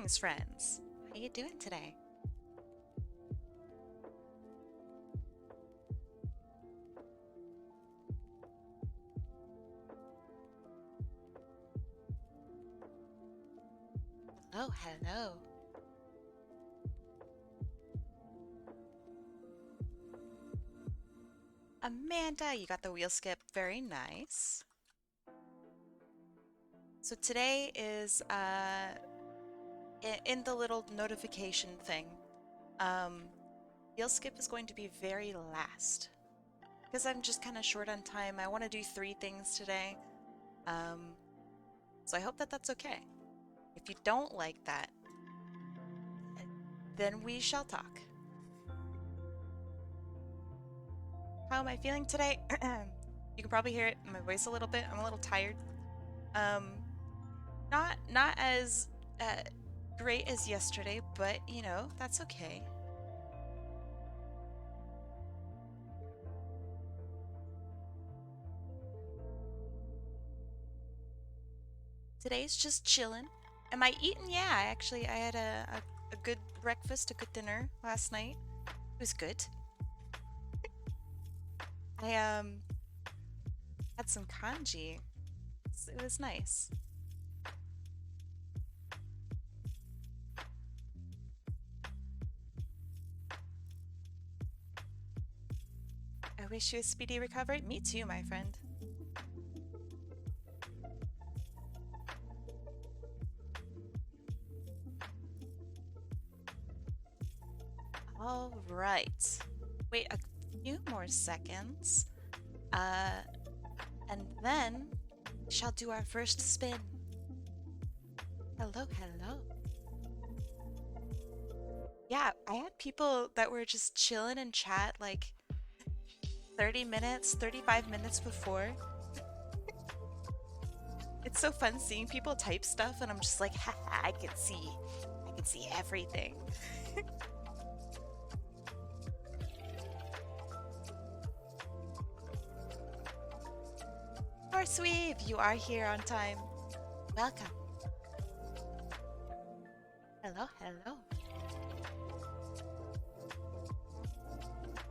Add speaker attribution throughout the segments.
Speaker 1: Greetings, friends. How you doing today? Hello, hello. Amanda, you got the wheel skip. Very nice. So today is in the little notification thing. Um, wheel skip is going to be very last because I'm just kind of short on time. I want to do 3 things today. Um, so I hope that that's okay. If you don't like that, then we shall talk. How am I feeling today? You can probably hear it in my voice a little bit. I'm a little tired. Um, not as great as yesterday, but you know, that's okay. Today's just chilling. Am I eating? Yeah, I had a good breakfast, a good dinner last night. It was good. I had some kanji. It was nice. I wish you a speedy recovery. Me too, my friend. All right. Wait a few more seconds. Uh, and then we shall do our first spin. Hello, hello. Yeah, I had people that were just chilling in chat like 30 minutes, 35 minutes before. It's so fun seeing people type stuff and I'm just like, haha, I can see everything. Horseweave, you are here on time. Welcome. Hello, hello.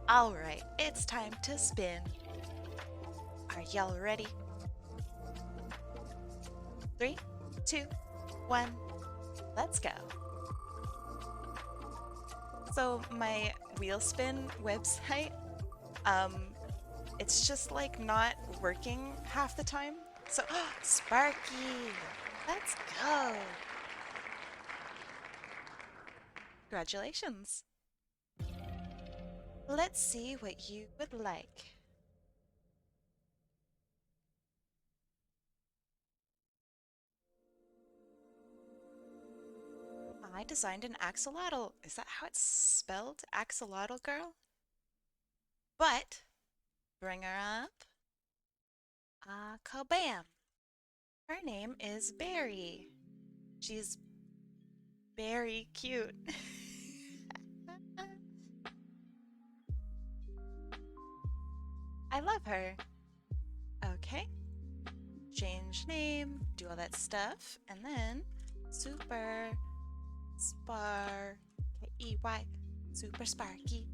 Speaker 1: All right, it's time to spin. Are y'all ready? 3, 2, 1, let's go. So my wheel spin website, it's just like not working half the time. So, Sparky, let's go. Congratulations. Let's see what you would like. I designed an axolotl. Is that how it's spelled? Axolotl girl? But, bring her up. Kabam. Her name is Berry. She's very cute. I love her. Okay. Change name, do all that stuff, and then super spar K-E-Y, super sparky.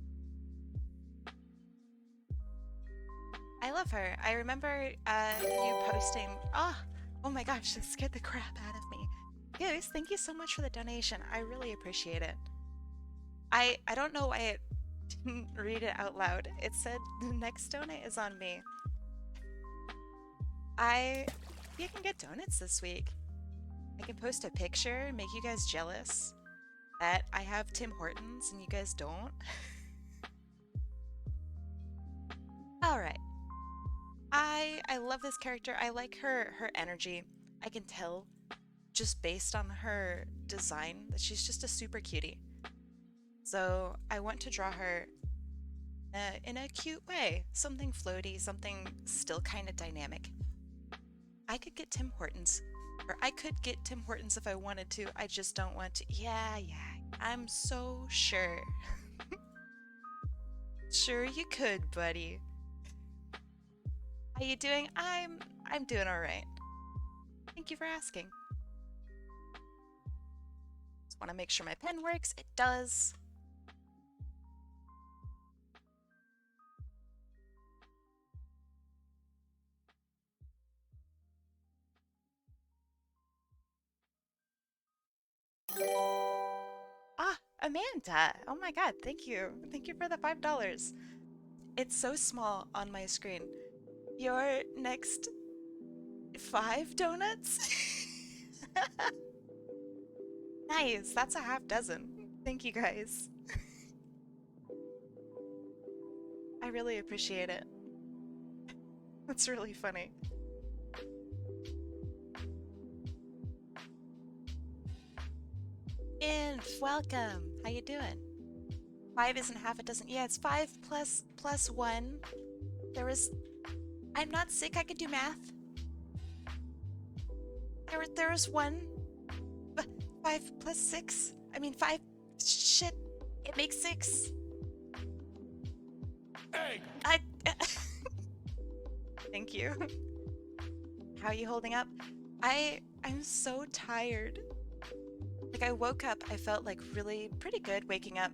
Speaker 1: I love her. I remember you posting. Oh my gosh, that scared the crap out of me. Goose, thank you so much for the donation. I really appreciate it. I don't know why it didn't read it out loud. It said the next donate is on me. You can get donuts this week. I can post a picture, make you guys jealous that I have Tim Hortons and you guys don't. All right. I love this character. I like her energy. I can tell just based on her design that she's just a super cutie. So I want to draw her in a cute way. Something floaty, something still kind of dynamic. I could get Tim Hortons. Or I could get Tim Hortons if I wanted to. I just don't want to. Yeah. I'm so sure. Sure you could, buddy. How you doing? I'm doing all right. Thank you for asking. Want to make sure my pen works. It does. Ah, Amanda. Oh my God, thank you. Thank you for the $5. It's so small on my screen. Your next 5 donuts? Nice, that's a half dozen. Thank you guys. I really appreciate it. That's really funny. Inf, welcome. How you doing? 5 isn't half a dozen. Yeah, it's 5 plus 1. I'm not sick, I could do math. There was 1. 5 plus 6. I mean 5. Shit. It makes 6.
Speaker 2: Hey.
Speaker 1: Thank you. How are you holding up? I'm so tired. Like I woke up, I felt like really pretty good waking up.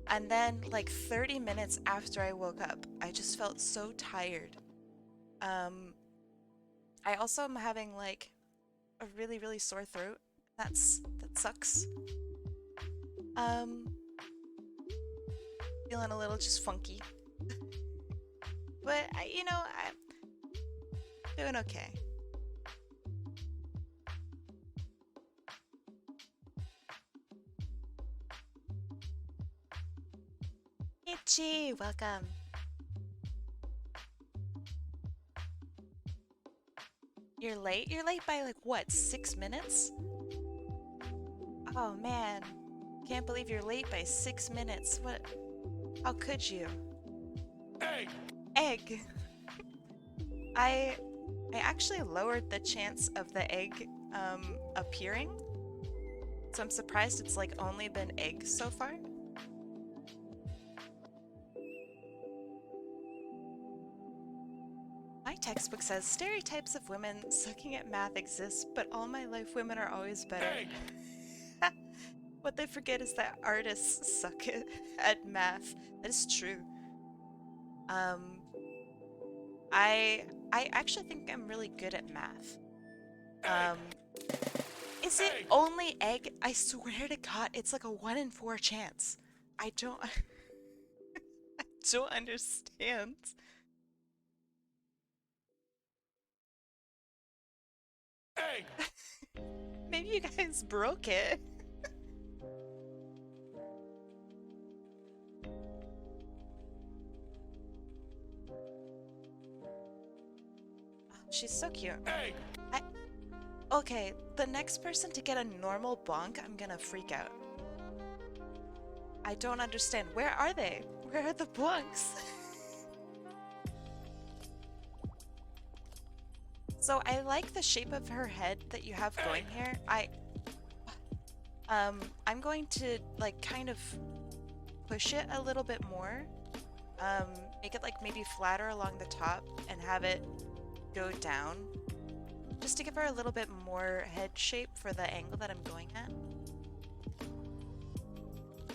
Speaker 1: And then like 30 minutes after I woke up, I just felt so tired. I also am having like a really sore throat. That sucks. Feeling a little just funky. But I'm doing okay. Itchy, welcome. You're late? You're late by like what, 6 minutes? Oh man. Can't believe you're late by 6 minutes. What? How could you?
Speaker 2: Egg!
Speaker 1: Egg! I actually lowered the chance of the egg appearing. So I'm surprised it's like only been egg so far. My textbook says stereotypes of women sucking at math exist, but all my life women are always better. What they forget is that artists suck at math. That is true. I actually think I'm really good at math. Is it only egg? I swear to God, it's like a 1 in 4 chance. I don't understand.
Speaker 2: Egg!
Speaker 1: Maybe you guys broke it. She's so cute.
Speaker 2: Egg!
Speaker 1: Okay, the next person to get a normal bonk, I'm gonna freak out. I don't understand. Where are they? Where are the bonks? So I like the shape of her head that you have going here. I'm going to like kind of push it a little bit more. Make it like maybe flatter along the top and have it go down. Just to give her a little bit more head shape for the angle that I'm going at.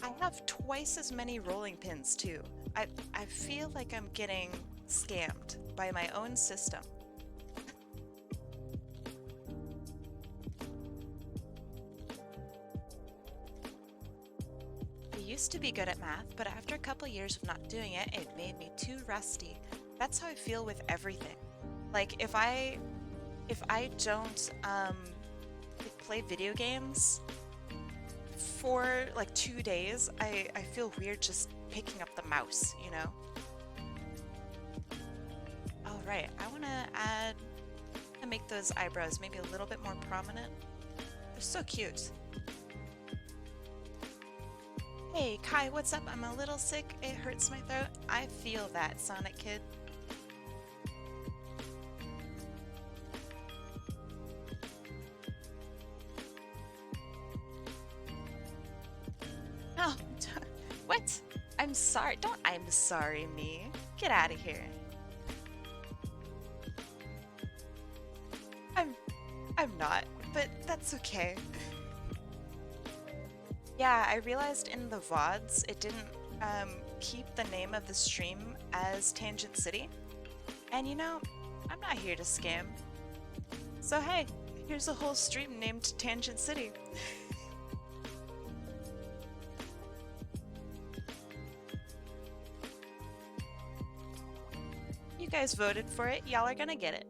Speaker 1: I have twice as many rolling pins too. I feel like I'm getting scammed by my own system. I used to be good at math, but after a couple years of not doing it, it made me too rusty. That's how I feel with everything. Like if I don't play video games for like 2 days, I feel weird just picking up the mouse, you know? All right, I want to make those eyebrows maybe a little bit more prominent. They're so cute. Hey, Kai, what's up? I'm a little sick. It hurts my throat. I feel that, Sonic Kid. Oh, what? I'm sorry. Don't I'm sorry me. Get out of here. I'm not, but that's okay. Yeah, I realized in the VODs it didn't keep the name of the stream as Tangent City. And you know, I'm not here to scam. So hey, here's a whole stream named Tangent City. You guys voted for it, y'all are gonna get it.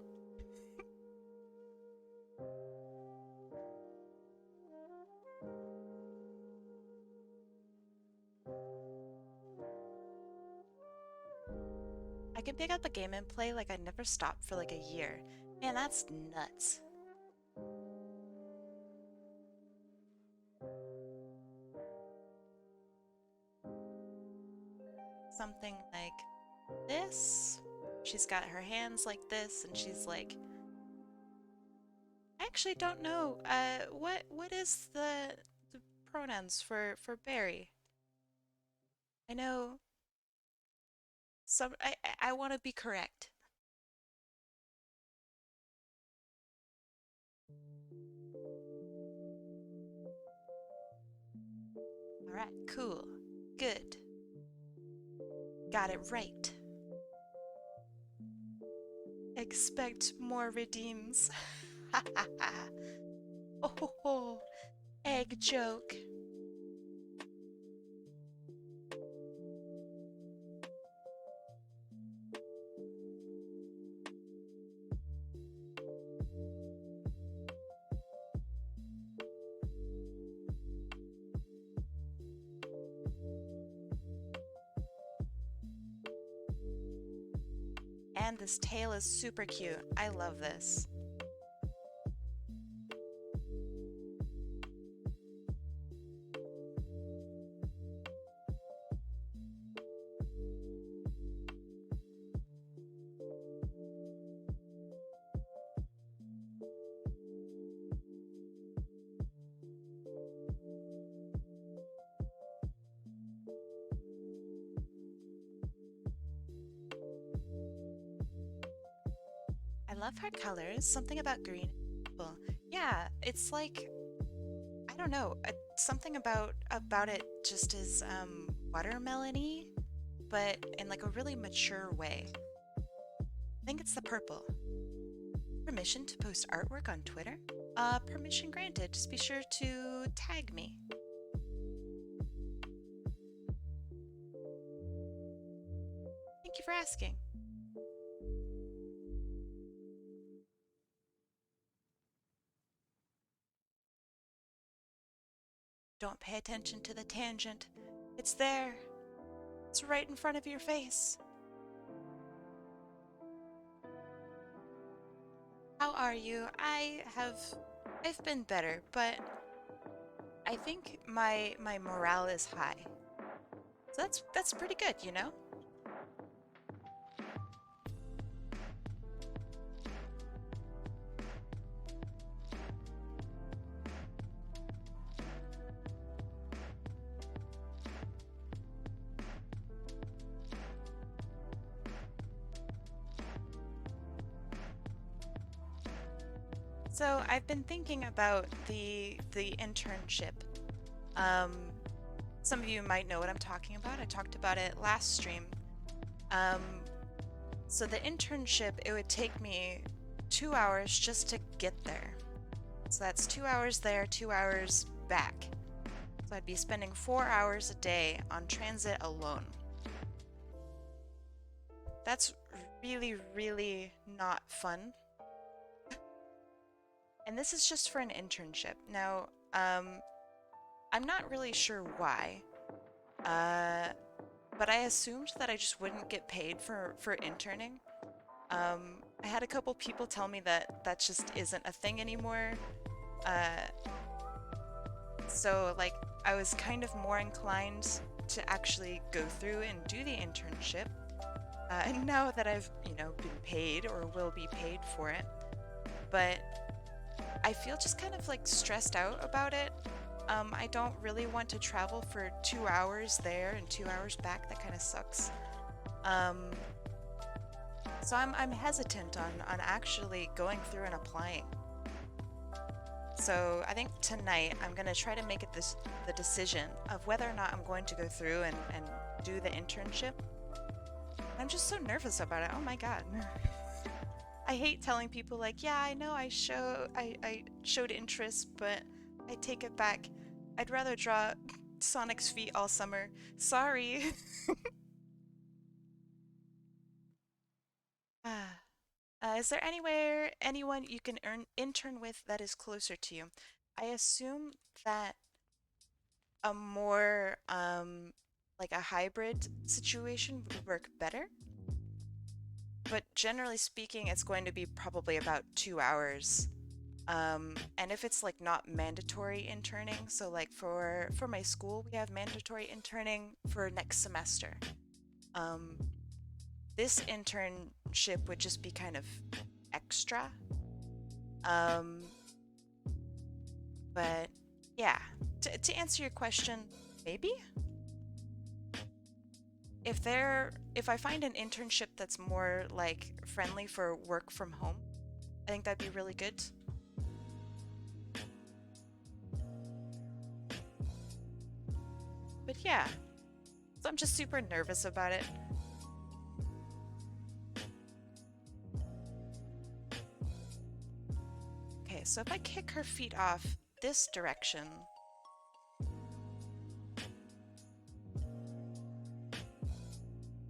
Speaker 1: I can pick up a game and play like I never stopped for like a year. Man, that's nuts. Something like this. She's got her hands like this, and she's like, I actually don't know. What is the pronouns for Barry? I know some. I want to be correct. All right, cool, good, got it right. Expect more redeems. Ha ha ha. Oh ho ho. Egg joke. And this tail is super cute. I love this. I love her colors. Something about green and purple. Yeah, it's like I don't know. Something about it just is watermelony, but in like a really mature way. I think it's the purple. Permission to post artwork on Twitter? Permission granted. Just be sure to tag me. Thank you for asking. Don't pay attention to the tangent. It's there. It's right in front of your face. How are you? I've been better, but I think my morale is high. So that's pretty good, you know? So I've been thinking about the internship. Um, some of you might know what I'm talking about. I talked about it last stream. Um, so the internship, it would take me 2 hours just to get there. So that's 2 hours there, 2 hours back. So I'd be spending 4 hours a day on transit alone. That's really, really not fun. And this is just for an internship. Now, I'm not really sure why, but I assumed that I just wouldn't get paid for interning. I had a couple people tell me that that just isn't a thing anymore. Uh, so like I was kind of more inclined to actually go through and do the internship. And now that I've, been paid or will be paid for it, but I feel just kind of like stressed out about it. I don't really want to travel for 2 hours there and 2 hours back. That kind of sucks. So I'm hesitant on actually going through and applying. So I think tonight I'm gonna try to make it the decision of whether or not I'm going to go through and do the internship. I'm just so nervous about it. Oh my god. I hate telling people like, yeah, I know I showed interest, but I take it back. I'd rather draw Sonic's feet all summer. Sorry. Ah. Is there anyone you can intern with that is closer to you? I assume that a more like a hybrid situation would work better, but generally speaking, it's going to be probably about 2 hours. And if it's like not mandatory interning, so like for my school, we have mandatory interning for next semester. Um, this internship would just be kind of extra. Um, but yeah, to answer your question, maybe if I find an internship that's more like friendly for work from home, I think that'd be really good. But yeah, so I'm just super nervous about it. Okay, so if I kick her feet off this direction,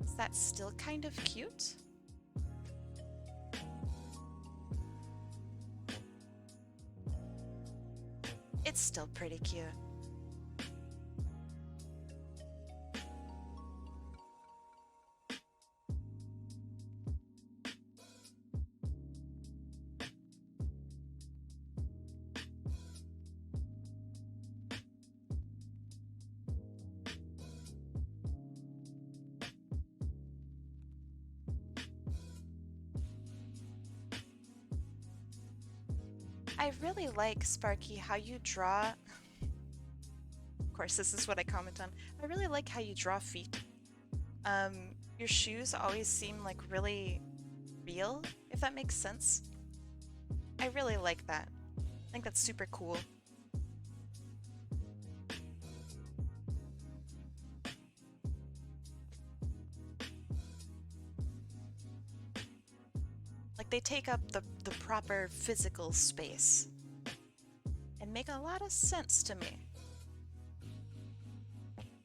Speaker 1: is that still kind of cute? It's still pretty cute. I really like, Sparky, how you draw. Of course, this is what I comment on. I really like how you draw feet. Your shoes always seem like really real, if that makes sense. I really like that. I think that's super cool. Like they take up the proper physical space and make a lot of sense to me.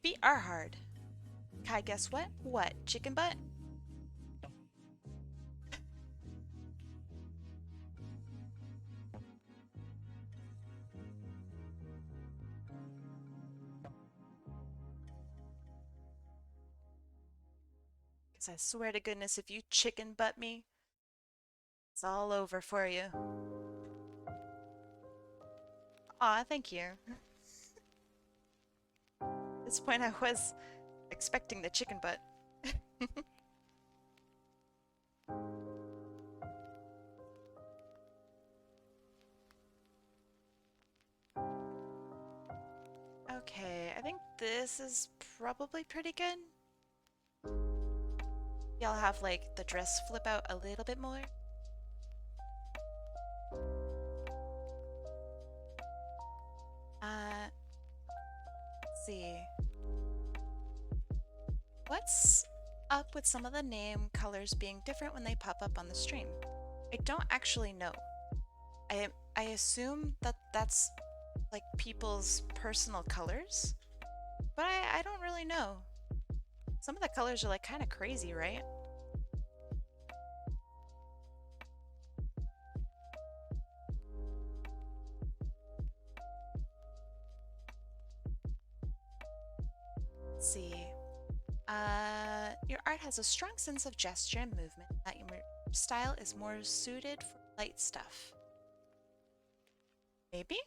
Speaker 1: Feet are hard. Kai, guess what? What? Chicken butt? Because I swear to goodness, if you chicken butt me, it's all over for you. Aw, thank you. At this point, I was expecting the chicken butt. Okay, I think this is probably pretty good. Y'all have like the dress flip out a little bit more. Let's see. What's up with some of the name colors being different when they pop up on the stream? I don't actually know. I assume that that's like people's personal colors, but I don't really know. Some of the colors are like kind of crazy, right? Let's see. Your art has a strong sense of gesture and movement. That your style is more suited for light stuff. Maybe?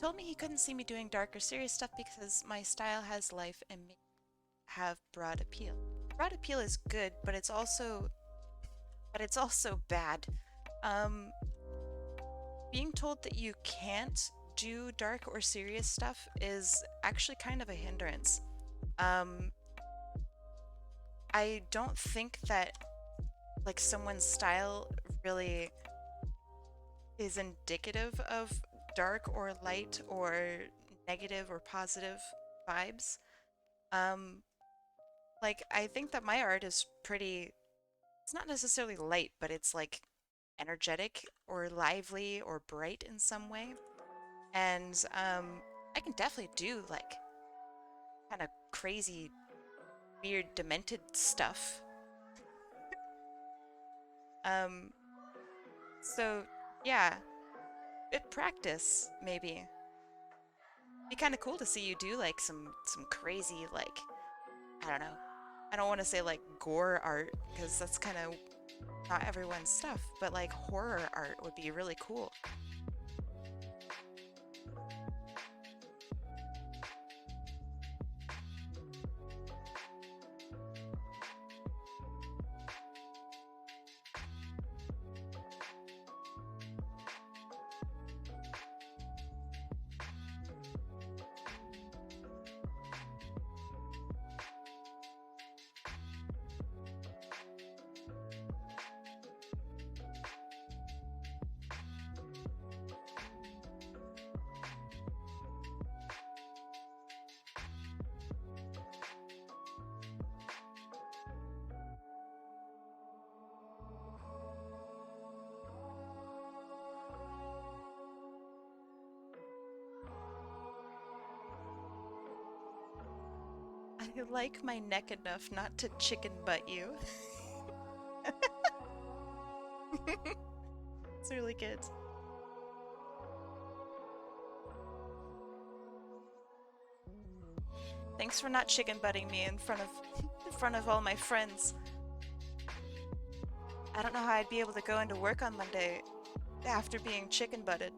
Speaker 1: Told me he couldn't see me doing dark or serious stuff because my style has life and may have broad appeal. Broad appeal is good, but it's also bad. Um, being told that you can't do dark or serious stuff is actually kind of a hindrance. Um, I don't think that like someone's style really is indicative of dark or light or negative or positive vibes. Um, like I think that my art is pretty, it's not necessarily light, but it's like energetic or lively or bright in some way. And I can definitely do like kind of crazy, weird, demented stuff. Um, so yeah, it practice maybe. Be kind of cool to see you do like some crazy like I don't know. I don't want to say like gore art because that's kind of not everyone's stuff, but like horror art would be really cool. I like my neck enough not to chicken butt you. It's really good. Thanks for not chicken butting me in front of in front of all my friends. I don't know how I'd be able to go into work on Monday after being chicken butted.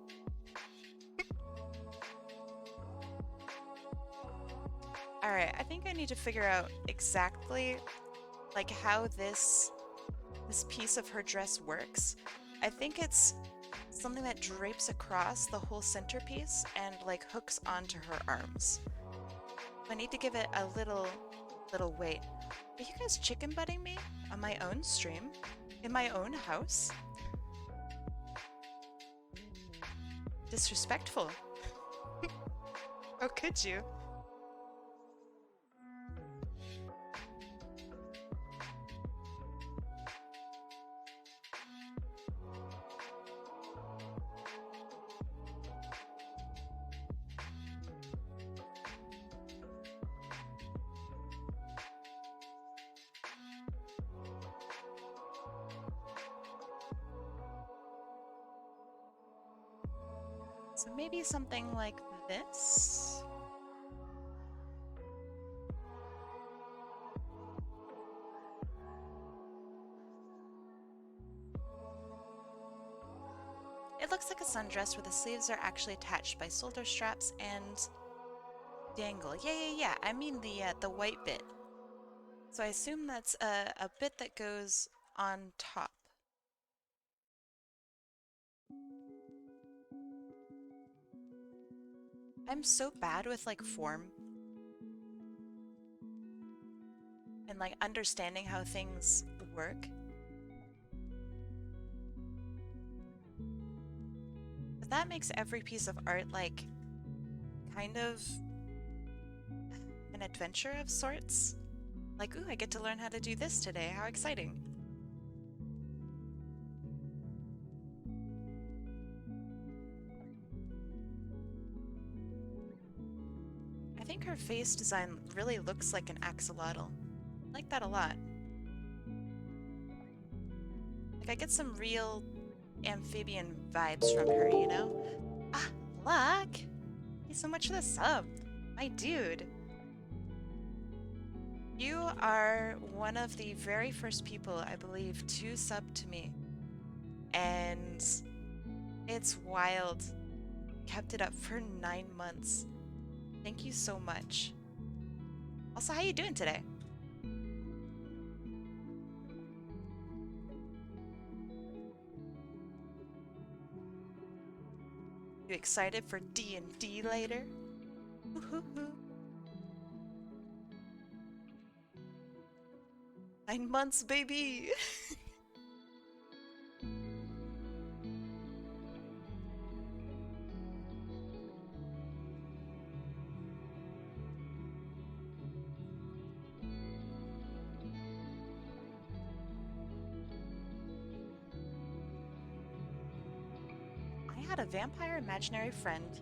Speaker 1: All right, I think I need to figure out exactly like how this piece of her dress works. I think it's something that drapes across the whole centerpiece and like hooks onto her arms. I need to give it a little weight. Are you guys chicken butting me on my own stream? In my own house? Disrespectful. How could you? So maybe something like this? It looks like a sundress where the sleeves are actually attached by shoulder straps and dangle. Yeah. I mean the white bit. So I assume that's a bit that goes on top. I'm so bad with like form and like understanding how things work. But that makes every piece of art like kind of an adventure of sorts. Like, ooh, I get to learn how to do this today. How exciting. I think her face design really looks like an axolotl. I like that a lot. Like, I get some real amphibian vibes from her, you know? Ah, Luck! Thank you so much for the sub. My dude. You are one of the very first people, I believe, to sub to me. And it's wild. Kept it up for 9 months. Thank you so much. Also, how you doing today? You excited for D&D later? Woohoo! 9 months, baby! had a vampire imaginary friend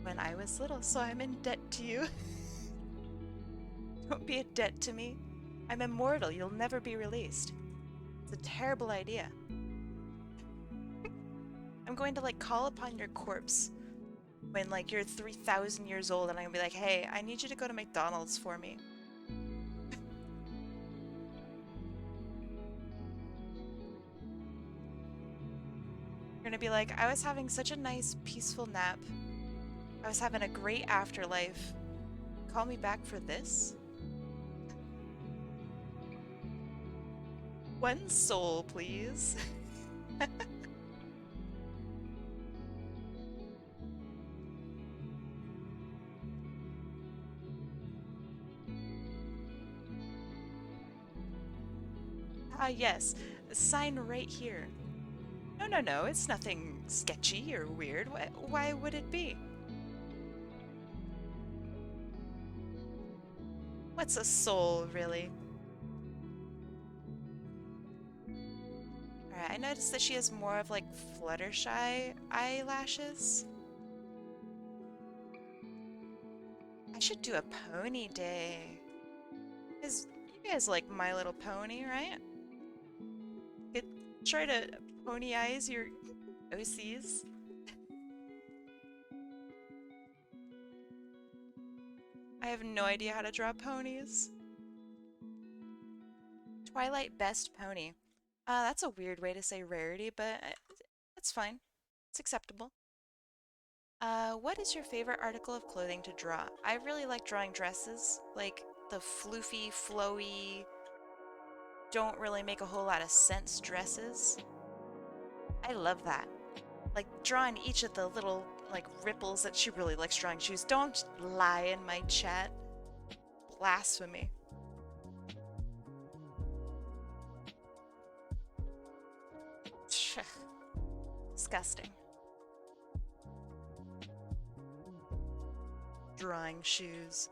Speaker 1: when I was little, so I'm in debt to you. Don't be a debt to me. I'm immortal. You'll never be released. It's a terrible idea. I'm going to like call upon your corpse when like you're 3,000 years old and I'm gonna be like, hey, I need you to go to McDonald's for me. You're gonna be like, I was having such a nice, peaceful nap. I was having a great afterlife. Call me back for this? One soul, please. Ah, yes. Sign right here. No, no, no. It's nothing sketchy or weird. Why would it be? What's a soul, really? Alright, I noticed that she has more of like Fluttershy eyelashes. I should do a pony day. You guys like My Little Pony, right? Could try to pony eyes your OCs. I have no idea how to draw ponies. Twilight Best Pony. That's a weird way to say rarity, but it's fine. It's acceptable. What is your favorite article of clothing to draw? I really like drawing dresses, like the floofy, flowy, don't really make a whole lot of sense dresses. I love that. Like drawing each of the little like ripples that she really likes drawing shoes. Don't lie in my chat. Blasphemy. Disgusting. Drawing shoes.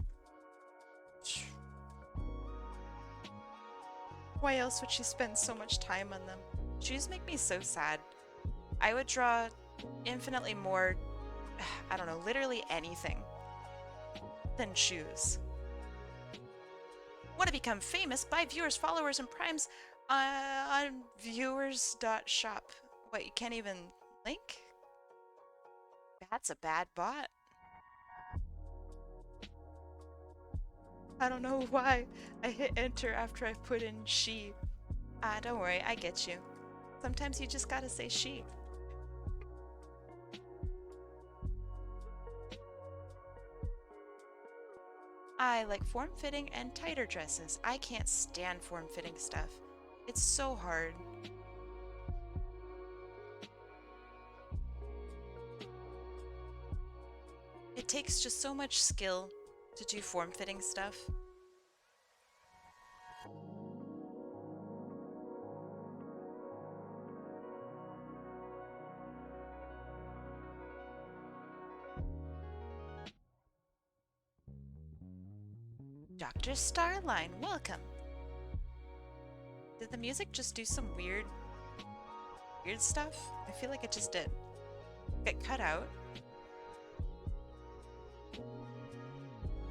Speaker 1: Why else would she spend so much time on them? Shoes make me so sad. I would draw infinitely more, I don't know, literally anything than shoes. Want to become famous? Buy viewers, followers, and primes on viewers.shop. What, you can't even link? That's a bad bot. I don't know why I hit enter after I put in she. Don't worry, I get you. Sometimes you just gotta say she. I like form-fitting and tighter dresses. I can't stand form-fitting stuff. It's so hard. It takes just so much skill to do form-fitting stuff. Dr. Starline, welcome. Did the music just do some weird stuff? I feel like it just did. Get cut out.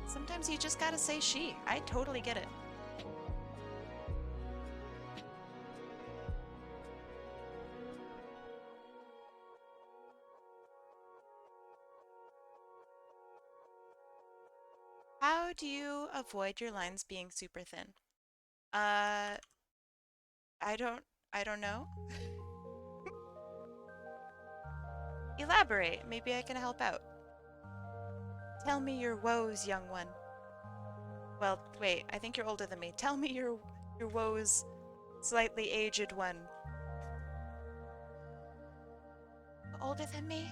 Speaker 1: Sometimes you just gotta say she. I totally get it. How do you avoid your lines being super thin? Uh, I don't, I don't know. Elaborate. Maybe I can help out. Tell me your woes, young one. Well, wait, I think you're older than me. Tell me your woes, slightly aged one. Older than me?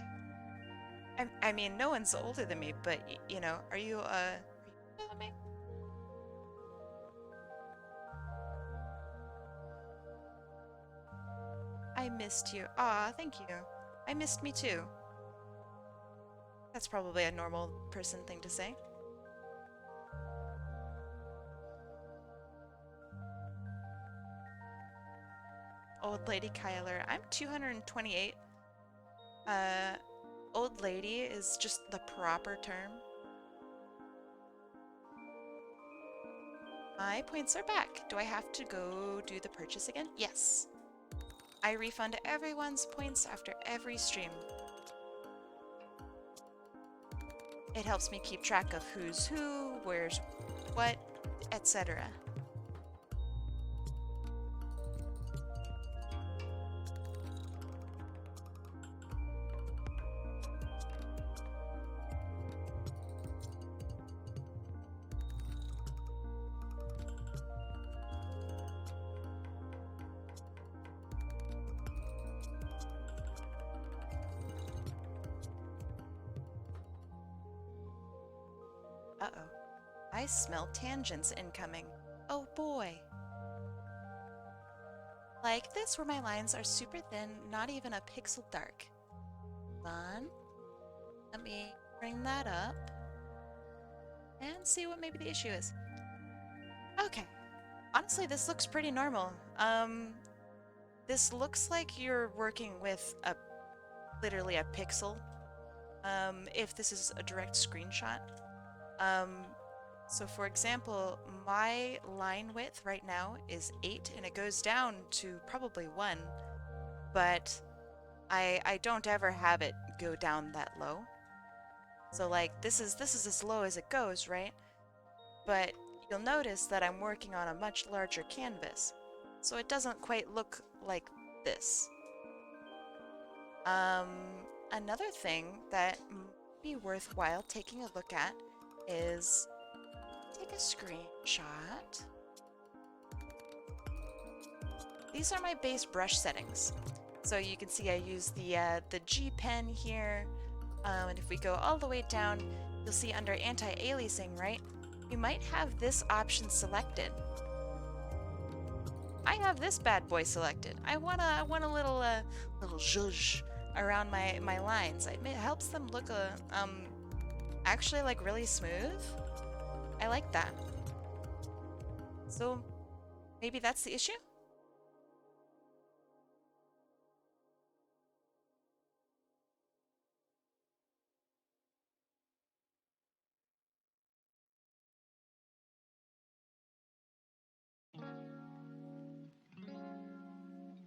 Speaker 1: I mean, no one's older than me, but you know, are you older than me? I missed you. Aw, thank you. I missed me too. That's probably a normal person thing to say. Old Lady Kyler. I'm 228. old lady is just the proper term. My points are back. Do I have to go do the purchase again? Yes. I refund everyone's points after every stream. It helps me keep track of who's who, where's what, etc. Uh-oh. I smell tangents incoming. Oh boy. Like this, where my lines are super thin, not even a pixel dark. Fun. Let me bring that up and see what maybe the issue is. Okay. Honestly, this looks pretty normal. This looks like you're working with literally a pixel. If this is a direct screenshot. Um, so for example, my line width right now is 8 and it goes down to probably 1, but I don't ever have it go down that low. So like this is as low as it goes, right? But you'll notice that I'm working on a much larger canvas. So it doesn't quite look like this. Um, Another thing that might be worthwhile taking a look at is take a screenshot. These are my base brush settings. So you can see I use the G pen here. And if we go all the way down, you'll see under anti-aliasing, right? You might have this option selected. I have this bad boy selected. I want a little zhuzh around my lines. It helps them look actually like really smooth. I like that. So maybe that's the issue?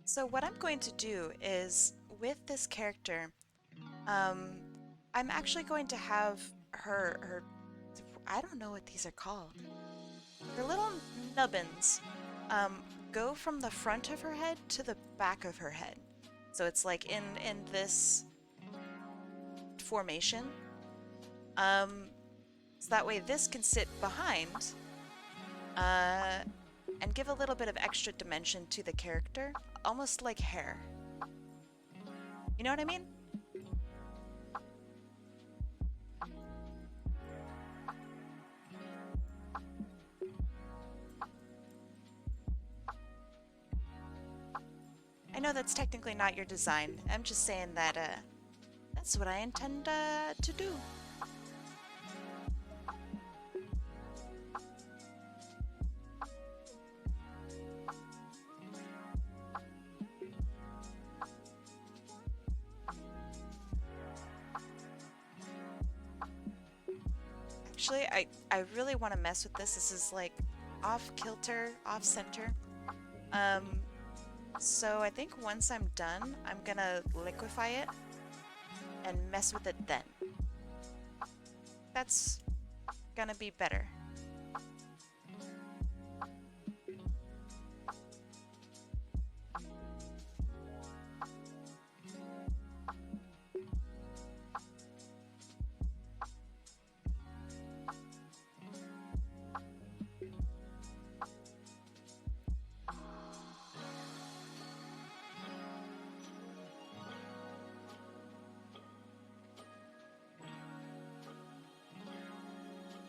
Speaker 1: So what I'm going to do is, with this character, um, I'm actually going to have her, I don't know what these are called. Her little nubbins, go from the front of her head to the back of her head. So it's like in this formation. So that way this can sit behind, uh, and give a little bit of extra dimension to the character, almost like hair. You know what I mean? I know that's technically not your design. I'm just saying that that's what I intend to do. Actually, I really want to mess with this. This is like off kilter, off center. Um, so I think once I'm done, I'm gonna liquefy it and mess with it then. That's gonna be better.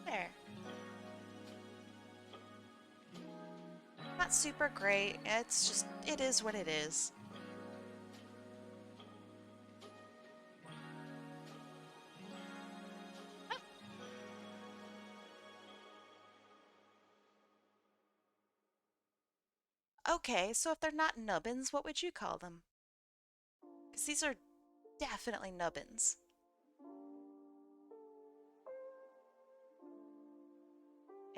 Speaker 1: There. Not super great. It's just, it is what it is. Okay, so if they're not nubbins, what would you call them? Because these are definitely nubbins.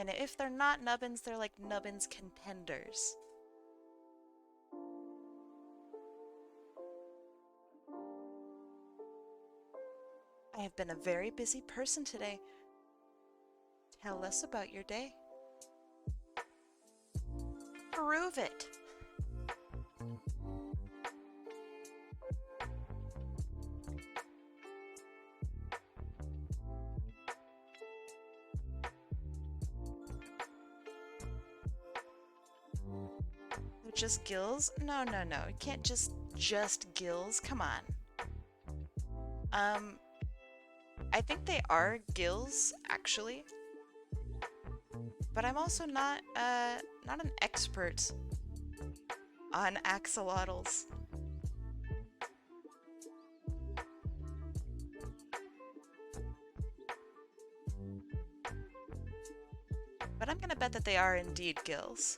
Speaker 1: And if they're not nubbins, they're like nubbins contenders. I have been a very busy person today. Tell us about your day. Prove it. Just gills? No, no, no. You can't just gills. Come on. I think they are gills, actually. But I'm also not an expert on axolotls. But I'm gonna bet that they are indeed gills.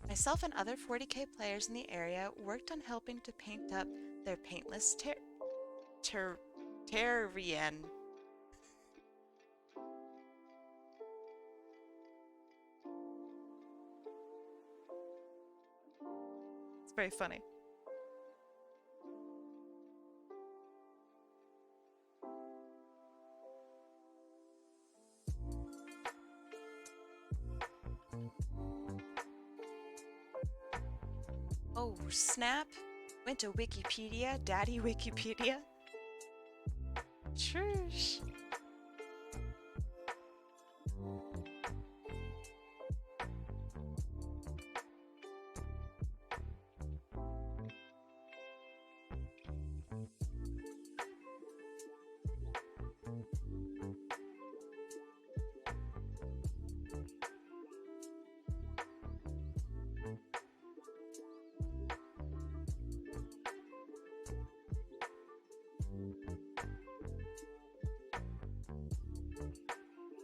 Speaker 1: Myself and other 40K players in the area worked on helping to paint up their paintless Terrian. It's very funny. Oh, snap. Went to Wikipedia, Daddy Wikipedia. Shush.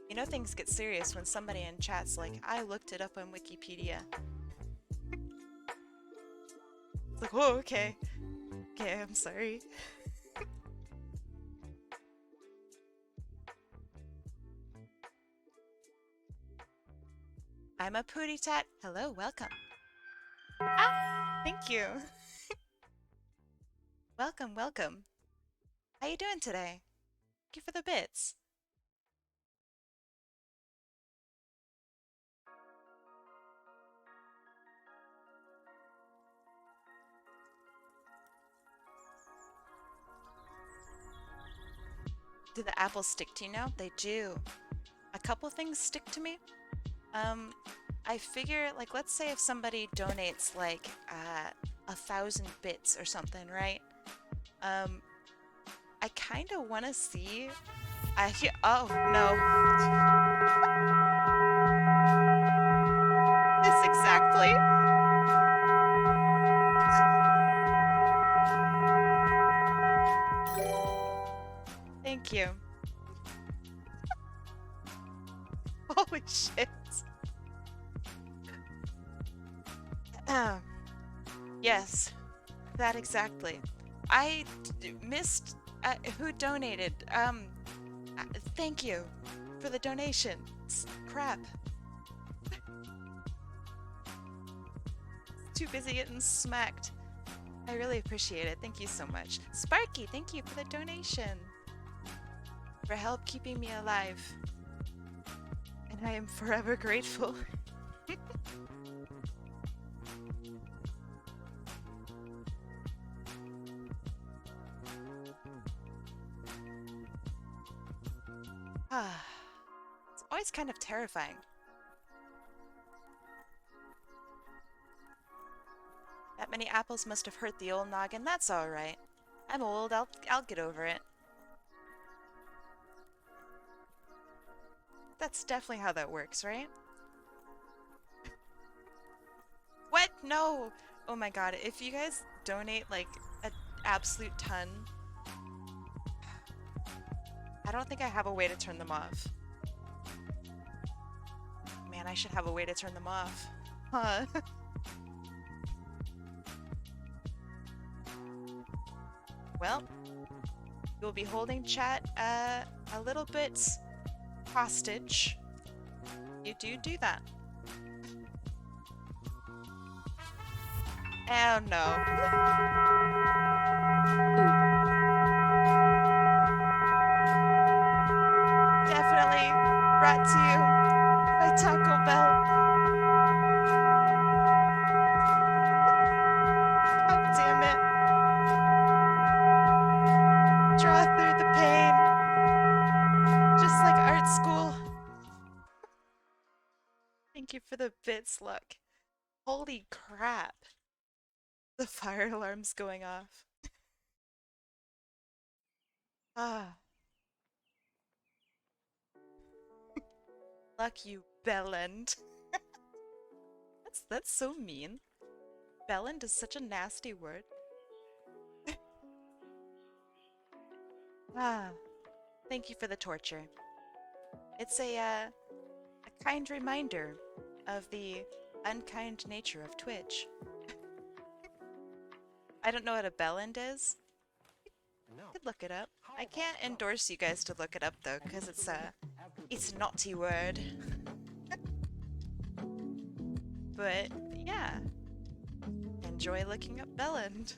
Speaker 1: You know things get serious when somebody in chat's like, I looked it up on Wikipedia. It's like, oh, okay. Okay, I'm sorry. I'm a pootie tat. Hello, welcome. Ah, thank you. Welcome, welcome. How you doing today? Thank you for the bits. Do the apples stick to you now? They do. A couple things stick to me. I figure, like, let's say if somebody donates, like, 1,000 bits or something, right? I kind of want to see... oh, no. This exactly. Thank you. Holy shit. Yes, that exactly. I missed who donated. Thank you for the donation. Crap. Too busy getting smacked. I really appreciate it. Thank you so much. Sparky, thank you for the donation. For help keeping me alive. And I am forever grateful. It's always kind of terrifying. That many apples must have hurt the old noggin. That's all right. I'm old. I'll get over it. That's definitely how that works, right? What? No! Oh my god, if you guys donate like an absolute ton, I don't think I have a way to turn them off. Man, I should have a way to turn them off. Huh? Well, You'll be holding chat a little bit hostage. You do that. Oh no. Definitely brought to you by Taco Bell. God damn it. Draw through the pain. Just like art school. Thank you for the bits, luck. Holy crap. The fire alarm's going off. Ah. Luck you, Bellend. That's so mean. Bellend is such a nasty word. Ah. Thank you for the torture. It's a kind reminder of the unkind nature of Twitch. I don't know what a bellend is. I could look it up. I can't endorse you guys to look it up though, because it's a naughty word. But yeah, enjoy looking up bellend.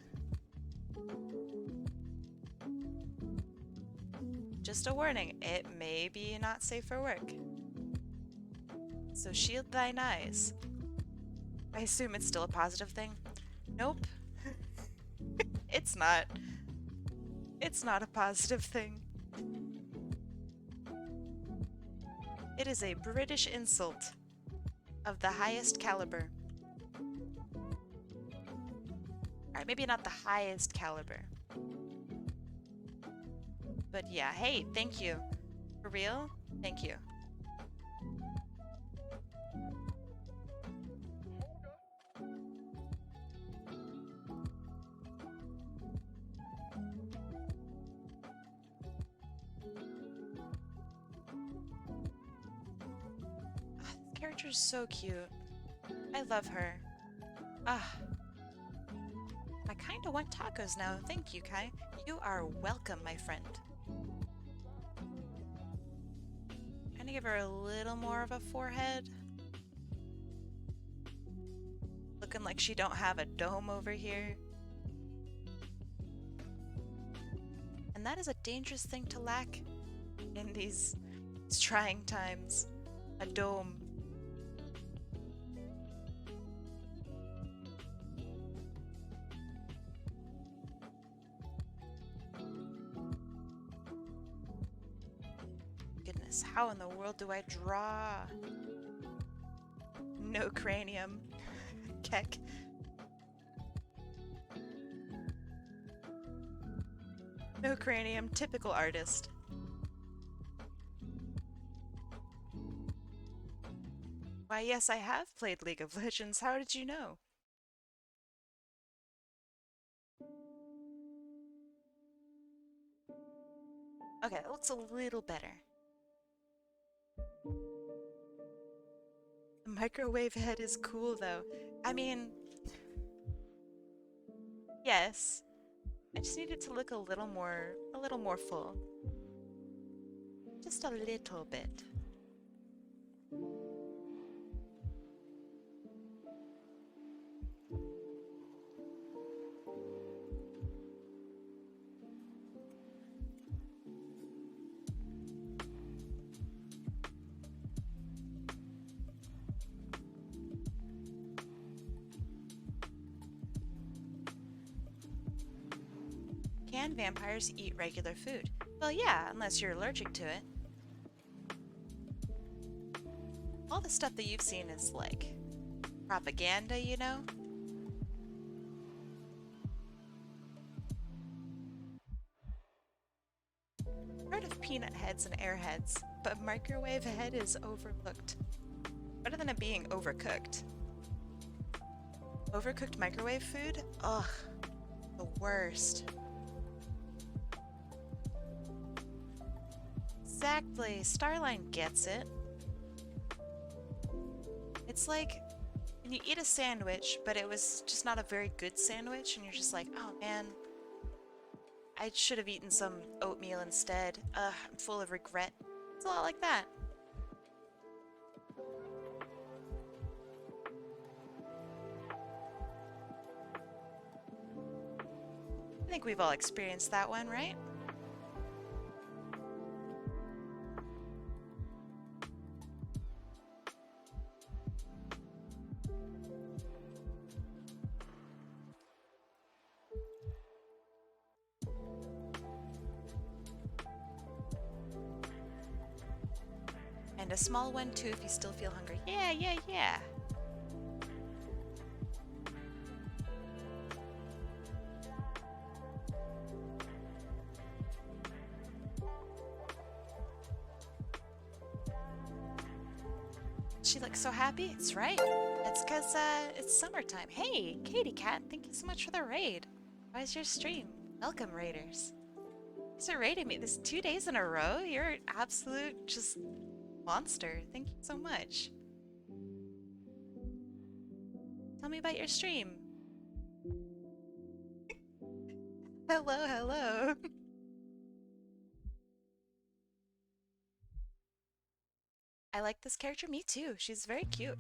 Speaker 1: Just a warning, it may be not safe for work. So shield thine eyes. I assume it's still a positive thing. Nope. It's not. It's not a positive thing. It is a British insult of the highest caliber. Alright, maybe not the highest caliber. But yeah, hey, thank you. For real? Thank you. This character's so cute. I love her. Ah. I kinda want tacos now. Thank you, Kai. You are welcome, my friend. Gonna give her a little more of a forehead. Looking like she don't have a dome over here. And that is a dangerous thing to lack in these trying times. A dome. Goodness, how in the world do I draw? No cranium. Keck. No cranium, typical artist. Why, yes, I have played League of Legends. How did you know? Okay, that looks a little better. The microwave head is cool, though. I mean, yes. I just need it to look a little more full. Just a little bit. Can vampires eat regular food? Well, yeah, unless you're allergic to it. All the stuff that you've seen is like propaganda, you know? Heard of peanut heads and airheads, but microwave head is overlooked. Better than it being overcooked. Overcooked microwave food? Ugh, the worst. Exactly, Starline gets it. It's like when you eat a sandwich, but it was just not a very good sandwich, and you're just like, oh man, I should have eaten some oatmeal instead. I'm full of regret. It's a lot like that. I think we've all experienced that one, right? And a small one too if you still feel hungry. Yeah, yeah, yeah. She looks so happy. It's right. It's because it's summertime. Hey, Katie Cat, thank you so much for the raid. How's your stream? Welcome, raiders. Thanks for raiding me this 2 days in a row. You're an absolute just monster. Thank you so much. Tell me about your stream. Hello, hello. I like this character. Me too. She's very cute.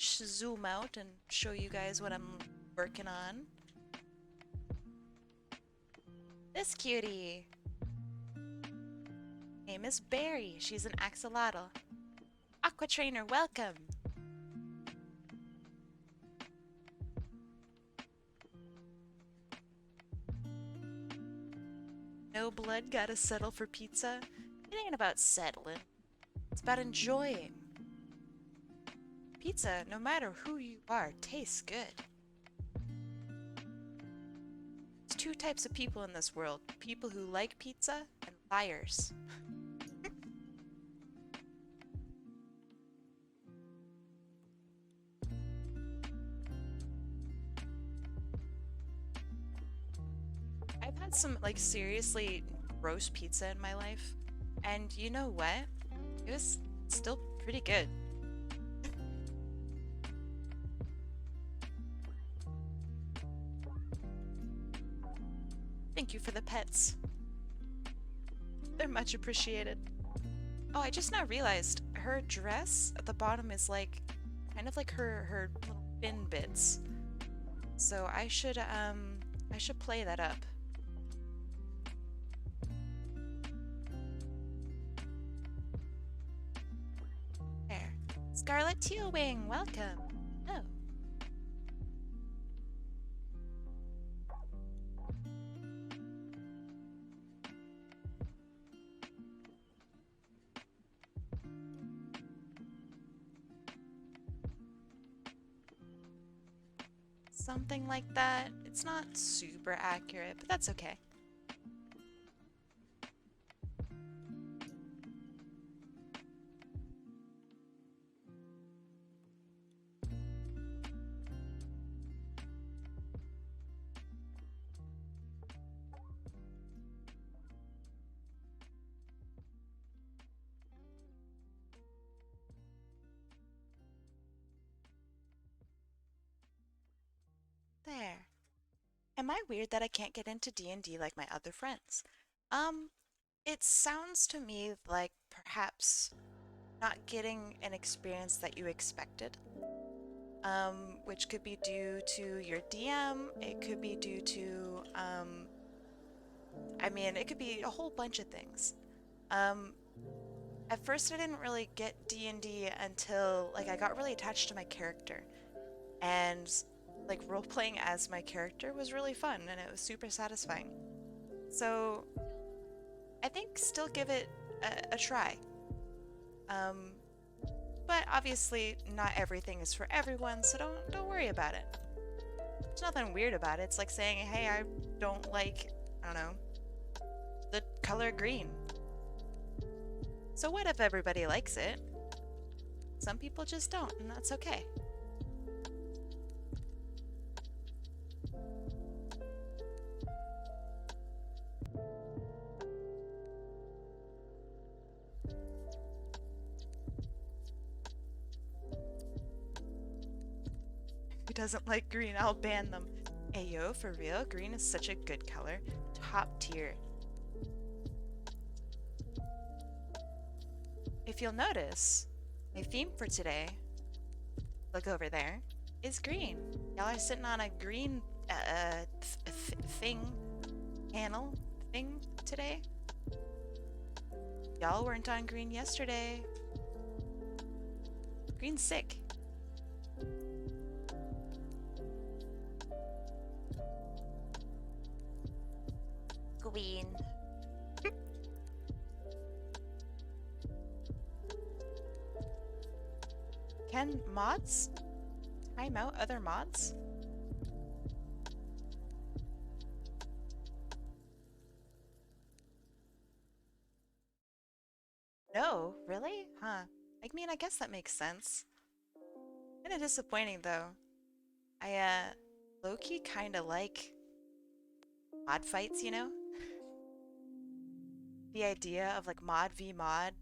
Speaker 1: Zoom out and show you guys what I'm working on. This cutie. Name is Barry. She's an axolotl. Aqua Trainer, welcome. No blood, gotta settle for pizza. It ain't about settling. It's about enjoying. Pizza, no matter who you are, tastes good. There's two types of people in this world. People who like pizza and liars. I've had some, like, seriously gross pizza in my life. And you know what? It was still pretty good. Thank you for the pets. They're much appreciated. Oh, I just now realized her dress at the bottom is like kind of like her little fin bits. So I should play that up. There. Scarlet Tealwing, welcome. Oh. Something like that. It's not super accurate, but that's okay. There. Am I weird that I can't get into D&D like my other friends? Um, it sounds to me like perhaps not getting an experience that you expected. Which could be due to your DM, it could be due to, I mean, it could be a whole bunch of things. Um, at first I didn't really get D&D until, like, I got really attached to my character. And, like, role-playing as my character was really fun, and it was super satisfying. So, I think still give it a try. Um, but obviously not everything is for everyone, so don't worry about it. There's nothing weird about it. It's like saying, hey, I don't like, I don't know, the color green. So what if everybody likes it? Some people just don't, and that's okay. Who doesn't like green? I'll ban them. Ayo, for real? Green is such a good color. Top tier. If you'll notice, my theme for today, look over there, is green. Y'all are sitting on a green thing, panel thing today. Y'all weren't on green yesterday. Green's sick. Green. Can mods time out other mods? No, really? Huh. I mean, I guess that makes sense. Kinda disappointing though. I low-key kinda like mod fights, you know? The idea of like mod v mod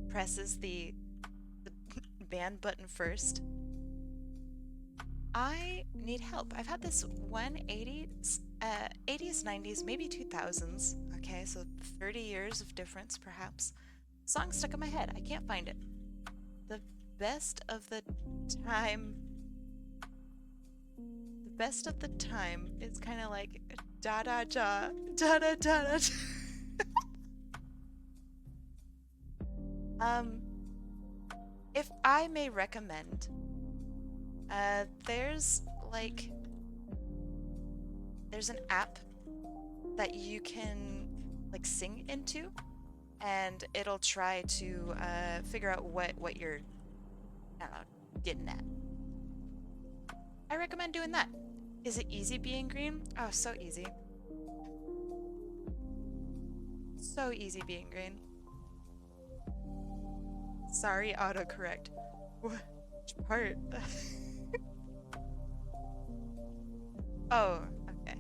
Speaker 1: presses the ban button first. I need help. I've had this 180s, 80s, 90s, maybe 2000s. Okay, so 30 years of difference perhaps. Song stuck in my head. I can't find it. The best of the time. The best of the time is kind of like da da da da da da da. If I may recommend, there's like there's an app that you can like sing into, and it'll try to figure out what you're, I don't know, getting at. I recommend doing that. Is it easy being green? Oh, so easy. So easy being green. Sorry, autocorrect. Which part? Oh, okay.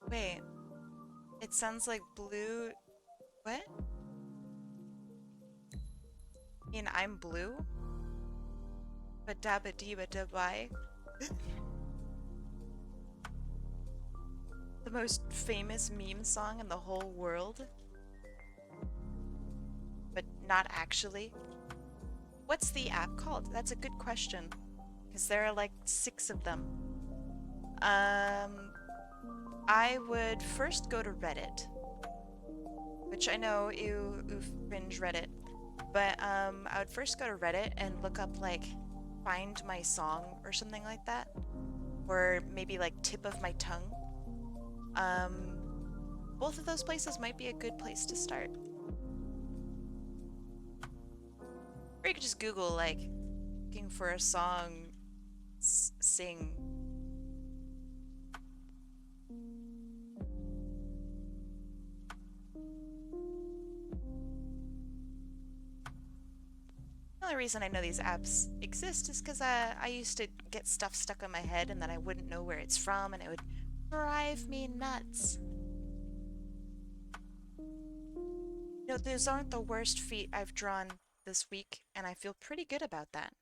Speaker 1: Wait. It sounds like blue. What? I mean, I'm blue? But dabba dee ba da bye. The most famous meme song in the whole world. But not actually. What's the app called? That's a good question. Because there are like 6 of them. I would first go to Reddit. Which I know, ew, oof, cringe Reddit. But I would first go to Reddit and look up like Find My Song or something like that. Or maybe like Tip of My Tongue. Both of those places might be a good place to start. Or you could just Google like looking for a song, sing. The only reason I know these apps exist is because I used to get stuff stuck on my head and then I wouldn't know where it's from and it would drive me nuts. You know, those aren't the worst feet I've drawn this week, and I feel pretty good about that.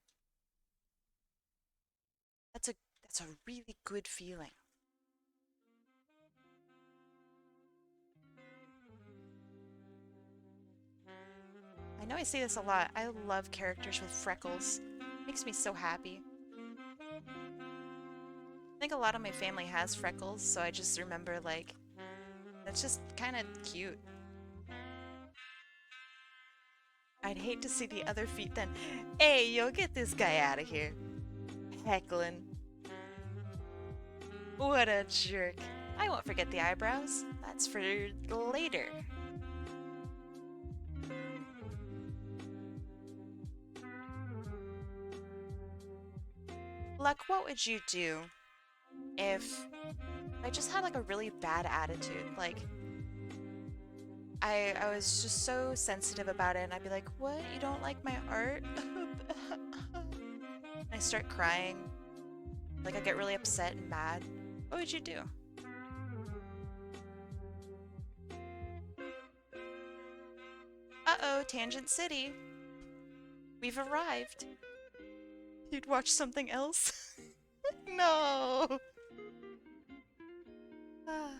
Speaker 1: That's a really good feeling. I know I say this a lot. I love characters with freckles. Makes me so happy. I think a lot of my family has freckles, so I just remember like that's just kind of cute. I'd hate to see the other feet then. Hey, yo, get this guy out of here. Heckling. What a jerk. I won't forget the eyebrows. That's for later. Luck, what would you do if I just had like a really bad attitude? Like, I was just so sensitive about it, and I'd be like, what? You don't like my art? And I start crying. Like, I get really upset and mad. What would you do? Uh-oh, Tangent City. We've arrived. You'd watch something else? No. Ah.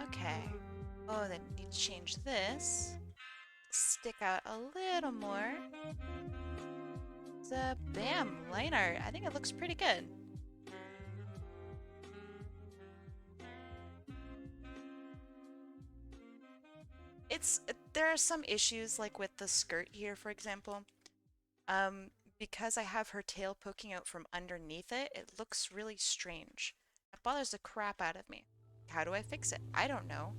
Speaker 1: Okay. Oh, then we need to change this. Stick out a little more. It's a bam, line art. I think it looks pretty good. There are some issues like with the skirt here, for example. Um, because I have her tail poking out from underneath it, it looks really strange. It bothers the crap out of me. How do I fix it? I don't know.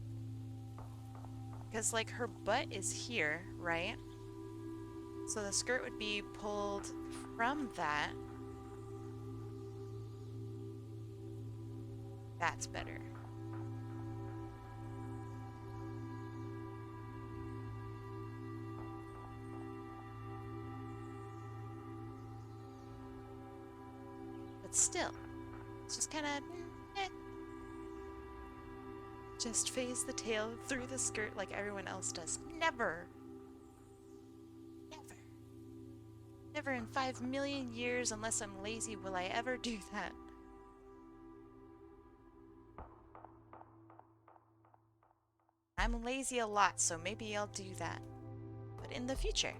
Speaker 1: Because like her butt is here, right? So the skirt would be pulled from that. That's better. But still, it's just kind of eh. Just phase the tail through the skirt like everyone else does. Never. Never. Never in 5 million years, unless I'm lazy, will I ever do that. I'm lazy a lot, so maybe I'll do that. But in the future.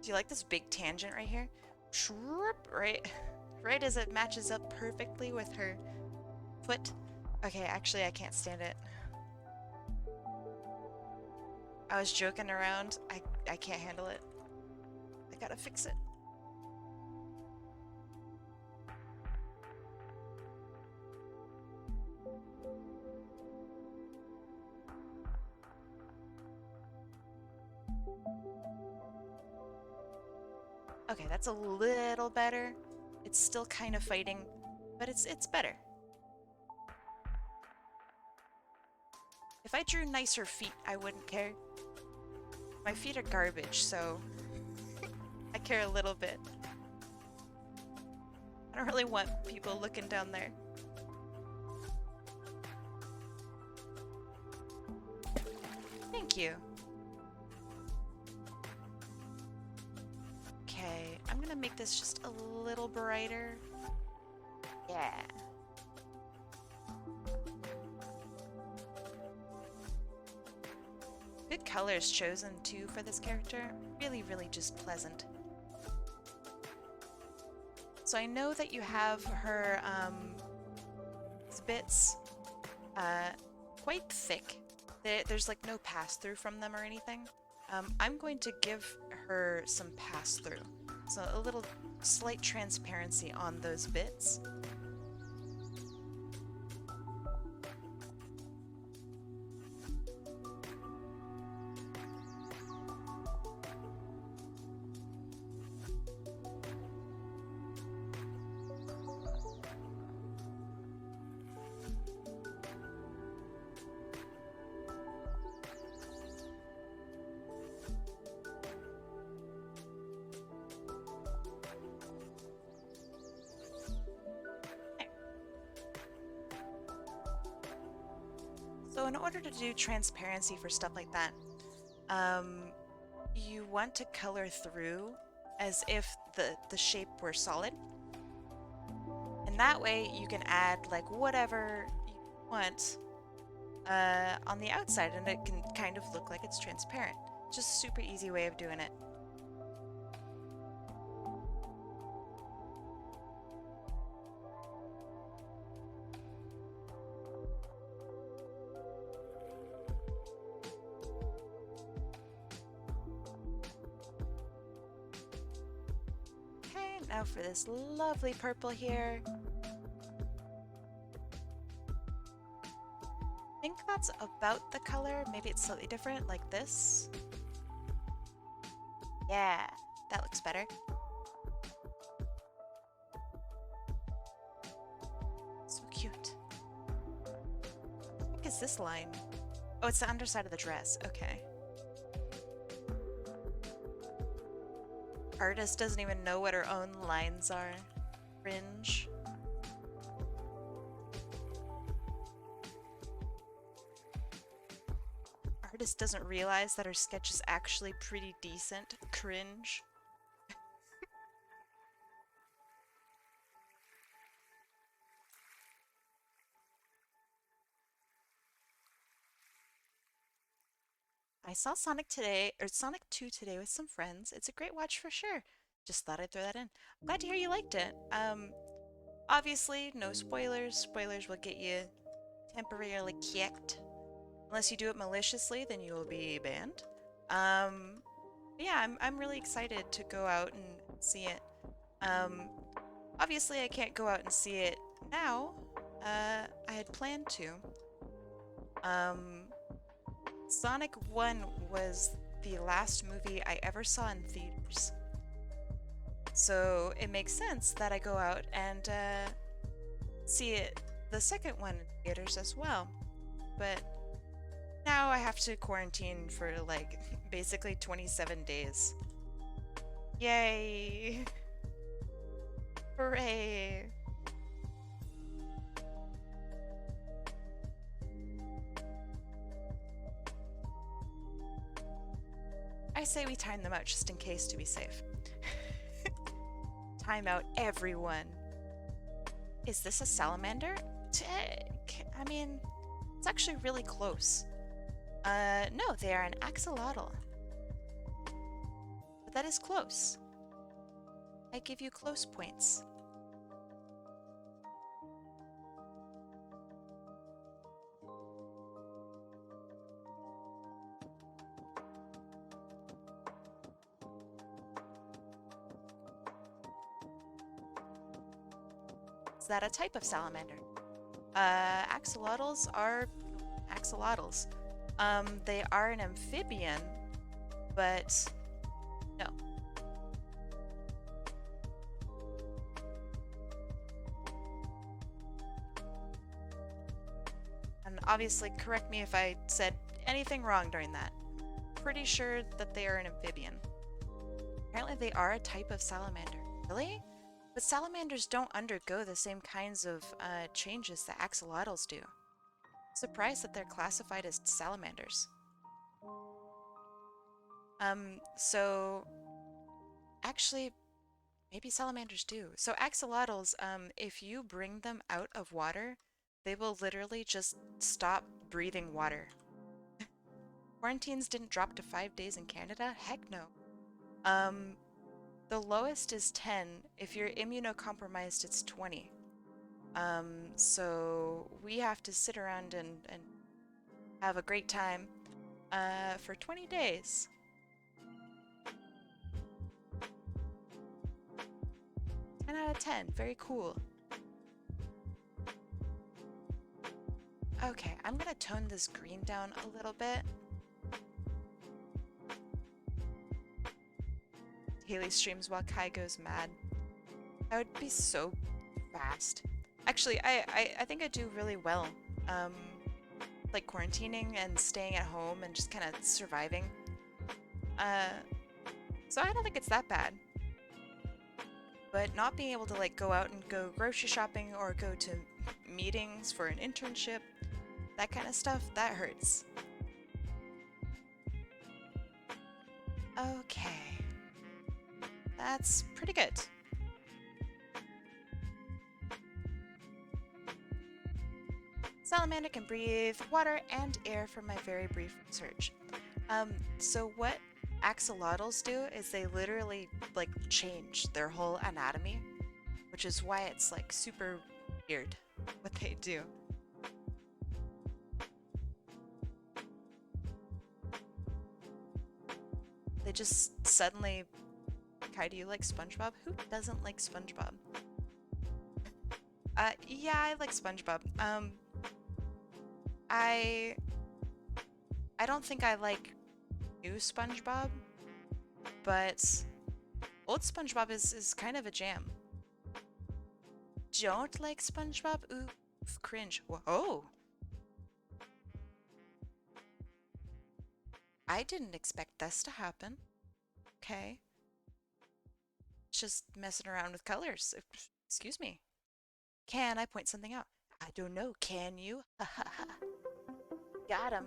Speaker 1: Do you like this big tangent right here? Right, right as it matches up perfectly with her foot. Okay, actually I can't stand it. I was joking around. I can't handle it. I gotta fix it. Okay, that's a little better. It's still kind of fighting, but it's better. If I drew nicer feet, I wouldn't care. My feet are garbage, so I care a little bit. I don't really want people looking down there. Thank you. Okay, I'm gonna make this just a little brighter. Yeah. Good colors chosen too for this character. Really, really just pleasant. So I know that you have her bits quite thick. There's like no pass-through from them or anything. I'm going to give her some pass-through. So a little slight transparency on those bits. So in order to do transparency for stuff like that, you want to color through as if the shape were solid. And that way you can add like whatever you want on the outside and it can kind of look like it's transparent. Just a super easy way of doing it. Now for this lovely purple here. I think that's about the color. Maybe it's slightly different, like this. Yeah, that looks better. So cute. What is this line? Oh, it's the underside of the dress. Okay. Artist doesn't even know what her own lines are. Cringe. Artist doesn't realize that her sketch is actually pretty decent. Cringe. I saw Sonic 2 today with some friends. It's a great watch for sure. Just thought I'd throw that in. Glad to hear you liked it. Obviously, no spoilers. Spoilers will get you temporarily kicked. Unless you do it maliciously, then you will be banned. Yeah, I'm really excited to go out and see it. Obviously I can't go out and see it now. I had planned to. Sonic 1 was the last movie I ever saw in theaters. So it makes sense that I go out and see it, the second one in theaters as well. But now I have to quarantine for like basically 27 days. Yay! Hooray! I say we time them out just in case to be safe. Time out everyone. Is this a salamander? I mean, it's actually really close. No, they are an axolotl. But that is close. I give you close points. Is that a type of salamander? Axolotls are axolotls. They are an amphibian, but no. And obviously, correct me if I said anything wrong during that. Pretty sure that they are an amphibian. Apparently they are a type of salamander. Really? But salamanders don't undergo the same kinds of changes that axolotls do. Surprised that they're classified as salamanders. So actually, maybe salamanders do. So axolotls, if you bring them out of water, they will literally just stop breathing water. Quarantines didn't drop to 5 days in Canada? Heck no. The lowest is 10. If you're immunocompromised, it's 20. So we have to sit around and have a great time for 20 days. Ten out of 10. Very cool. Okay, I'm gonna tone this green down a little bit. Haley streams while Kai goes mad. That would be so fast. Actually, I think I do really well. Like quarantining and staying at home and just kind of surviving. So I don't think it's that bad. But not being able to like go out and go grocery shopping or go to meetings for an internship, that kind of stuff, that hurts. Okay. That's pretty good. Salamander can breathe water and air from my very brief research. So what axolotls do is they literally like change their whole anatomy, which is why it's like super weird what they do. They just suddenly Kai, do you like SpongeBob? Who doesn't like SpongeBob? Yeah, I like SpongeBob. I I don't think I like new SpongeBob, but old SpongeBob is kind of a jam. Don't like SpongeBob? Ooh, cringe. Whoa. I didn't expect this to happen. Okay. Just messing around with colors. Excuse me. Can I point something out? I don't know. Can you? Ha ha ha. Got him.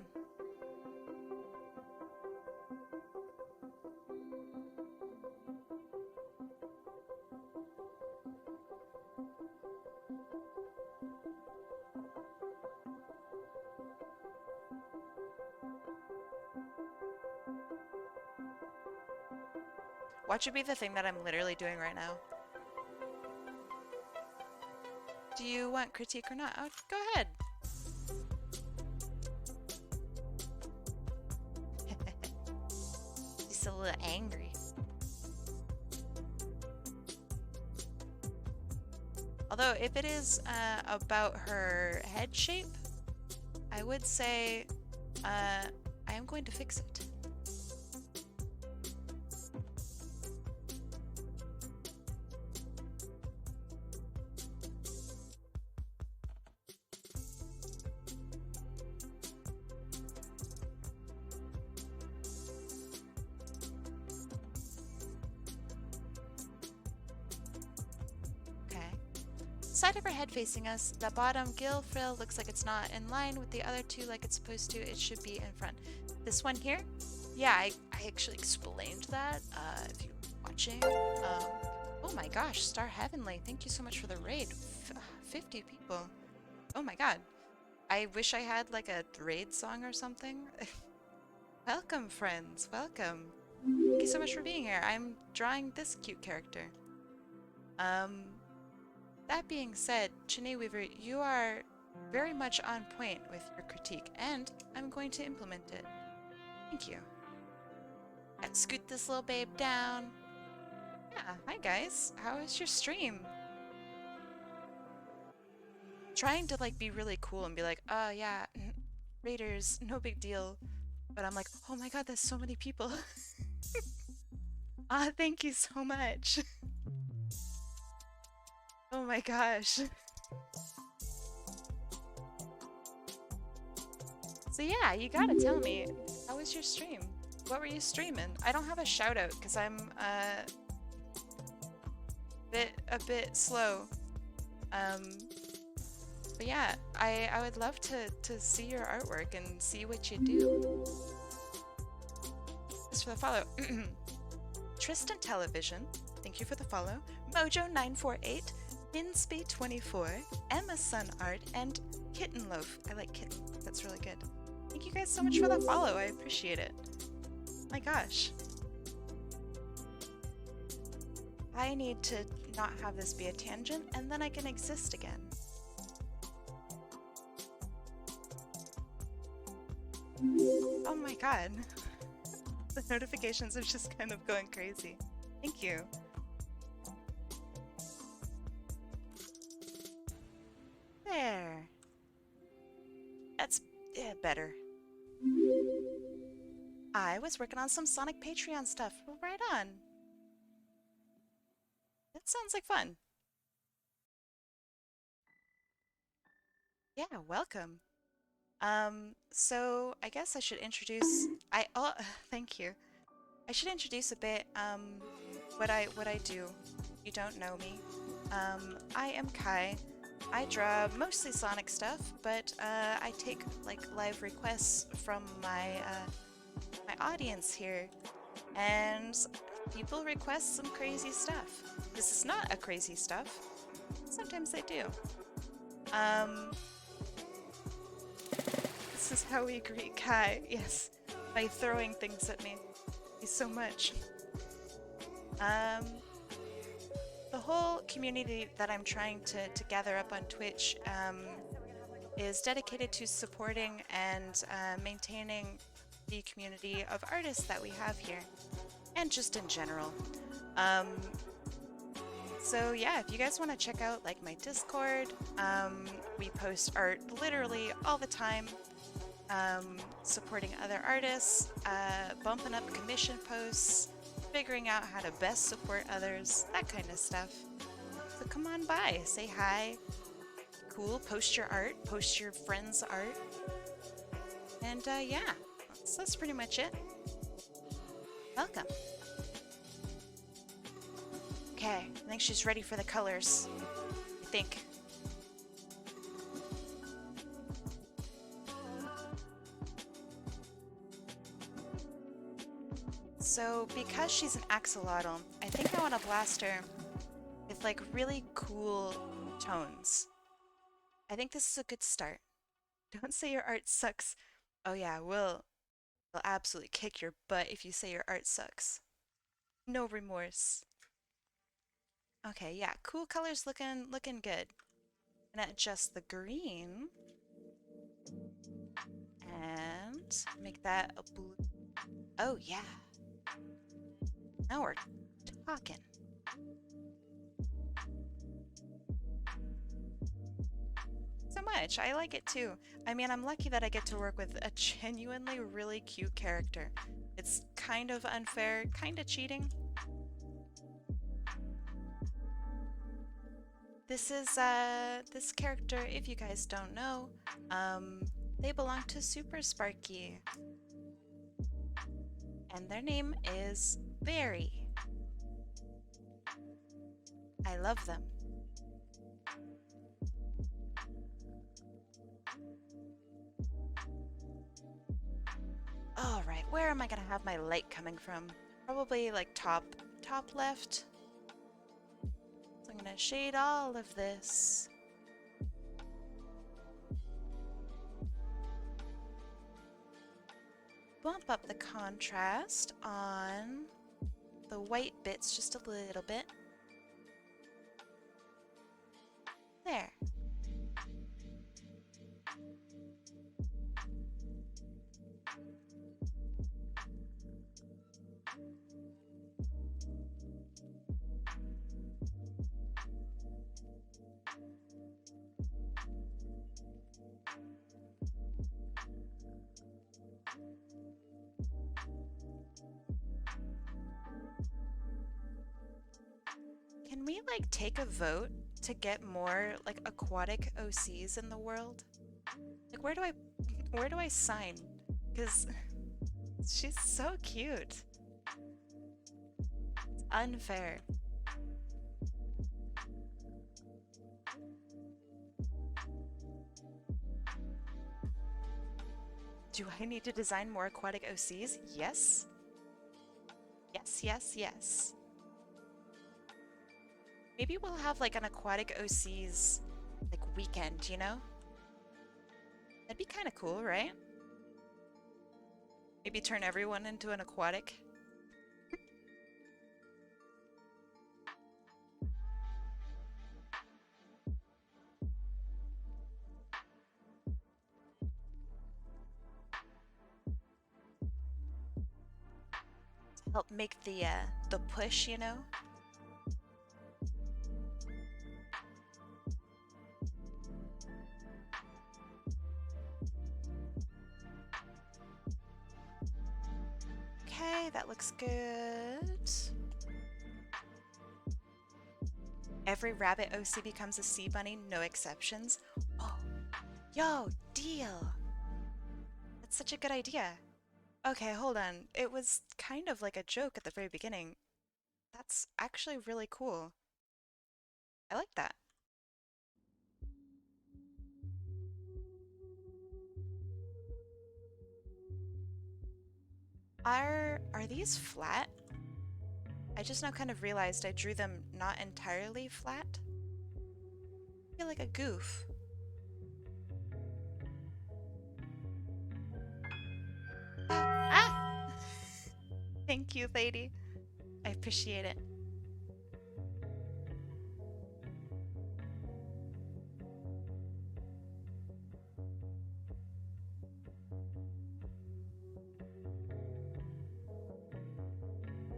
Speaker 1: What should be the thing that I'm literally doing right now? Do you want critique or not? Oh, go ahead. She's a little angry. Although, if it is about her head shape, I would say I am going to fix it. Side of her head facing us, the bottom gill frill looks like it's not in line with the other two like it's supposed to. It should be in front. This one here? Yeah, I actually explained that if you're watching. Oh my gosh, Star Heavenly, thank you so much for the raid. 50 people. Oh my god. I wish I had like a raid song or something. Welcome, friends. Welcome. Thank you so much for being here. I'm drawing this cute character. That being said, Chine Weaver, you are very much on point with your critique, and I'm going to implement it. Thank you. Let's scoot this little babe down. Yeah, hi guys. How is your stream? Trying to like be really cool and be like, oh yeah, raiders, no big deal. But I'm like, oh my god, there's so many people. Thank you so much. Oh my gosh. So yeah, you gotta tell me, how was your stream? What were you streaming? I don't have a shout out because I'm a bit slow. But yeah, I would love to see your artwork and see what you do. Thanks for the follow. Tristan Television, thank you for the follow. Mojo948, Minsby24, Emma Sun Art, and Kitten Loaf. I like Kitten. That's really good. Thank you guys so much for the follow. I appreciate it. My gosh. I need to not have this be a tangent, and then I can exist again. Oh my god. The notifications are just kind of going crazy. Thank you. There. That's better. I was working on some Sonic Patreon stuff. Right on. That sounds like fun. Yeah, welcome. So I guess I should introduce thank you. I should introduce a bit what I do. You don't know me. I am Kai. I draw mostly Sonic stuff, but I take like live requests from my my audience here, and people request some crazy stuff. This is not a crazy stuff. Sometimes they do. This is how we greet Kai. Yes, by throwing things at me. Thank you so much. The whole community that I'm trying to gather up on Twitch is dedicated to supporting and maintaining the community of artists that we have here, and just in general. Um, so yeah, if you guys want to check out like my Discord, we post art literally all the time, supporting other artists, bumping up commission posts, figuring out how to best support others, that kind of stuff. So come on by, say hi, cool, post your art, post your friends' art, and yeah, that's pretty much it. Welcome. Okay, I think she's ready for the colors. I think. So, because she's an axolotl, I think I want to blast her with like really cool tones. I think this is a good start. Don't say your art sucks. Oh yeah, we'll absolutely kick your butt if you say your art sucks. No remorse. Okay, yeah, cool colors looking good. And adjust the green and make that a blue. Oh yeah. Now we're talking. So much. I like it too. I mean, I'm lucky that I get to work with a genuinely really cute character. It's kind of unfair, kind of cheating. This character, if you guys don't know, they belong to Super Sparky. And their name is Berry. I love them. All right, where am I gonna have my light coming from? Probably like top left. So I'm gonna shade all of this. Bump up the contrast on the white bits just a little bit. There. Can we like take a vote to get more like aquatic OCs in the world? Like where do I sign? Cuz she's so cute. It's unfair. Do I need to design more aquatic OCs? Yes. Yes, yes, yes. Maybe we'll have like an aquatic OCs like weekend, you know? That'd be kind of cool, right? Maybe turn everyone into an aquatic. Help make the push, you know? Okay, that looks good. Every rabbit OC becomes a sea bunny, no exceptions. Oh, yo, deal. That's such a good idea. Okay, hold on. It was kind of like a joke at the very beginning. That's actually really cool. I like that. Are these flat? I just now kind of realized I drew them not entirely flat. I feel like a goof. Ah! Thank you, lady. I appreciate it.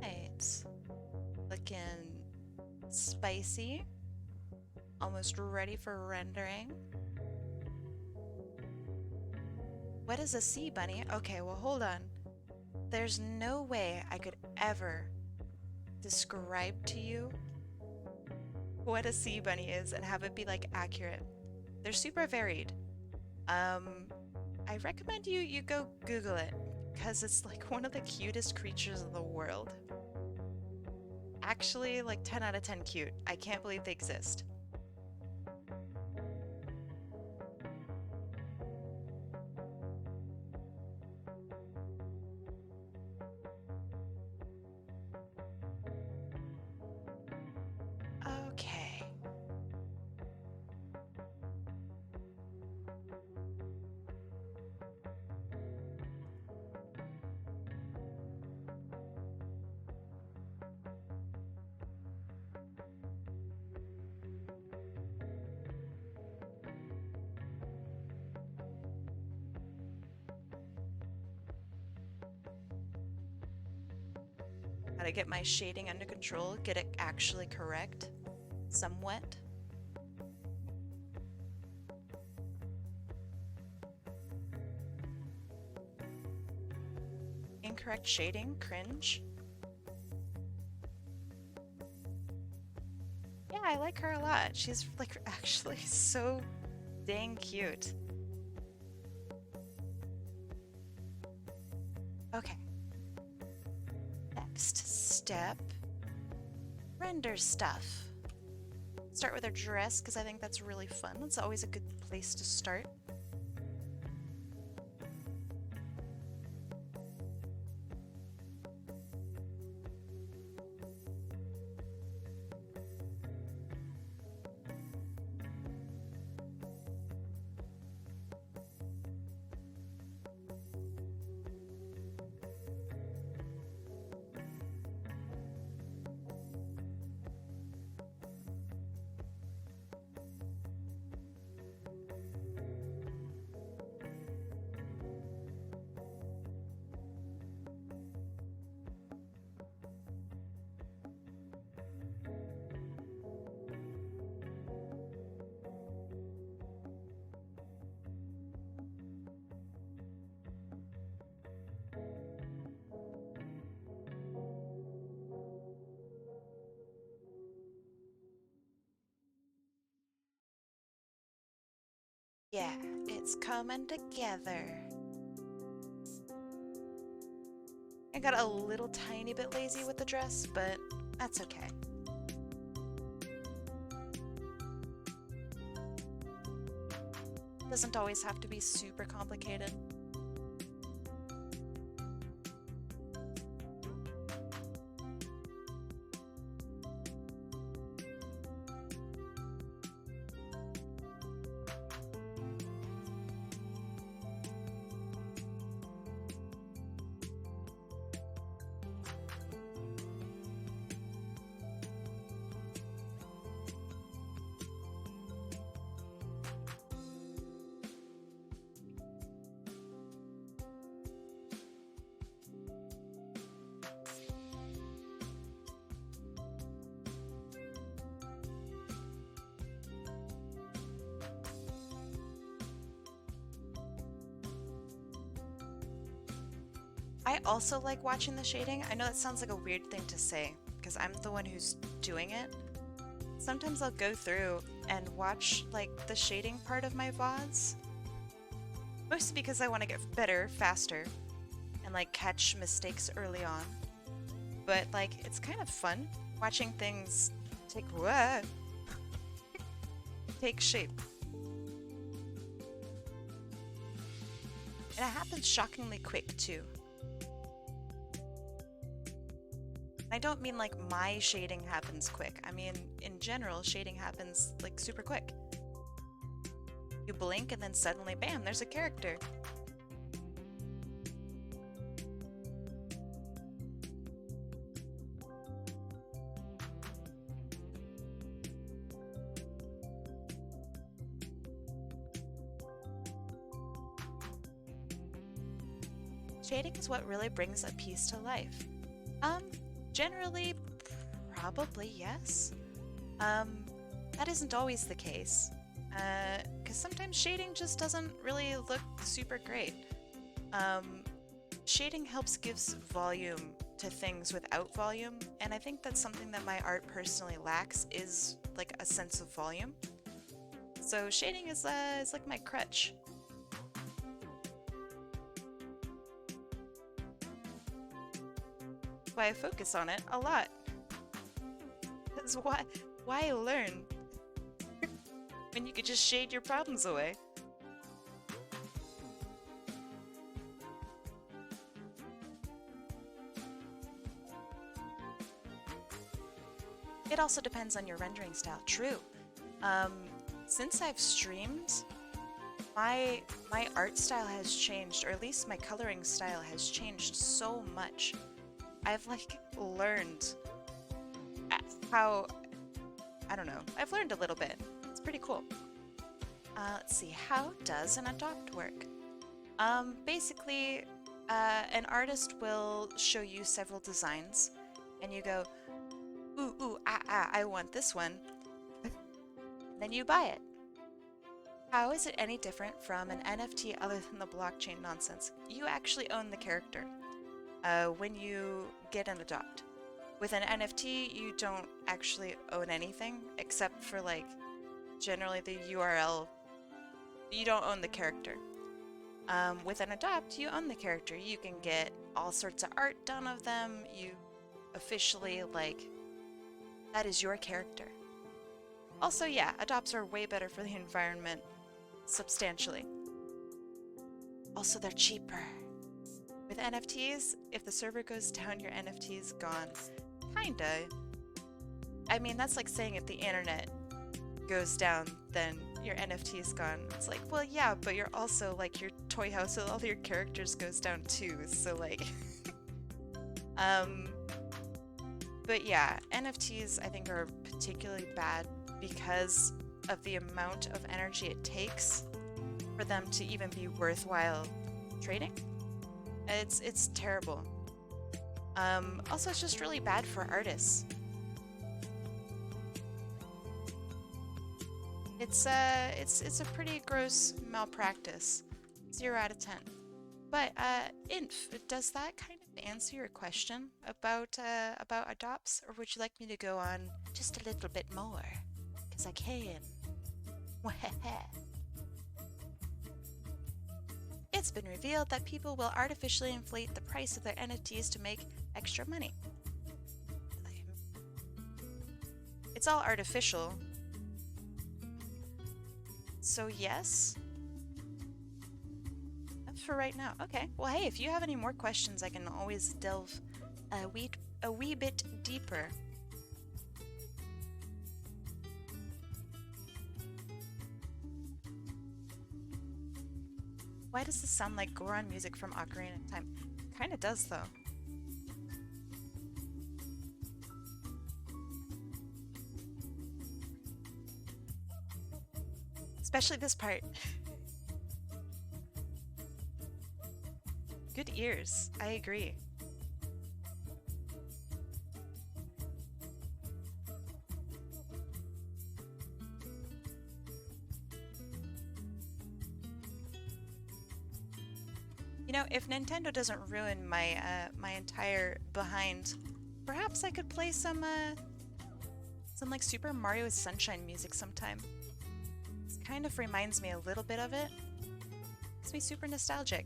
Speaker 1: Right. Spicy. Almost ready for rendering. What is a sea bunny? Okay, well, hold on. There's no way I could ever describe to you what a sea bunny is and have it be like accurate. They're super varied. Um, I recommend you go Google it because it's like one of the cutest creatures in the world. Actually, like 10 out of 10 cute. I can't believe they exist. Okay. How to get my shading under control, get it actually correct. Somewhat. Incorrect shading, cringe. Yeah, I like her a lot. She's like actually so dang cute. Okay. Next step, render stuff. Start with her dress because I think that's really fun. That's always a good place to start. Yeah, it's coming together. I got a little tiny bit lazy with the dress, but that's okay. Doesn't always have to be super complicated. I also like watching the shading. I know that sounds like a weird thing to say because I'm the one who's doing it. Sometimes I'll go through and watch like the shading part of my VODs. Mostly because I want to get better faster and like catch mistakes early on. But like it's kind of fun watching things take take shape. And it happens shockingly quick too. I don't mean like my shading happens quick. I mean, in general, shading happens like super quick. You blink and then suddenly, bam, there's a character. Shading is what really brings a piece to life. Generally, probably yes. Um, that isn't always the case, because sometimes shading just doesn't really look super great. Um, Shading helps gives volume to things without volume, and I think that's something that my art personally lacks is like a sense of volume. So shading is like my crutch. That's why I focus on it a lot. That's why learn when you could just shade your problems away. It also depends on your rendering style. True. Um, since I've streamed, my art style has changed, or at least my coloring style has changed so much. I've like learned how, I don't know, I've learned a little bit. It's pretty cool. Let's see, how does an adopt work? Basically, an artist will show you several designs, and you go, I want this one. Then you buy it. How is it any different from an NFT other than the blockchain nonsense? You actually own the character when you get an adopt. With an NFT, you don't actually own anything except for like generally the URL. You don't own the character. With an adopt, you own the character. You can get all sorts of art done of them. You officially like that is your character. Also, yeah, adopts are way better for the environment, substantially. Also, they're cheaper. With NFTs, if the server goes down, your NFT is gone. Kinda. I mean, that's like saying if the internet goes down, then your NFT is gone. It's like, well, yeah, but you're also like your toy house with all your characters goes down too, so like... But yeah, NFTs I think are particularly bad because of the amount of energy it takes for them to even be worthwhile trading. It's terrible. Also, it's just really bad for artists. It's a pretty gross malpractice. 0 out of 10. But Inf, does that kind of answer your question about adopts, or would you like me to go on just a little bit more? Because I can. It's been revealed that people will artificially inflate the price of their NFTs to make extra money. It's all artificial. So yes? That's for right now. Okay. Well, hey, if you have any more questions, I can always delve a wee bit deeper. Why does this sound like Goron music from Ocarina of Time? Kinda does, though. Especially this part. Good ears. I agree. You know, if Nintendo doesn't ruin my my entire behind, perhaps I could play some like Super Mario Sunshine music sometime. This kind of reminds me a little bit of it. Makes me super nostalgic.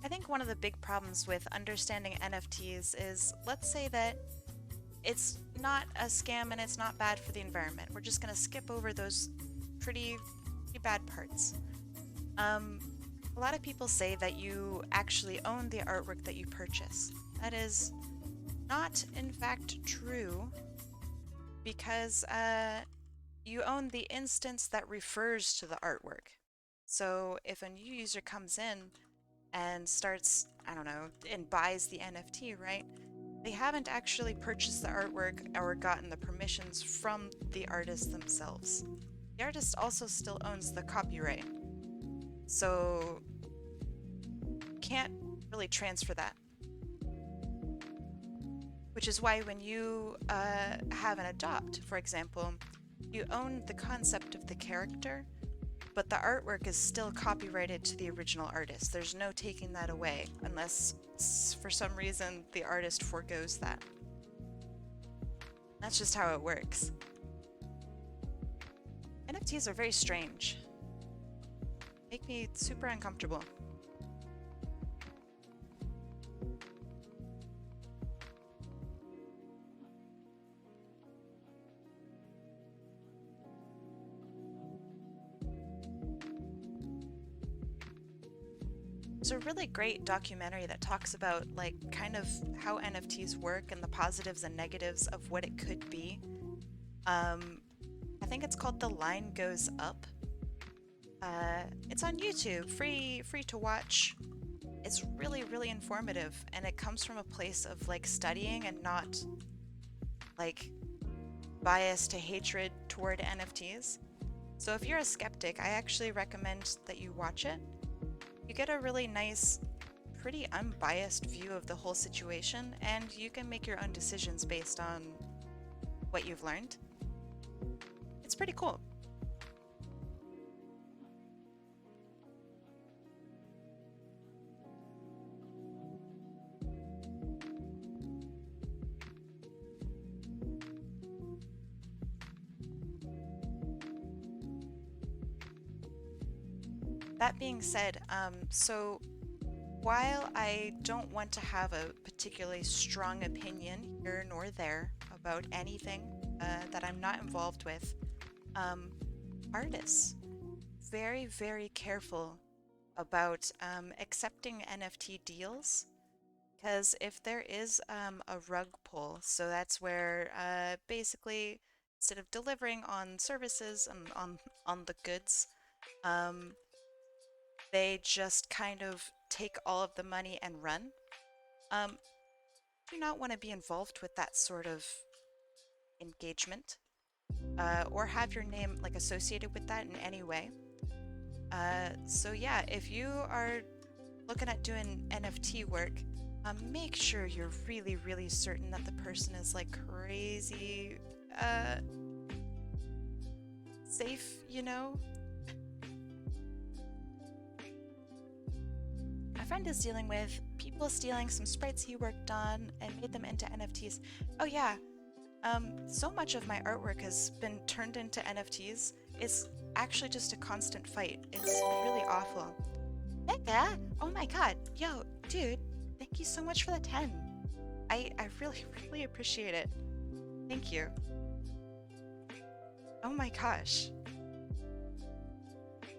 Speaker 1: I think one of the big problems with understanding NFTs is, let's say that it's not a scam and it's not bad for the environment. We're just gonna skip over those pretty bad parts. A lot of people say that you actually own the artwork that you purchase. That is not, in fact, true, because you own the instance that refers to the artwork. So if a new user comes in and starts, I don't know, and buys the NFT, right? They haven't actually purchased the artwork or gotten the permissions from the artist themselves. The the artist also still owns the copyright. So can't really transfer that. Which is why when you have an adopt, for example, you own the concept of the character, but the artwork is still copyrighted to the original artist. There's no taking that away unless for some reason the artist forgoes that. That's just how it works. NFTs are very strange. Make me super uncomfortable. There's a really great documentary that talks about like kind of how NFTs work and the positives and negatives of what it could be. I think it's called The Line Goes Up. It's on YouTube, free to watch. It's really, really informative, and it comes from a place of like studying and not like bias to hatred toward NFTs. So if you're a skeptic, I actually recommend that you watch it. You get a really nice, pretty unbiased view of the whole situation, and you can make your own decisions based on what you've learned. It's pretty cool. That being said, so while I don't want to have a particularly strong opinion here nor there about anything that I'm not involved with, artists, very, very careful about accepting NFT deals, because if there is a rug pull, so that's where basically instead of delivering on services and on the goods, um, they just kind of take all of the money and run. Um, do not want to be involved with that sort of engagement or have your name like associated with that in any way. So yeah, if you are looking at doing NFT work, make sure you're really, really certain that the person is like crazy safe, you know? A friend is dealing with people stealing some sprites he worked on and made them into NFTs. Oh yeah, so much of my artwork has been turned into NFTs. It's actually just a constant fight. It's really awful. Becca! Oh my god. Yo, dude, thank you so much for the 10. I really, really appreciate it. Thank you. Oh my gosh.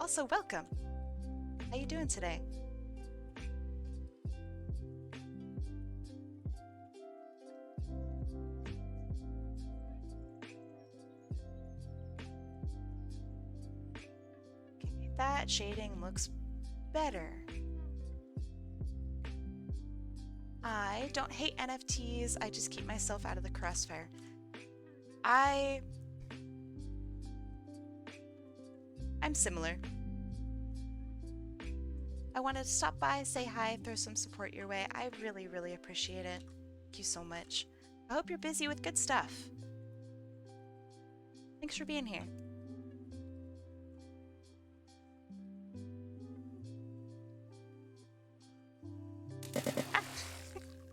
Speaker 1: Also, welcome. How you doing today? Okay, that shading looks better. I don't hate NFTs, I just keep myself out of the crossfire. I'm similar. I wanted to stop by, say hi, throw some support your way. I really, really appreciate it. Thank you so much. I hope you're busy with good stuff. Thanks for being here.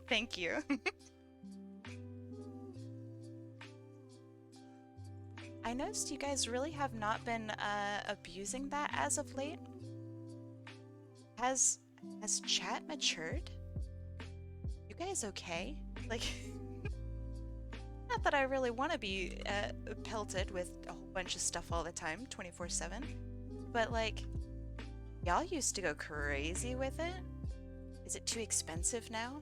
Speaker 1: Thank you. I noticed you guys really have not been abusing that as of late. Has chat matured? You guys okay? Like, not that I really want to be pelted with a whole bunch of stuff all the time, 24/7, but like, y'all used to go crazy with it. Is it too expensive now?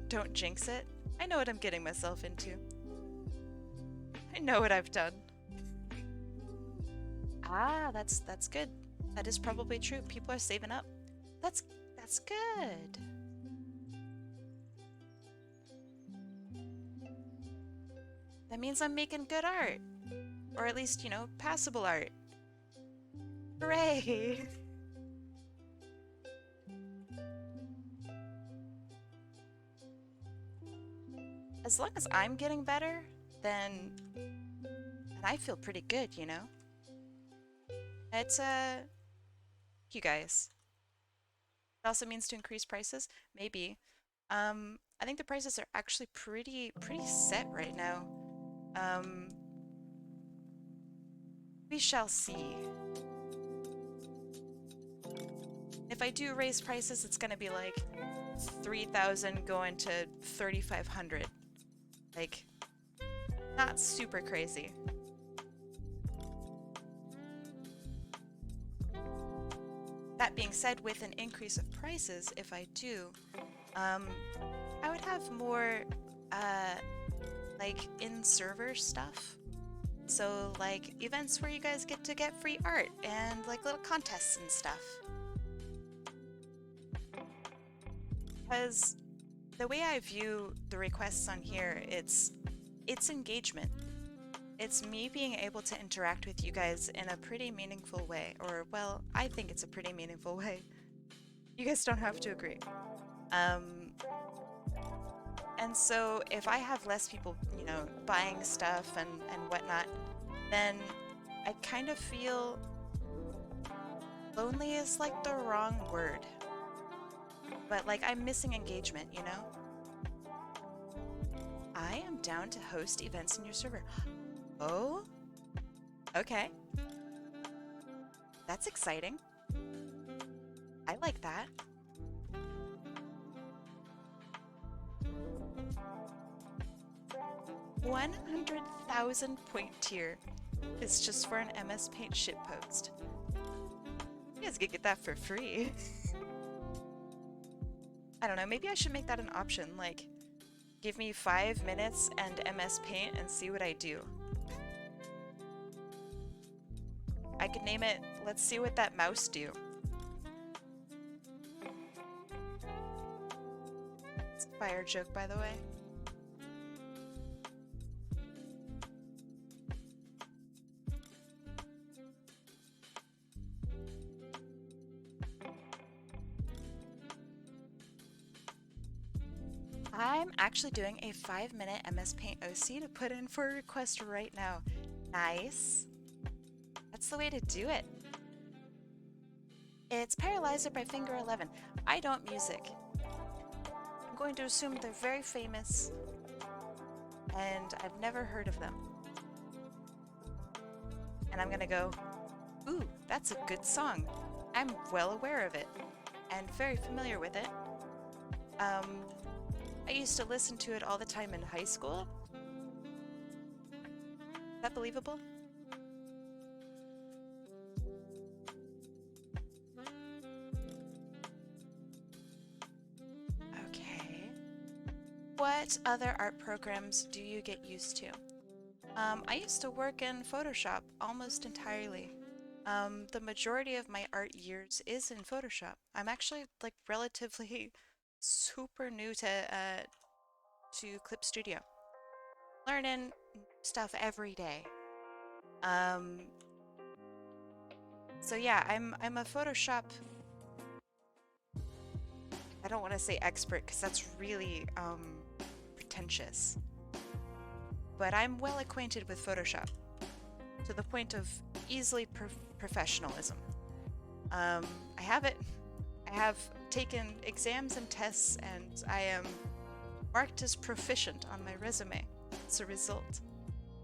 Speaker 1: Don't jinx it. I know what I'm getting myself into. I know what I've done. Ah, that's good. That is probably true. People are saving up. That's good. That means I'm making good art. Or at least, you know, passable art. Hooray! As long as I'm getting better, then I feel pretty good, you know? It's, you guys. It also means to increase prices? Maybe. I think the prices are actually pretty set right now. Um, we shall see. If I do raise prices, it's gonna be like 3,000 going to 3,500. Like, not super crazy. That being said, with an increase of prices, if I do, I would have more, like, in-server stuff. So, like, events where you guys get to get free art and, like, little contests and stuff. Because the way I view the requests on here, it's engagement. It's me being able to interact with you guys in a pretty meaningful way. Or, well, I think it's a pretty meaningful way. You guys don't have to agree. And so if I have less people, you know, buying stuff and whatnot, then I kind of feel lonely is like the wrong word. But like I'm missing engagement, you know? I am down to host events in your server. Oh? Okay. That's exciting. I like that. $100,000 point tier is just for an MS Paint shitpost. You guys could get that for free. I don't know, maybe I should make that an option, like, give me 5 minutes and MS Paint and see what I do. I could name it, let's see what that mouse do. It's a fire joke, by the way. I'm actually doing a 5-minute MS Paint OC to put in for a request right now. Nice. That's the way to do it. It's Paralyzer by Finger 11. I don't music. I'm going to assume they're very famous, and I've never heard of them. And I'm gonna go, ooh, that's a good song. I'm well aware of it, and very familiar with it. I used to listen to it all the time in high school. Is that believable? Okay. What other art programs do you get used to? I used to work in Photoshop almost entirely. The majority of my art years is in Photoshop. I'm actually like relatively super new to Clip Studio. Learning stuff every day. So yeah, I'm a Photoshop. I don't want to say expert because that's really pretentious. But I'm well acquainted with Photoshop to the point of easily professionalism. I have it. I have taken exams and tests, and I am marked as proficient on my resume. As a result,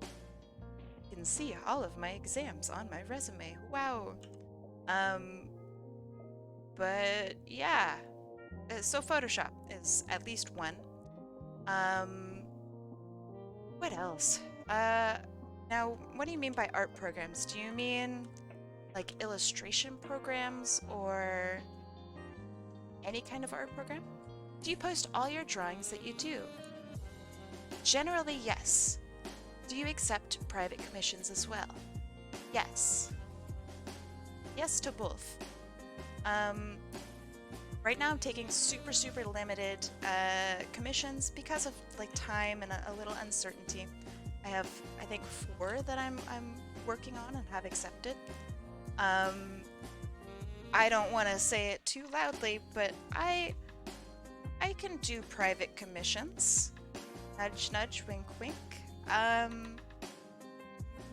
Speaker 1: you can see all of my exams on my resume. Wow. But yeah. So Photoshop is at least one. What else? Now, what do you mean by art programs? Do you mean like illustration programs or any kind of art program? Do you post all your drawings that you do? Generally, yes. Do you accept private commissions as well? Yes. Yes to both. Right now I'm taking super limited commissions because of like time and a little uncertainty. I have, I think, 4 that I'm working on and have accepted. Um, I don't want to say it too loudly, but I can do private commissions. Nudge, nudge, wink, wink. Um,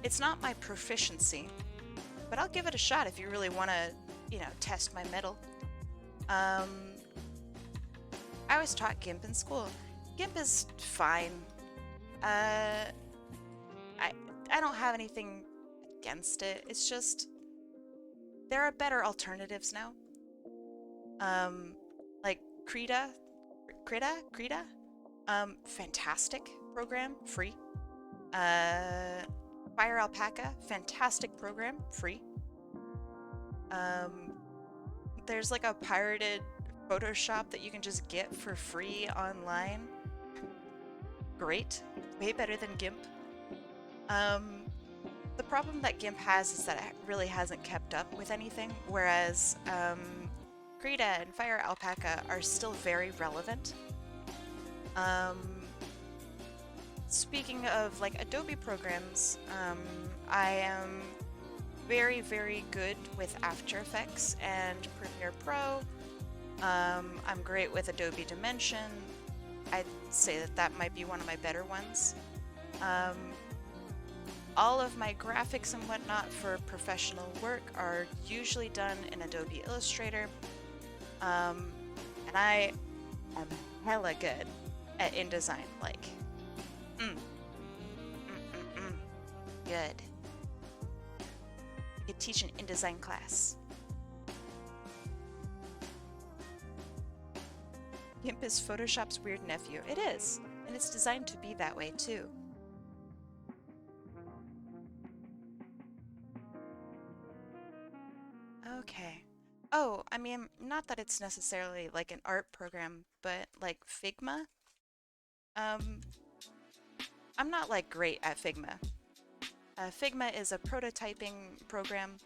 Speaker 1: it's not my proficiency, but I'll give it a shot if you really want to, test my mettle. Um, I was taught GIMP in school. GIMP is fine. Uh, I I don't have anything against it. It's just there are better alternatives now. Um, like Krita. Fantastic program, free. Uh, Fire Alpaca, fantastic program, free. Um, there's like a pirated Photoshop that you can just get for free online. Great, way better than GIMP. Um, the problem that GIMP has is that it really hasn't kept up with anything, whereas Krita and Fire Alpaca are still very relevant. Um, Speaking of like Adobe programs, I am very, very good with After Effects and Premiere Pro. I'm great with Adobe Dimension. I'd say that that might be one of my better ones. Um, all of my graphics and whatnot for professional work are usually done in Adobe Illustrator. And I am hella good at InDesign. Like, mm, mm, mm, mm. Good. I could teach an InDesign class. GIMP is Photoshop's weird nephew. It is, and it's designed to be that way too. Okay. Oh, I mean, not that it's necessarily like an art program, but like Figma. Um, I'm not like great at Figma. Figma is a prototyping program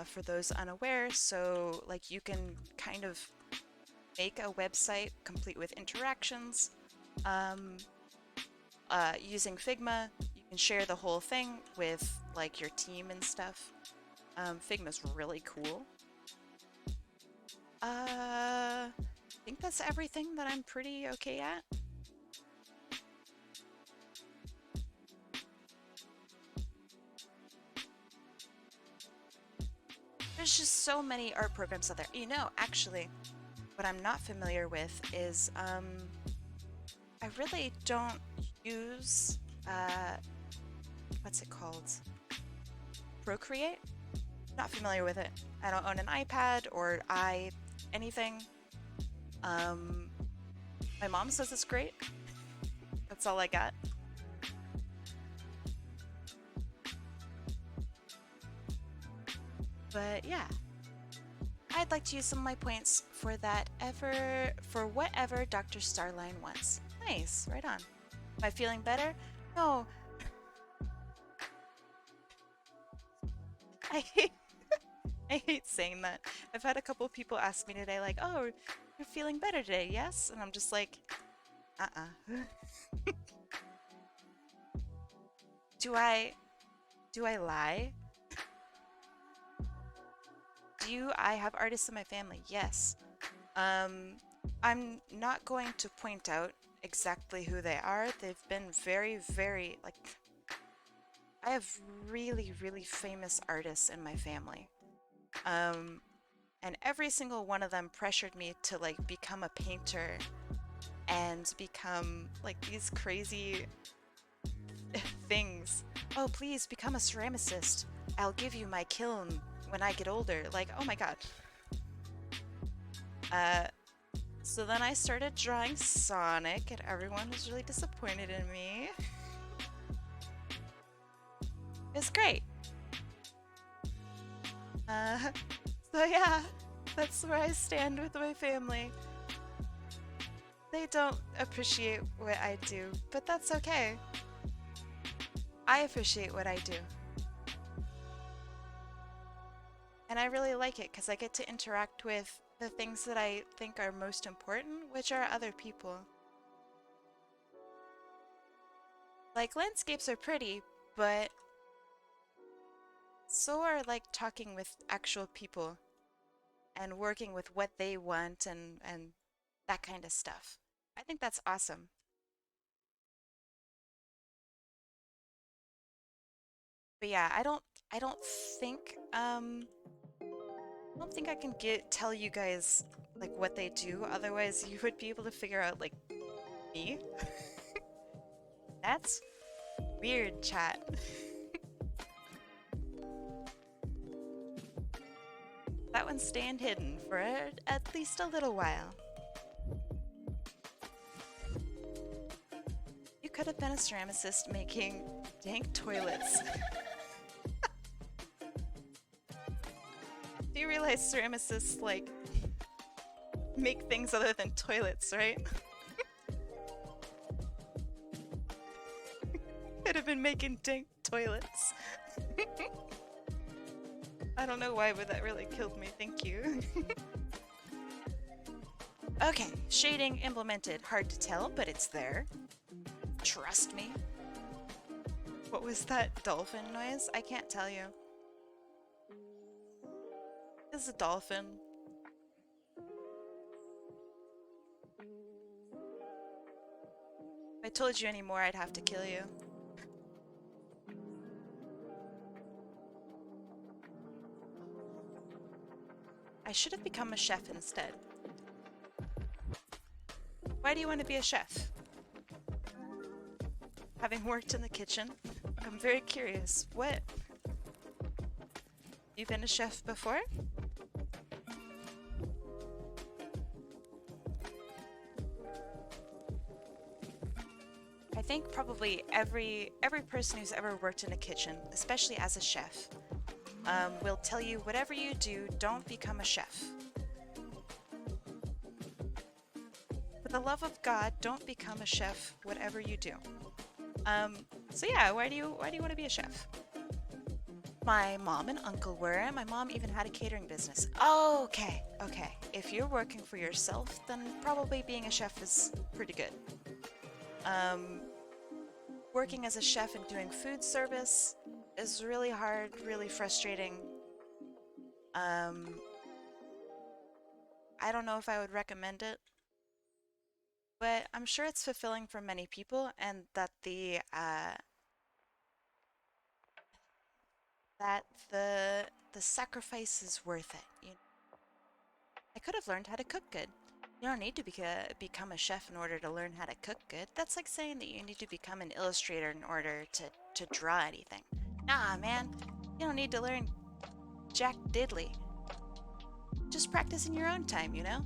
Speaker 1: for those unaware, so like you can kind of make a website complete with interactions. Um, Using Figma, you can share the whole thing with like your team and stuff. Figma's really cool. I think that's everything that I'm pretty okay at. There's just so many art programs out there. Actually, what I'm not familiar with is I really don't use what's it called? Procreate? Not familiar with it. I don't own an iPad or anything. Um, my mom says it's great. That's all I got. But yeah, I'd like to use some of my points for whatever Dr. Starline wants. Nice, right on. Am I feeling better? No. I hate, I hate saying that. I've had a couple people ask me today, like, "Oh, you're feeling better today, yes?" And I'm just like, Do I lie? Do I have artists in my family? Yes. I'm not going to point out exactly who they are. They've been very, very, like, I have really, really famous artists in my family. And every single one of them pressured me to, like, become a painter and become, like, these crazy things. Oh, please become a ceramicist. I'll give you my kiln when I get older. Like, oh my god. So then I started drawing Sonic, and everyone was really disappointed in me. It's great. Uh, so yeah, that's where I stand with my family. They don't appreciate what I do, but that's okay. I appreciate what I do. And I really like it because I get to interact with the things that I think are most important, which are other people. Like, landscapes are pretty, but So are like talking with actual people and working with what they want and that kind of stuff. I think that's awesome. But yeah, I don't think I don't think I can tell you guys like what they do. Otherwise, you would be able to figure out like me. That's weird, chat. That one's staying hidden for at least a little while. You could have been a ceramicist making dank toilets. Do you realize ceramicists like make things other than toilets, right? Could have been making dank toilets. I don't know why, but that really killed me. Thank you. Okay, shading implemented. Hard to tell, but it's there. Trust me. What was that dolphin noise? I can't tell you. It's a dolphin. If I told you any more, I'd have to kill you. I should have become a chef instead. Why do you want to be a chef? Having worked in the kitchen, I'm very curious. What? You been a chef before? I think probably every person who's ever worked in a kitchen, especially as a chef, will tell you whatever you do, don't become a chef. For the love of God, don't become a chef, whatever you do. So yeah, why do you want to be a chef? My mom and uncle were, and my mom even had a catering business. Oh, okay. If you're working for yourself, then probably being a chef is pretty good. Working as a chef and doing food service is really hard, really frustrating. I don't know if I would recommend it, but I'm sure it's fulfilling for many people, and that the sacrifice is worth it. I could have learned how to cook good. You don't need to become a chef in order to learn how to cook good. That's like saying that you need to become an illustrator in order to draw anything. Nah, man. You don't need to learn jack diddly. Just practice in your own time, you know?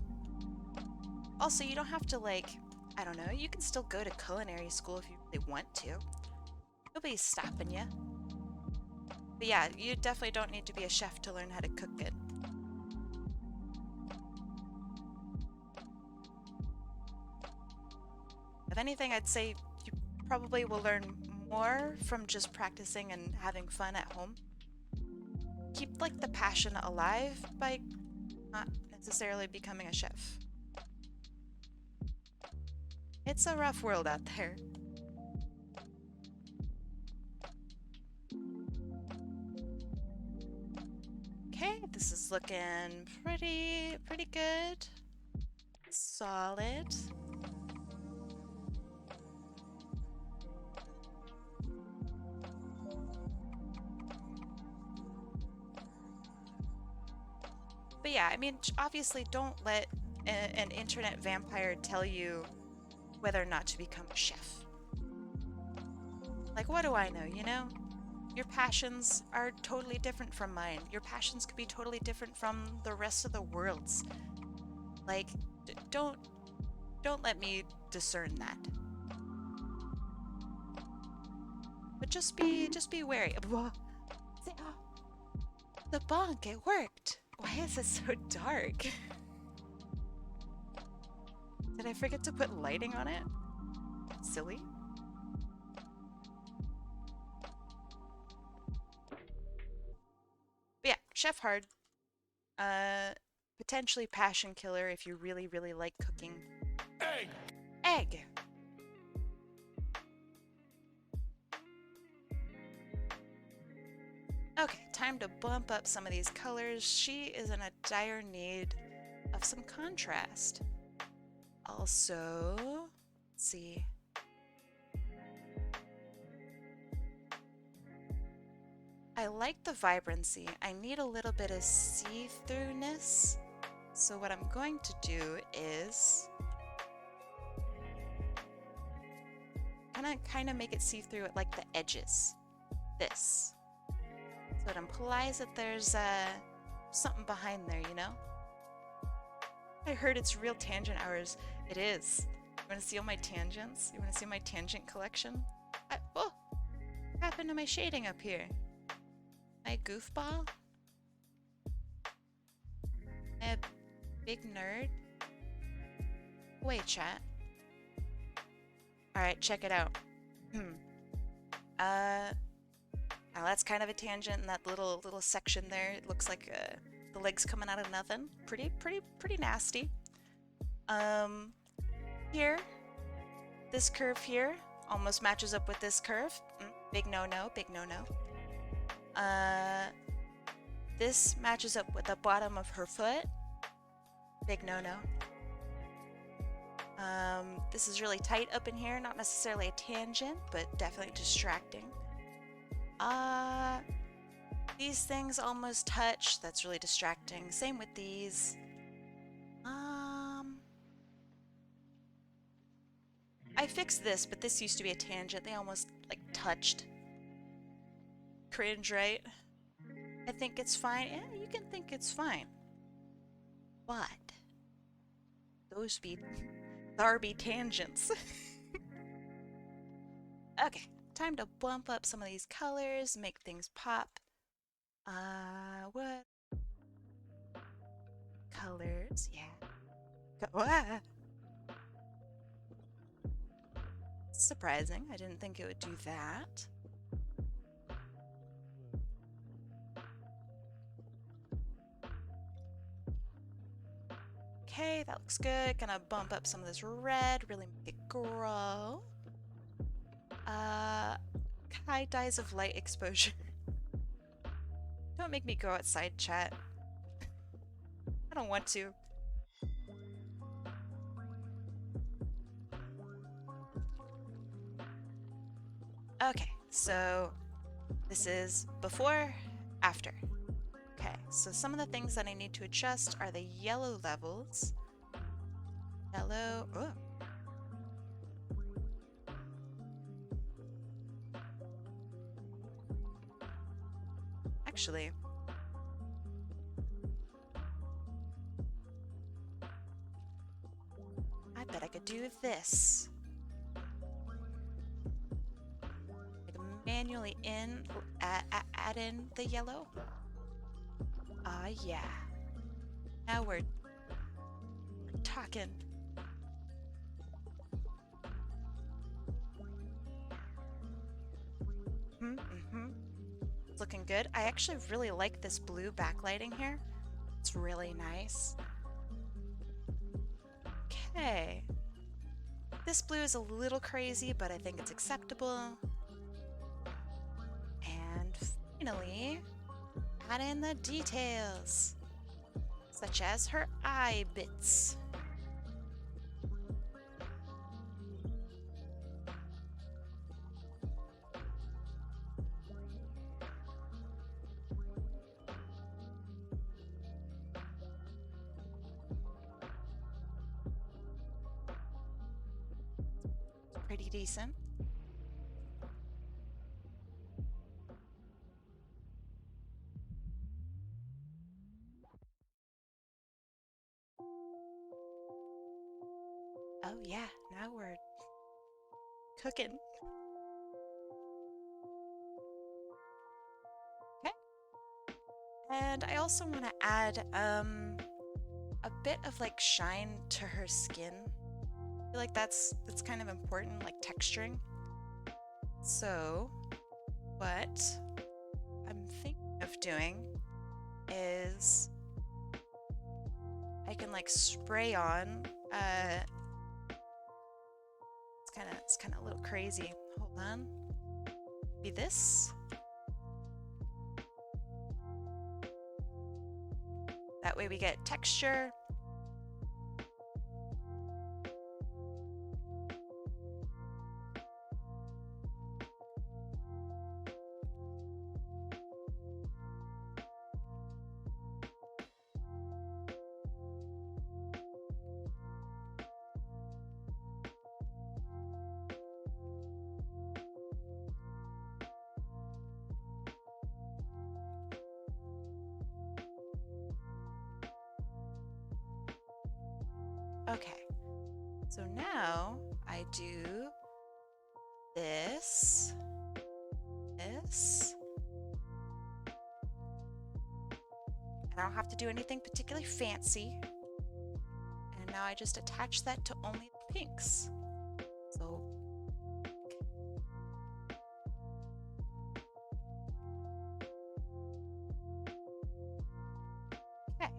Speaker 1: Also, you don't have to, like, I don't know, you can still go to culinary school if you really want to. Nobody's stopping you. But yeah, you definitely don't need to be a chef to learn how to cook good. If anything, I'd say you probably will learn more from just practicing and having fun at home. Keep, like, the passion alive by not necessarily becoming a chef. It's a rough world out there. Okay, this is looking pretty good. Solid. But yeah, I mean, obviously don't let an internet vampire tell you whether or not to become a chef. Like, what do I know, you know? Your passions are totally different from mine. Your passions could be totally different from the rest of the world's. Like, don't let me discern that. But just be wary. The bunk, it worked. Why is it so dark? Did I forget to put lighting on it? Silly. But yeah, chef hard. Potentially passion killer if you really like cooking.
Speaker 2: Egg.
Speaker 1: Egg. Okay, time to bump up some of these colors. She is in a dire need of some contrast. Also, let's see. I like the vibrancy. I need a little bit of see-throughness. So what I'm going to do is kind of make it see-through at like the edges. This. So it implies that there's something behind there, you know? I heard it's real tangent hours. It is. You want to see all my tangents? You want to see my tangent collection? Oh! What happened to my shading up here? My goofball? A big nerd? Wait, chat. Alright, check it out. Now that's kind of a tangent in that little section there. It looks like the legs coming out of nothing. Pretty nasty. Here, this curve here almost matches up with this curve. Big no-no, big no-no. This matches up with the bottom of her foot. Big no-no. This is really tight up in here. Not necessarily a tangent, but definitely distracting. These things almost touch. That's really distracting. Same with these. I fixed this, but this used to be a tangent. They almost, like, touched. Cringe, right? I think it's fine. Yeah, you can think it's fine. But those be tangents. Okay, time to bump up some of these colors, make things pop. What? Colors, yeah. Surprising. I didn't think it would do that. Okay, that looks good. Gonna bump up some of this red, really make it grow. High dyes of light exposure. Don't make me go outside, chat. I don't want to. Okay, so this is before, after. Okay, so some of the things that I need to adjust are the yellow levels. Yellow, oh. Actually, I bet I could do this. Manually add in the yellow. Yeah. Now we're talking. It's looking good. I actually really like this blue backlighting here. It's really nice. Okay. This blue is a little crazy, but I think it's acceptable. And finally, add in the details, such as her eye bits. Pretty decent. Oh yeah, now we're cooking. Okay. And I also want to add a bit of like shine to her skin. I feel like that's kind of important, like texturing. So what I'm thinking of doing is I can like spray on it's kind of a little crazy. Hold on. Be this. That way we get texture. Okay, so now I do this, this, and I don't have to do anything particularly fancy. And now I just attach that to only the pinks. So, okay.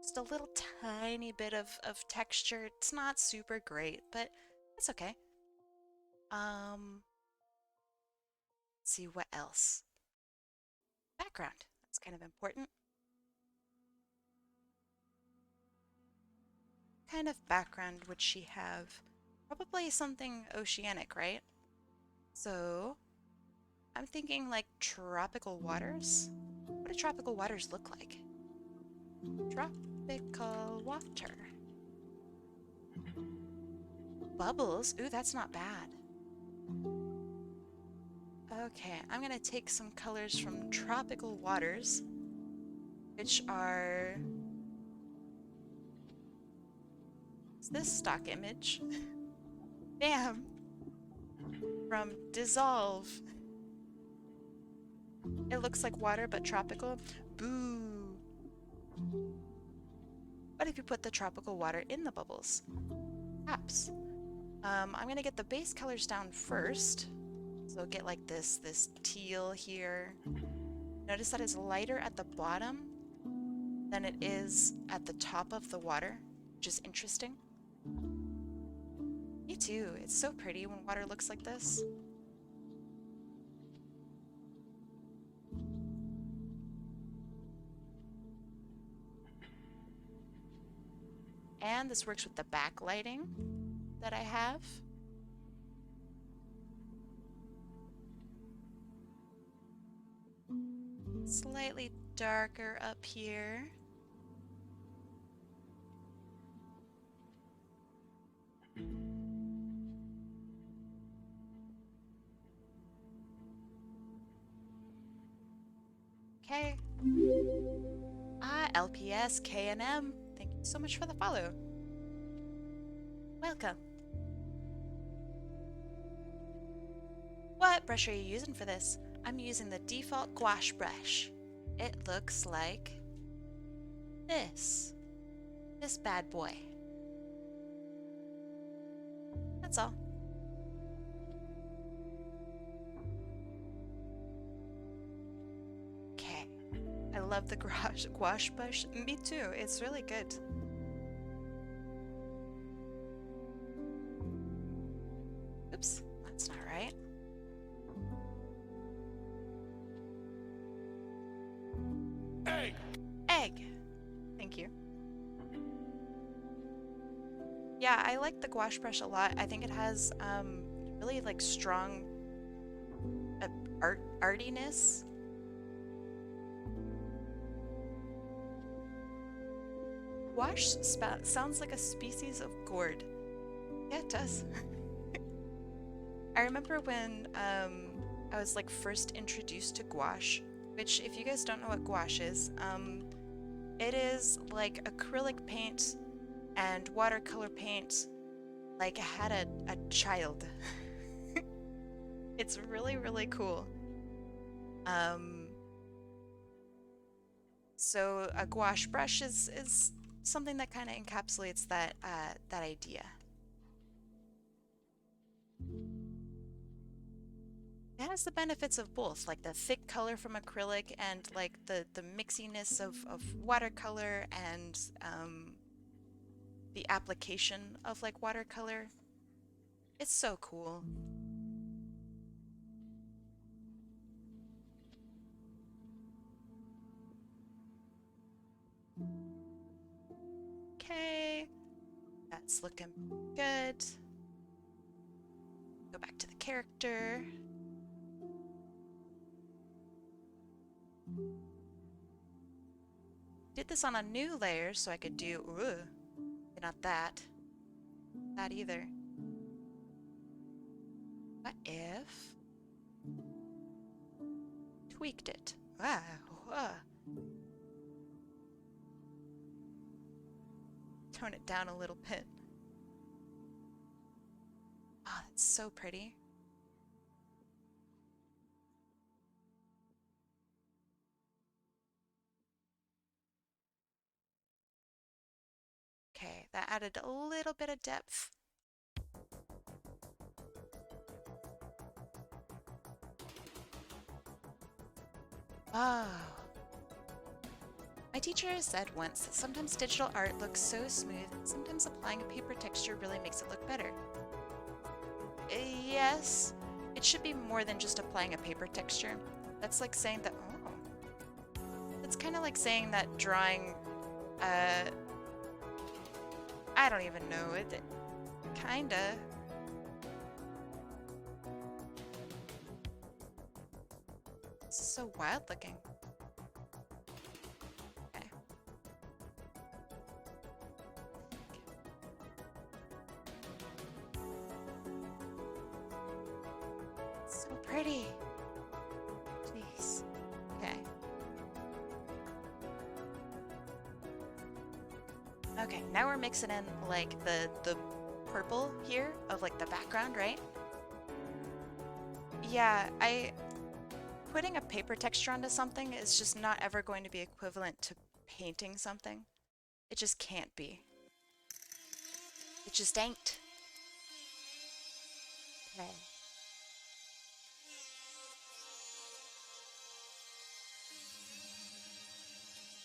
Speaker 1: Just a little tiny bit of texture. It's not super great, but it's okay. Let's see what else. Background. That's kind of important. What kind of background would she have? Probably something oceanic, right? So, I'm thinking like tropical waters. What do tropical waters look like? Tropical water. Bubbles? Ooh, that's not bad. Okay, I'm gonna take some colors from tropical waters, which are... Is this stock image? Bam! From Dissolve. It looks like water, but tropical. Boo! What if you put the tropical water in the bubbles? Perhaps. I'm gonna get the base colors down first. So get like this teal here. Notice that it's lighter at the bottom than it is at the top of the water, which is interesting. Me too. It's so pretty when water looks like this. And this works with the backlighting that I have. Slightly darker up here. Okay. LPS, K&M. Thank you so much for the follow. Welcome. What brush are you using for this? I'm using the default gouache brush. It looks like this. This bad boy. That's all. Okay. I love the gouache brush. Me too. It's really good. Oops, that's not right.
Speaker 2: Egg.
Speaker 1: Egg. Thank you. Yeah, I like the gouache brush a lot. I think it has really like strong artiness. Gouache sounds like a species of gourd. Yeah, it does. I remember when I was like first introduced to gouache, which if you guys don't know what gouache is, it is like acrylic paint and watercolor paint like had a child. It's really, really cool. So a gouache brush is something that kind of encapsulates that that idea. It has the benefits of both, like the thick color from acrylic and like the mixiness of watercolor and the application of like watercolor. It's so cool. It's looking good. Go back to the character. Did this on a new layer so I could do, not that. That either. What if tweaked it? Tone it down a little bit. Oh, that's so pretty. Okay, that added a little bit of depth. Oh. My teacher said once that sometimes digital art looks so smooth, sometimes applying a paper texture really makes it look better. Yes, it should be more than just applying a paper texture. That's like saying that, that's kind of like saying that drawing, I don't even know, kinda. This is so wild looking. Okay. So pretty. Jeez. Okay. Okay, now we're mixing in like the purple here of like the background, right? Yeah, putting a paper texture onto something is just not ever going to be equivalent to painting something. It just can't be. It just ain't. Okay.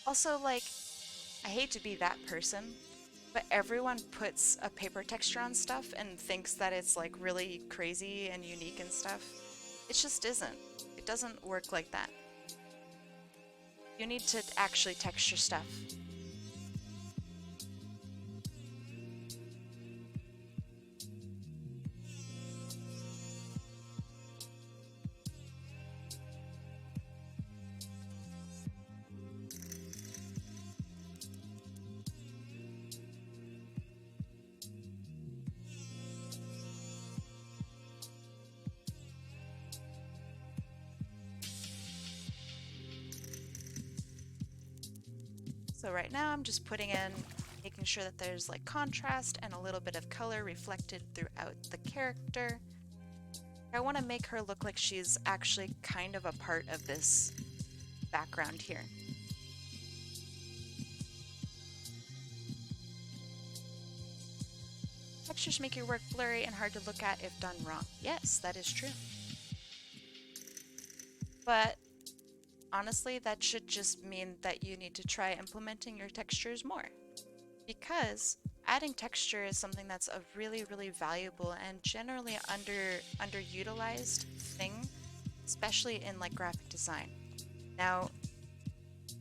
Speaker 1: Also, like, I hate to be that person, but everyone puts a paper texture on stuff and thinks that it's like really crazy and unique and stuff. It just isn't. It doesn't work like that. You need to actually texture stuff. So right now I'm just putting in, making sure that there's like contrast and a little bit of color reflected throughout the character. I want to make her look like she's actually kind of a part of this background here. Textures make your work blurry and hard to look at if done wrong. Yes, that is true. But honestly, that should just mean that you need to try implementing your textures more. Because adding texture is something that's a really, really valuable and generally underutilized thing, especially in like graphic design. Now,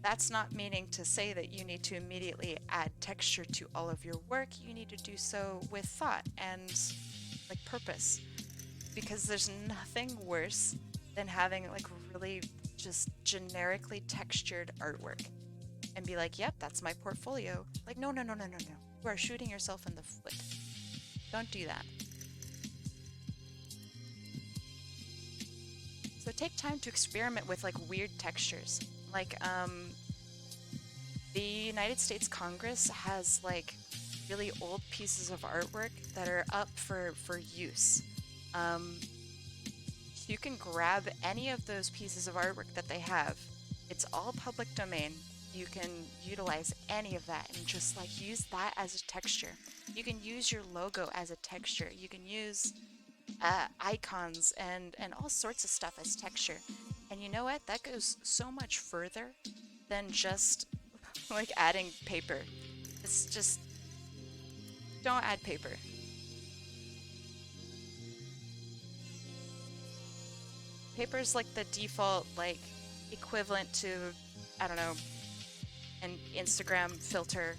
Speaker 1: that's not meaning to say that you need to immediately add texture to all of your work. You need to do so with thought and like purpose, because there's nothing worse than having like really just generically textured artwork and be like, yep, that's my portfolio. Like, no, no, no, no, no, no. You are shooting yourself in the foot. Don't do that. So take time to experiment with like weird textures. Like, the United States Congress has like really old pieces of artwork that are up for use. You can grab any of those pieces of artwork that they have. It's all public domain. You can utilize any of that and just like use that as a texture. You can use your logo as a texture. You can use icons and all sorts of stuff as texture. And you know what? That goes so much further than just like adding paper. It's just, don't add paper. Paper is like the default, like, equivalent to, I don't know, an Instagram filter.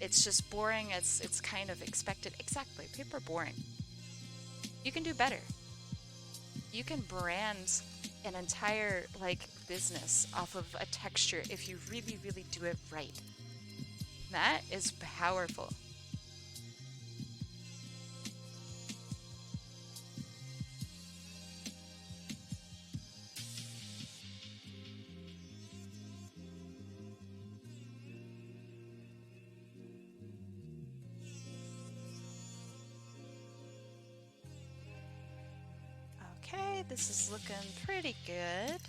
Speaker 1: it's just boring. It's kind of expected. Exactly. Paper boring. You can do better. You can brand an entire like business off of a texture if you really, really do it right. That is powerful. Okay, this is looking pretty good.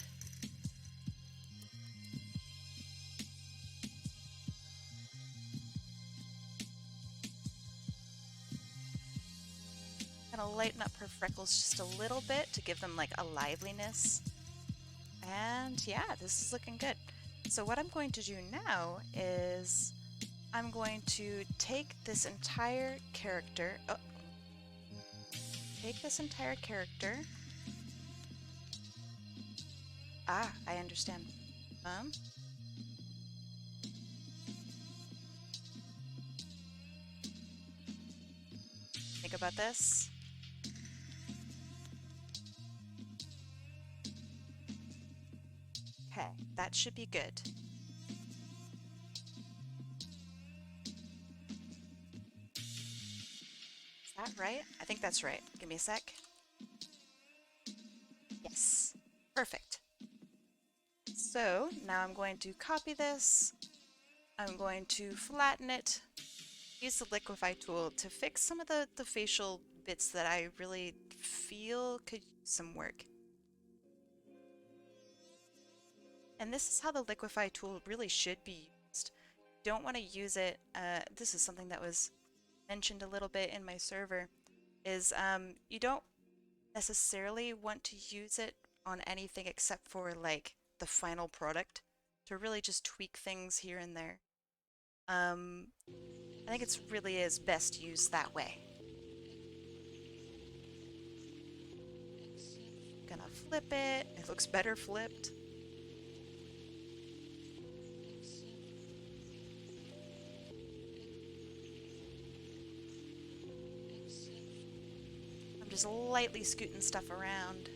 Speaker 1: Gonna lighten up her freckles just a little bit to give them like a liveliness. And yeah, this is looking good. So what I'm going to do now is I'm going to take this entire character. Oh, take this entire character. Ah, I understand. Um, think about this. Okay, that should be good. Is that right? I think that's right. Give me a sec. Yes, perfect. So now I'm going to copy this. I'm going to flatten it. Use the liquify tool to fix some of the facial bits that I really feel could use some work. And this is how the liquify tool really should be used. Don't want to use it. This is something that was mentioned a little bit in my server, is you don't necessarily want to use it on anything except for like the final product to really just tweak things here and there. Um, I think it's really is best used that way. Gonna flip it. It looks better flipped. I'm just lightly scooting stuff around.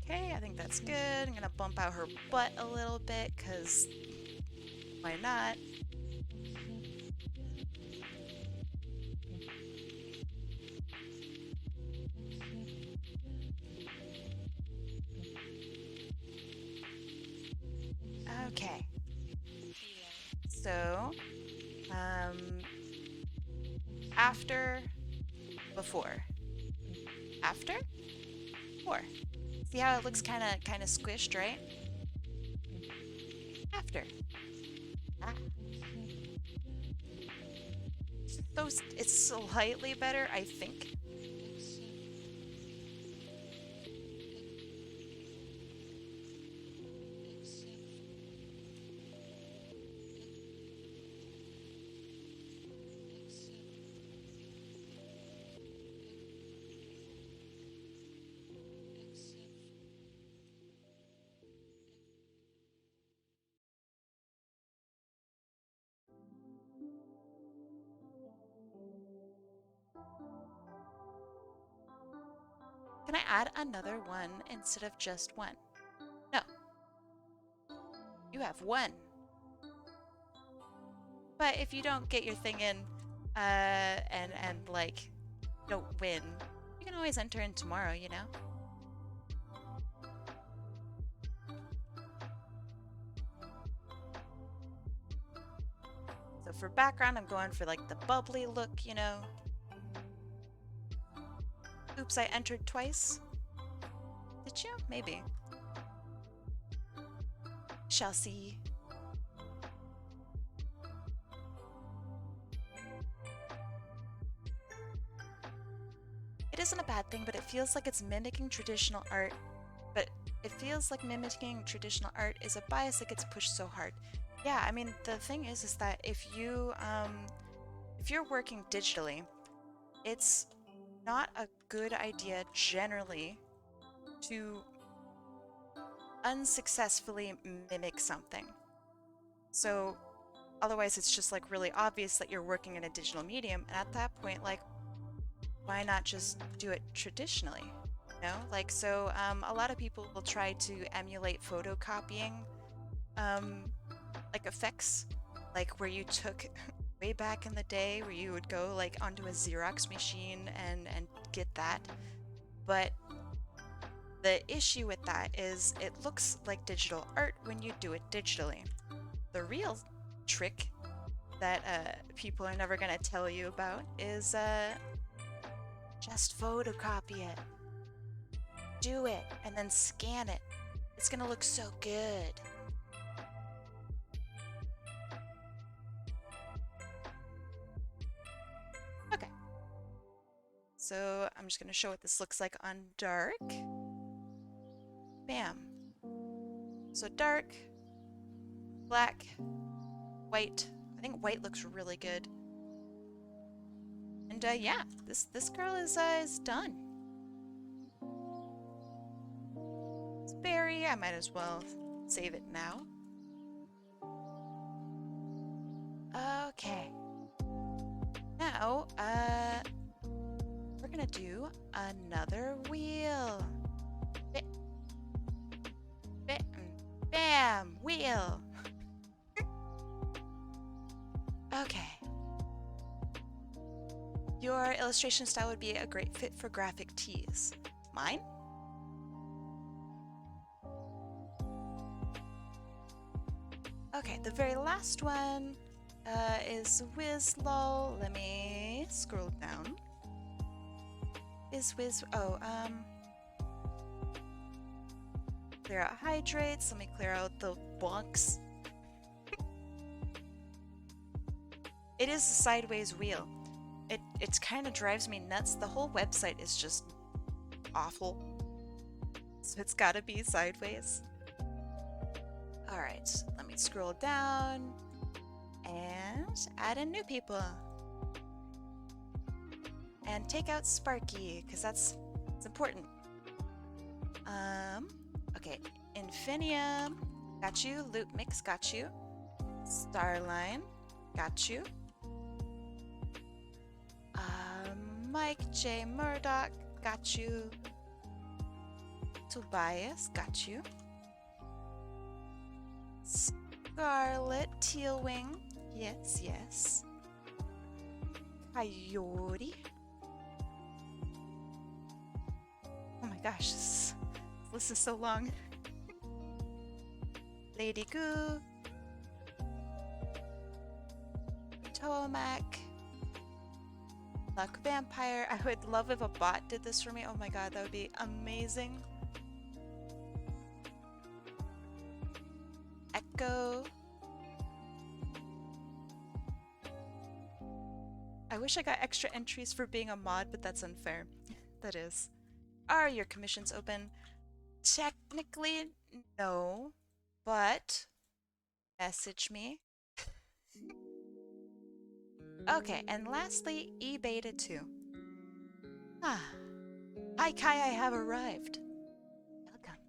Speaker 1: Okay, I think that's good. I'm gonna bump out her butt a little bit, because why not? Okay. So, um, after, before. After? Before. See how it looks kind of squished, right? After. Ah. Those, it's slightly better, I think. Can I add another one instead of just one? No, you have one. But if you don't get your thing in, and like don't win, you can always enter in tomorrow, you know? So for background, I'm going for like the bubbly look, you know? Oops, I entered twice. Did you? Maybe. Shall see. It isn't a bad thing, but it feels like it's mimicking traditional art. But it feels like mimicking traditional art is a bias that gets pushed so hard. Yeah, I mean, the thing is that if you're working digitally, it's not a good idea generally to unsuccessfully mimic something. So otherwise it's just like really obvious that you're working in a digital medium, and at that point, like, why not just do it traditionally? You know, like, so a lot of people will try to emulate photocopying um, like effects, like where you took way back in the day where you would go like onto a Xerox machine and get that. But the issue with that is it looks like digital art when you do it digitally. The real trick that people are never going to tell you about is just photocopy it, do it, and then scan it. It's going to look so good. Okay. So I'm just going to show what this looks like on dark. Bam. So dark, black, white. I think white looks really good. And yeah, this girl is done. It's berry. I might as well save it now. Okay. Now, we're gonna do another wheel. Bam! Wheel! Okay. Your illustration style would be a great fit for graphic tees. Mine? Okay, the very last one is Whizlol. Let me scroll down. Clear out hydrates. Let me clear out the blocks. It is a sideways wheel. It kind of drives me nuts. The whole website is just awful. So it's gotta be sideways. Alright, let me scroll down and add in new people. And take out Sparky, because that's important. Okay, Infinium, got you. Loot Mix, got you. Starline, got you. Mike J. Murdoch, got you. Tobias, got you. Scarlet Tealwing, yes, yes. Coyote. Oh my gosh, this list is so long. Lady Goo. Tomac. Luck Vampire. I would love if a bot did this for me. Oh my god, that would be amazing. Echo. I wish I got extra entries for being a mod, but that's unfair. That is. Are your commissions open? Technically, no. But message me. Okay, and lastly, eBeta 2. Ah. Hi Kai, I have arrived. Welcome.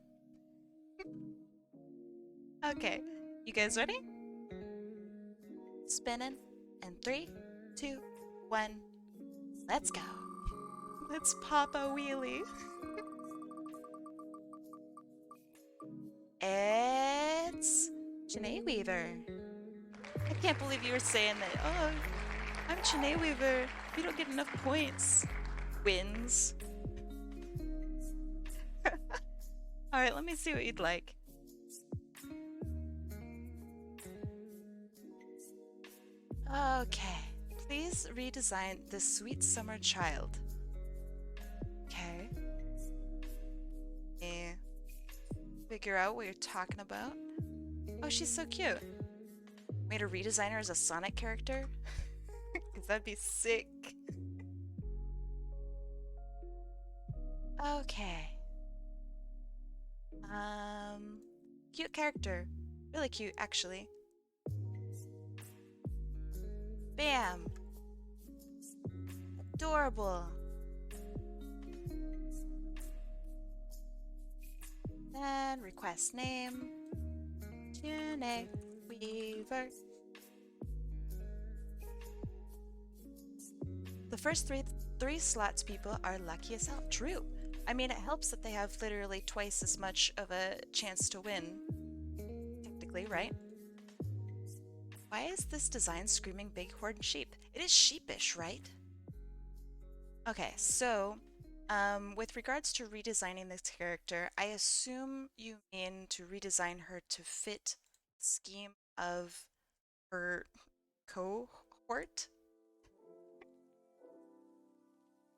Speaker 1: Okay, you guys ready? Spinning. And 3, 2, 1. Let's go. Let's pop a wheelie. It's Janae Weaver. I can't believe you were saying that. Oh, I'm Janae Weaver. We don't get enough points. Wins. Alright, let me see what you'd like. Okay. Please redesign this sweet summer child. Okay. Figure out what you're talking about. Oh, she's so cute. Made a redesign her as a Sonic character? Because that'd be sick. Okay. Cute character. Really cute, actually. Bam! Adorable. Then request last name, Tune Weaver. The first three slots people are lucky as hell. True. I mean, it helps that they have literally twice as much of a chance to win. Technically, right? Why is this design screaming big horned sheep? It is sheepish, right? Okay, so with regards to redesigning this character, I assume you mean to redesign her to fit the scheme of her cohort?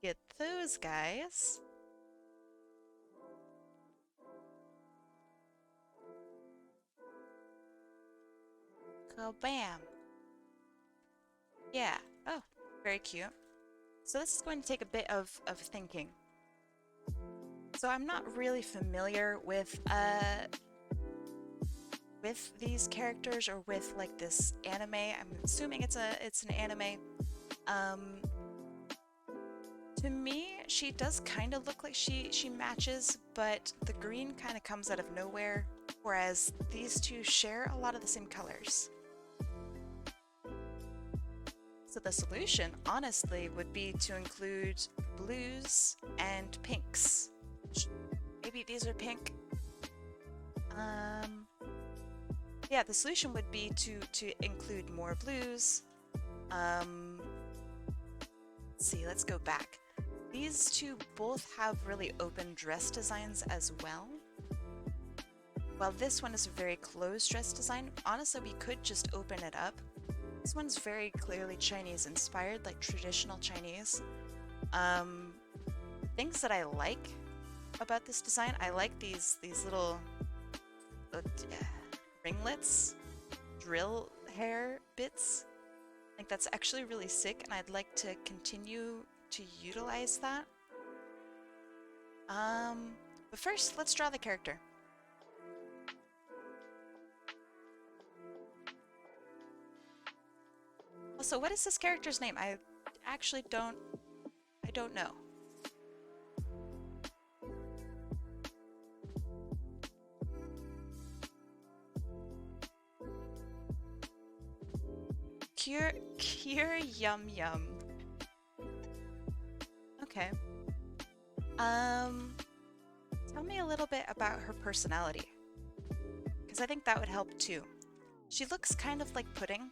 Speaker 1: Get those guys. Kabam. Yeah. Oh, very cute. So this is going to take a bit of thinking. So I'm not really familiar with these characters or with like this anime. I'm assuming it's an anime. To me, she does kind of look like she matches, but the green kind of comes out of nowhere, whereas these two share a lot of the same colors. So the solution, honestly, would be to include blues and pinks. Maybe these are pink. Yeah, the solution would be to include more blues. Let's see, let's go back. These two both have really open dress designs as well. While this one is a very closed dress design, honestly, we could just open it up. This one's very clearly Chinese inspired, like traditional Chinese. Things that I like about this design, I like these little ringlets, drill hair bits. I think that's actually really sick, and I'd like to continue to utilize that. But first, let's draw the character. Also, what is this character's name? I actually don't know. Cure Yum Yum. Okay. Tell me a little bit about her personality, because I think that would help too. She looks kind of like Pudding,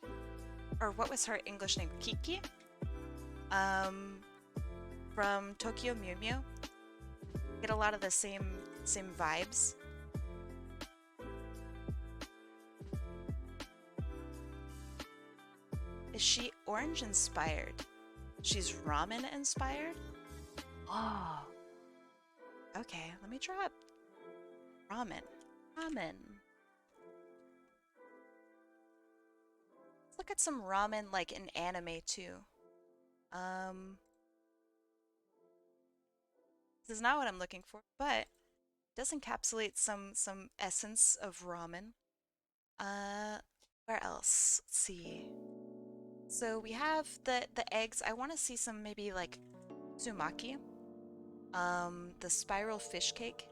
Speaker 1: or what was her English name? Kiki? From Tokyo Mew Mew. Get a lot of the same vibes. Is she orange inspired? She's ramen inspired? Oh. Okay, let me draw up ramen. Ramen. Let's look at some ramen like in anime too. This is not what I'm looking for, but it does encapsulate some essence of ramen. Where else? Let's see. So we have the eggs. I want to see some maybe like sumaki. The spiral fish cake.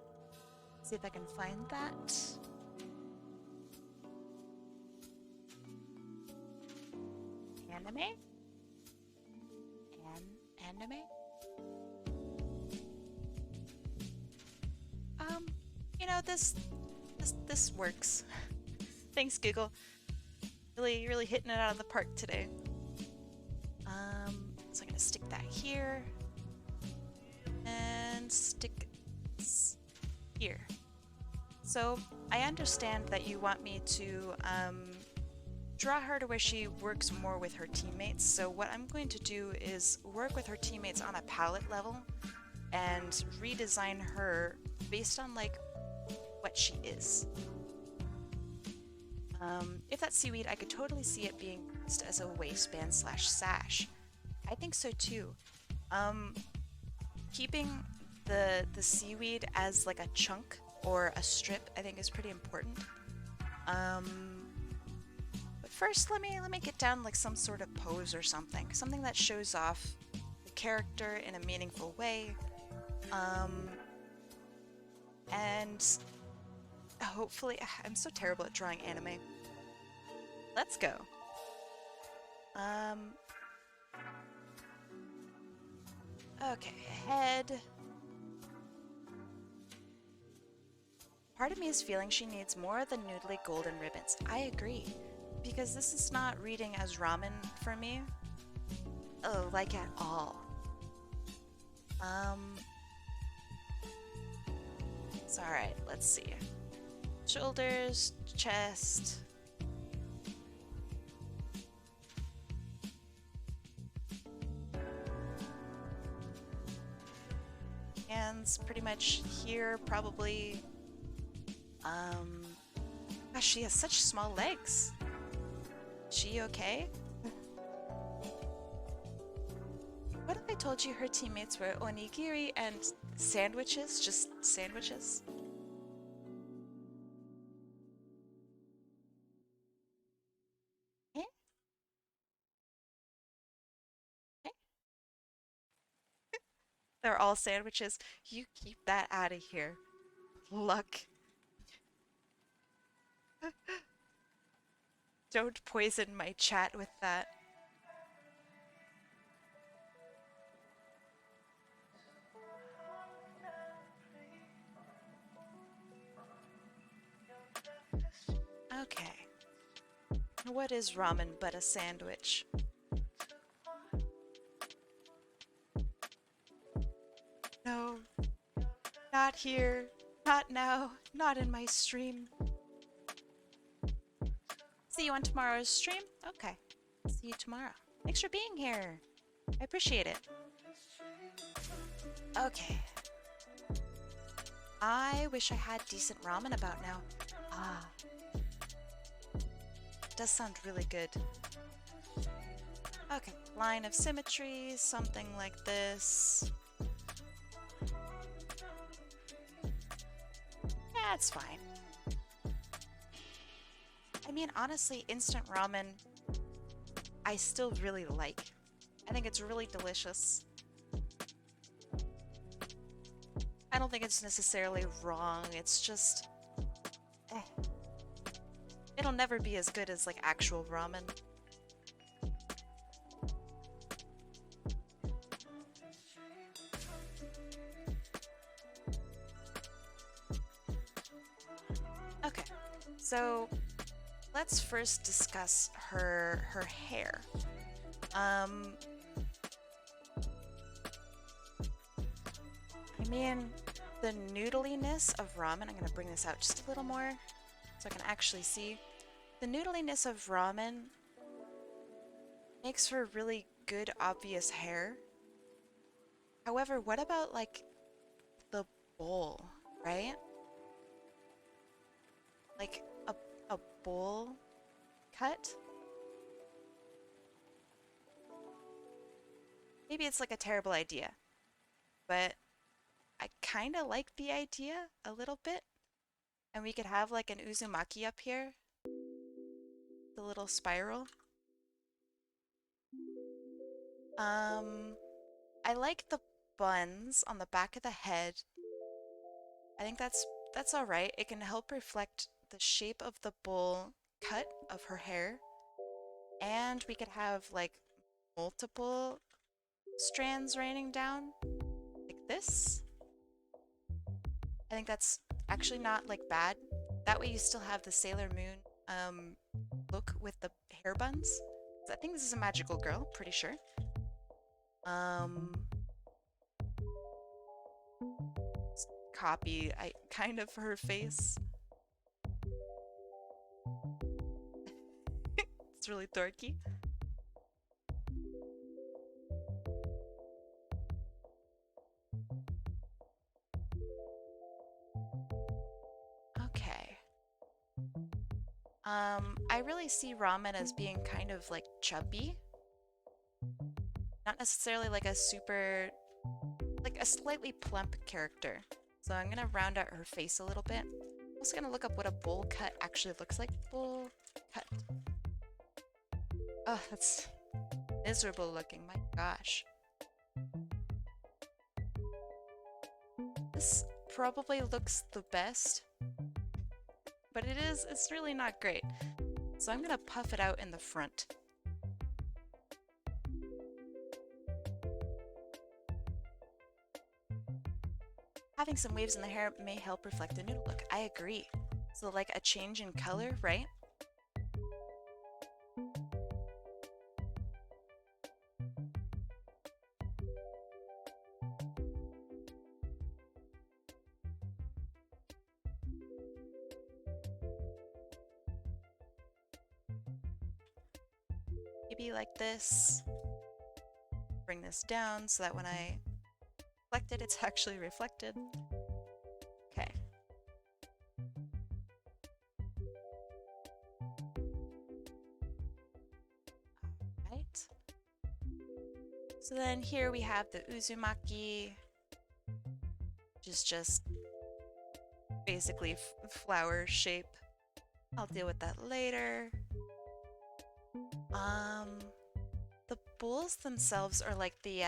Speaker 1: See if I can find that. Anime? Anime? You know, this works. Thanks, Google. Really hitting it out of the park today. So I'm gonna stick that here. And stick this here. So I understand that you want me to draw her to where she works more with her teammates. So what I'm going to do is work with her teammates on a palette level and redesign her based on like what she is. If that's seaweed, I could totally see it being used as a waistband slash sash. I think so too. Keeping the seaweed as like a chunk or a strip, I think is pretty important. But first, let me get down like some sort of pose or something that shows off the character in a meaningful way. And hopefully, I'm so terrible at drawing anime. Let's go. Um, okay, head. Part of me is feeling she needs more of the noodly golden ribbons. I agree, because this is not reading as ramen for me. Oh, like at all. Um, it's alright, let's see. Shoulders, chest. Hands pretty much here, probably. Gosh, she has such small legs. She okay? What if I told you her teammates were onigiri and sandwiches? Just sandwiches? Eh? Eh? They're all sandwiches. You keep that out of here. Luck. Don't poison my chat with that. Okay. What is ramen but a sandwich? No, not here. Not now. Not in my stream. See you on tomorrow's stream? Okay. See you tomorrow. Thanks for being here. I appreciate it. Okay. I wish I had decent ramen about now. Ah. Does sound really good. Okay. Line of symmetry, something like this. Yeah, it's fine. I mean, honestly, instant ramen, I still really like. I think it's really delicious. I don't think it's necessarily wrong, it's just... eh. It'll never be as good as, like, actual ramen. Okay, so let's first discuss her hair. I mean, the noodliness of ramen, I'm gonna bring this out just a little more so I can actually see. The noodliness of ramen makes for really good, obvious hair. However, what about, like, the bowl, right? Like, a bowl cut? Maybe it's, like, a terrible idea, but I kind of like the idea a little bit. And we could have, like, an Uzumaki up here. The little spiral. I like the buns on the back of the head. I think that's all right. It can help reflect the shape of the bowl cut of her hair. And we could have like multiple strands raining down like this. I think that's actually not like bad. That way you still have the Sailor Moon look with the hair buns. I think this is a magical girl, pretty sure. Copy kind of her face. It's really dorky. Okay. I really see ramen as being kind of like chubby. Not necessarily like a super, like a slightly plump character. So I'm gonna round out her face a little bit. I'm also gonna look up what a bowl cut actually looks like. Bowl cut. Oh, that's miserable looking, my gosh. This probably looks the best. but it's really not great. So I'm gonna puff it out in the front. Having some waves in the hair may help reflect the noodle look. I agree. So like a change in color, right? Maybe like this. Bring this down so that when I reflect it, it's actually reflected. Okay. Right. So then here we have the Uzumaki, which is just basically flower shape. I'll deal with that later. The bowls themselves are like the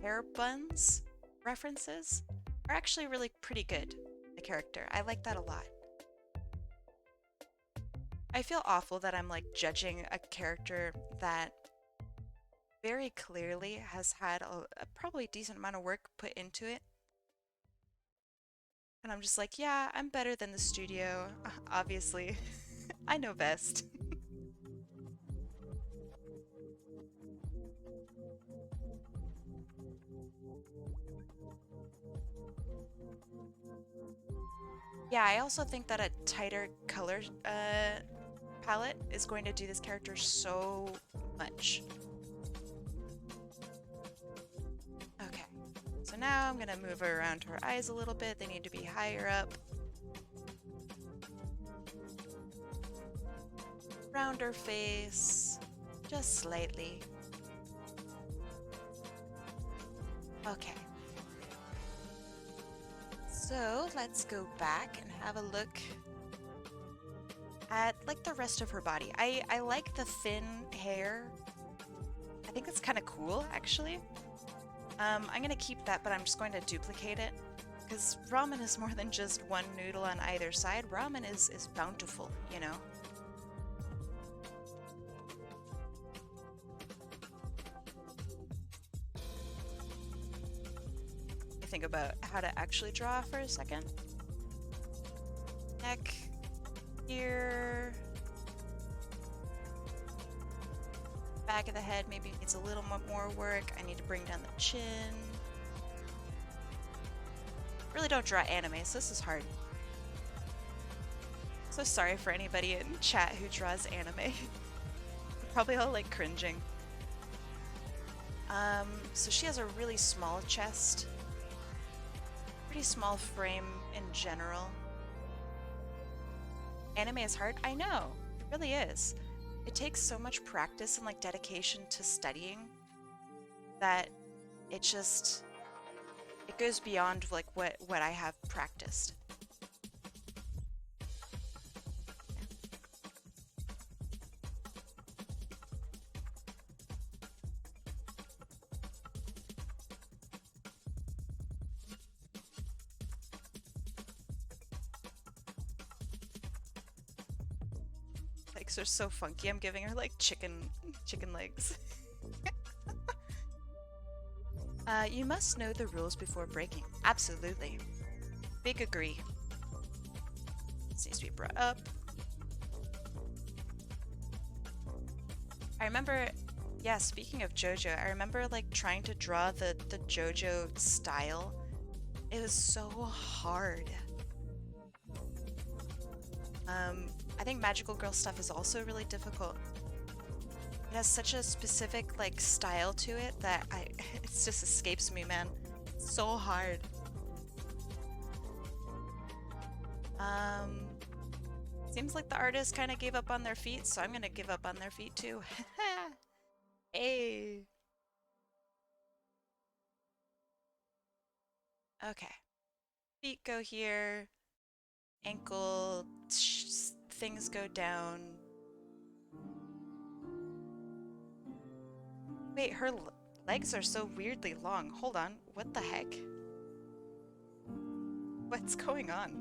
Speaker 1: hair buns references are actually really pretty good. The character, I like that a lot. I feel awful that I'm like judging a character that very clearly has had a probably decent amount of work put into it. And I'm just like, yeah, I'm better than the studio, obviously. I know best. Yeah, I also think that a tighter color palette is going to do this character so much. Okay, so now I'm gonna move her around her eyes a little bit. They need to be higher up. Round her face, just slightly. Okay. So let's go back and have a look at like the rest of her body. I like the thin hair. I think it's kind of cool, actually. I'm gonna keep that, but I'm just going to duplicate it because ramen is more than just one noodle on either side. Ramen is bountiful, you know? I think about how to actually draw for a second. Neck here. Back of the head maybe needs a little more work. I need to bring down the chin. Really don't draw anime, so this is hard. So sorry for anybody in chat who draws anime. Probably all like cringing. So she has a really small chest. Pretty small frame in general. Anime is hard? I know, it really is. It takes so much practice and like dedication to studying that it goes beyond like what I have practiced. Legs are so funky. I'm giving her like chicken legs. You must know the rules before breaking. Absolutely. Big agree. This needs to be brought up. I remember, yeah, speaking of JoJo, I remember like trying to draw the JoJo style. It was so hard. I think Magical Girl stuff is also really difficult. It has such a specific like style to it that it just escapes me, man. It's so hard. Seems like the artist kind of gave up on their feet, so I'm gonna give up on their feet too. Hey. Okay. Feet go here. Ankle things go down. Wait, her legs are so weirdly long. Hold on. What the heck? What's going on?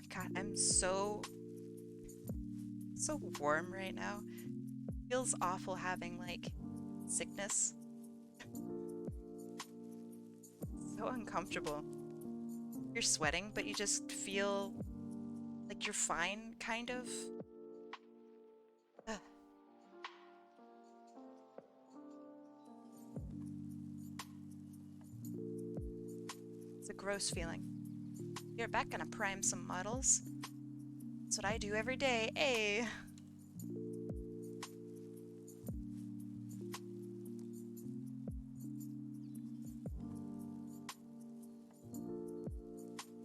Speaker 1: my god, I'm so warm right now. Feels awful having like sickness. So uncomfortable. You're sweating, but you just feel like you're fine, kind of. Ugh. It's a gross feeling. You're back gonna prime some models. That's what I do every day. Hey!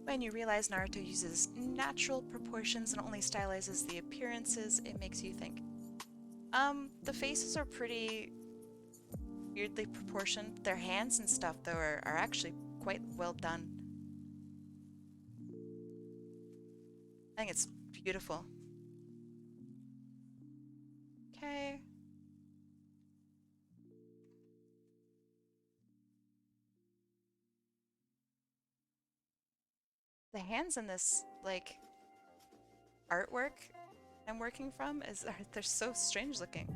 Speaker 1: When you realize Naruto uses natural proportions and only stylizes the appearances, it makes you think. The faces are pretty weirdly proportioned. Their hands and stuff, though, are actually quite well done. I think it's beautiful. Okay. The hands in this, like, artwork I'm working from they're so strange looking.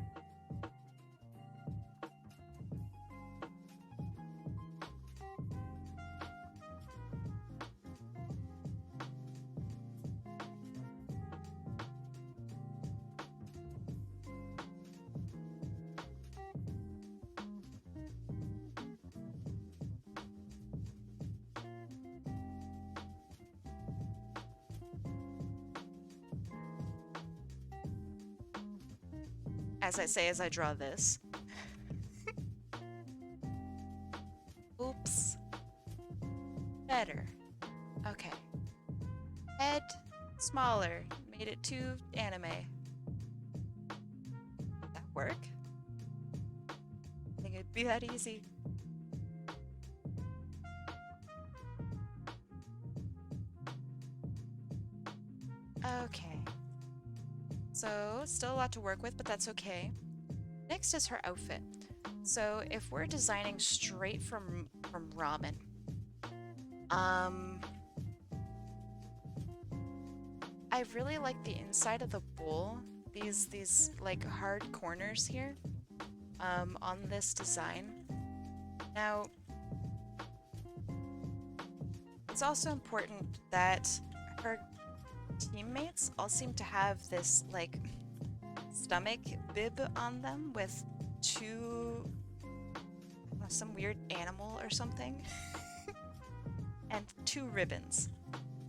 Speaker 1: As I say as I draw this. Oops. Better. Okay. Head smaller. Made it too anime. Did that work? I think it'd be that easy. Okay. So, still a lot to work with, but that's okay. Next is her outfit. So, if we're designing straight from ramen, I really like the inside of the bowl. These like hard corners here, on this design. Now, it's also important that her teammates all seem to have this like stomach bib on them with two, I don't know, some weird animal or something, and two ribbons.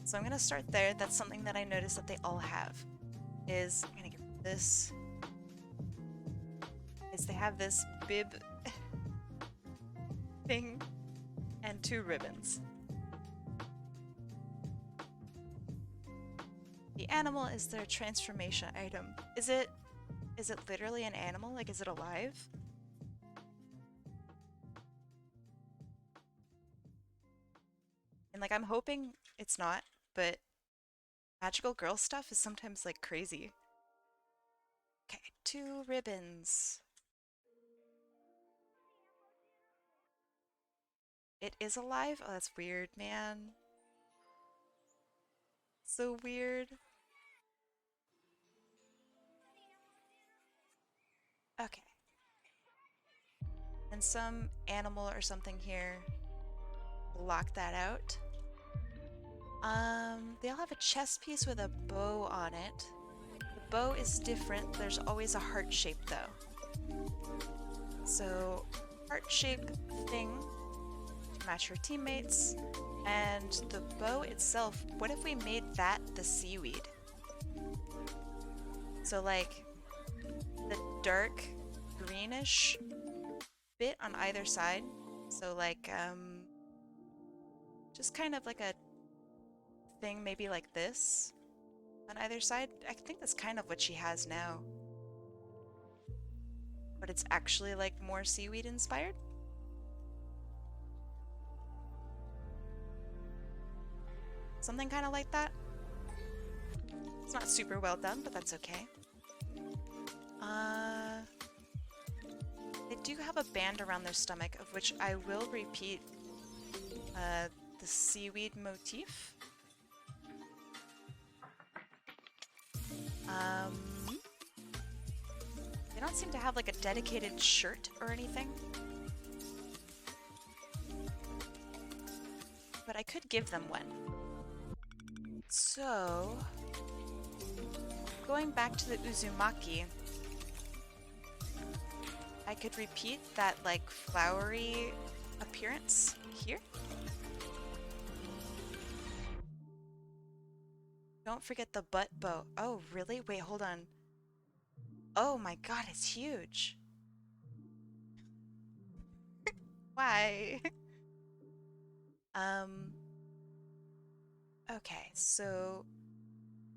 Speaker 1: So I'm gonna start there. That's something that I noticed that they all have. I'm gonna get rid of this. They have this bib thing and two ribbons. The animal is their transformation item. Is it literally an animal? Like, is it alive? And like, I'm hoping it's not, but magical girl stuff is sometimes like crazy. Okay, two ribbons. It is alive? Oh, that's weird, man. So weird. Okay. And some animal or something here. Lock that out. They all have a chest piece with a bow on it. The bow is different. There's always a heart shape though. So, heart shape thing to match her teammates. And the bow itself, what if we made that the seaweed? So like the dark greenish bit on either side. So like just kind of like a thing maybe like this on either side. I think that's kind of what she has now. But it's actually like more seaweed inspired. Something kind of like that. It's not super well done, but that's okay. They do have a band around their stomach, of which I will repeat the seaweed motif. don't seem to have like a dedicated shirt or anything. But I could give them one. So, going back to the Uzumaki, I could repeat that like flowery appearance here. Don't forget the butt bow. Oh, really? Wait, hold on. Oh my god, it's huge. Why? um, okay, so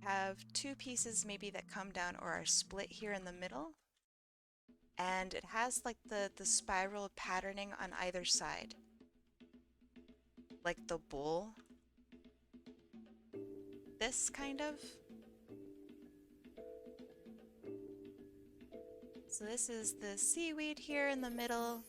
Speaker 1: have two pieces maybe that come down or are split here in the middle. And it has like the spiral patterning on either side. Like the bowl. This kind of. So this is the seaweed here in the middle.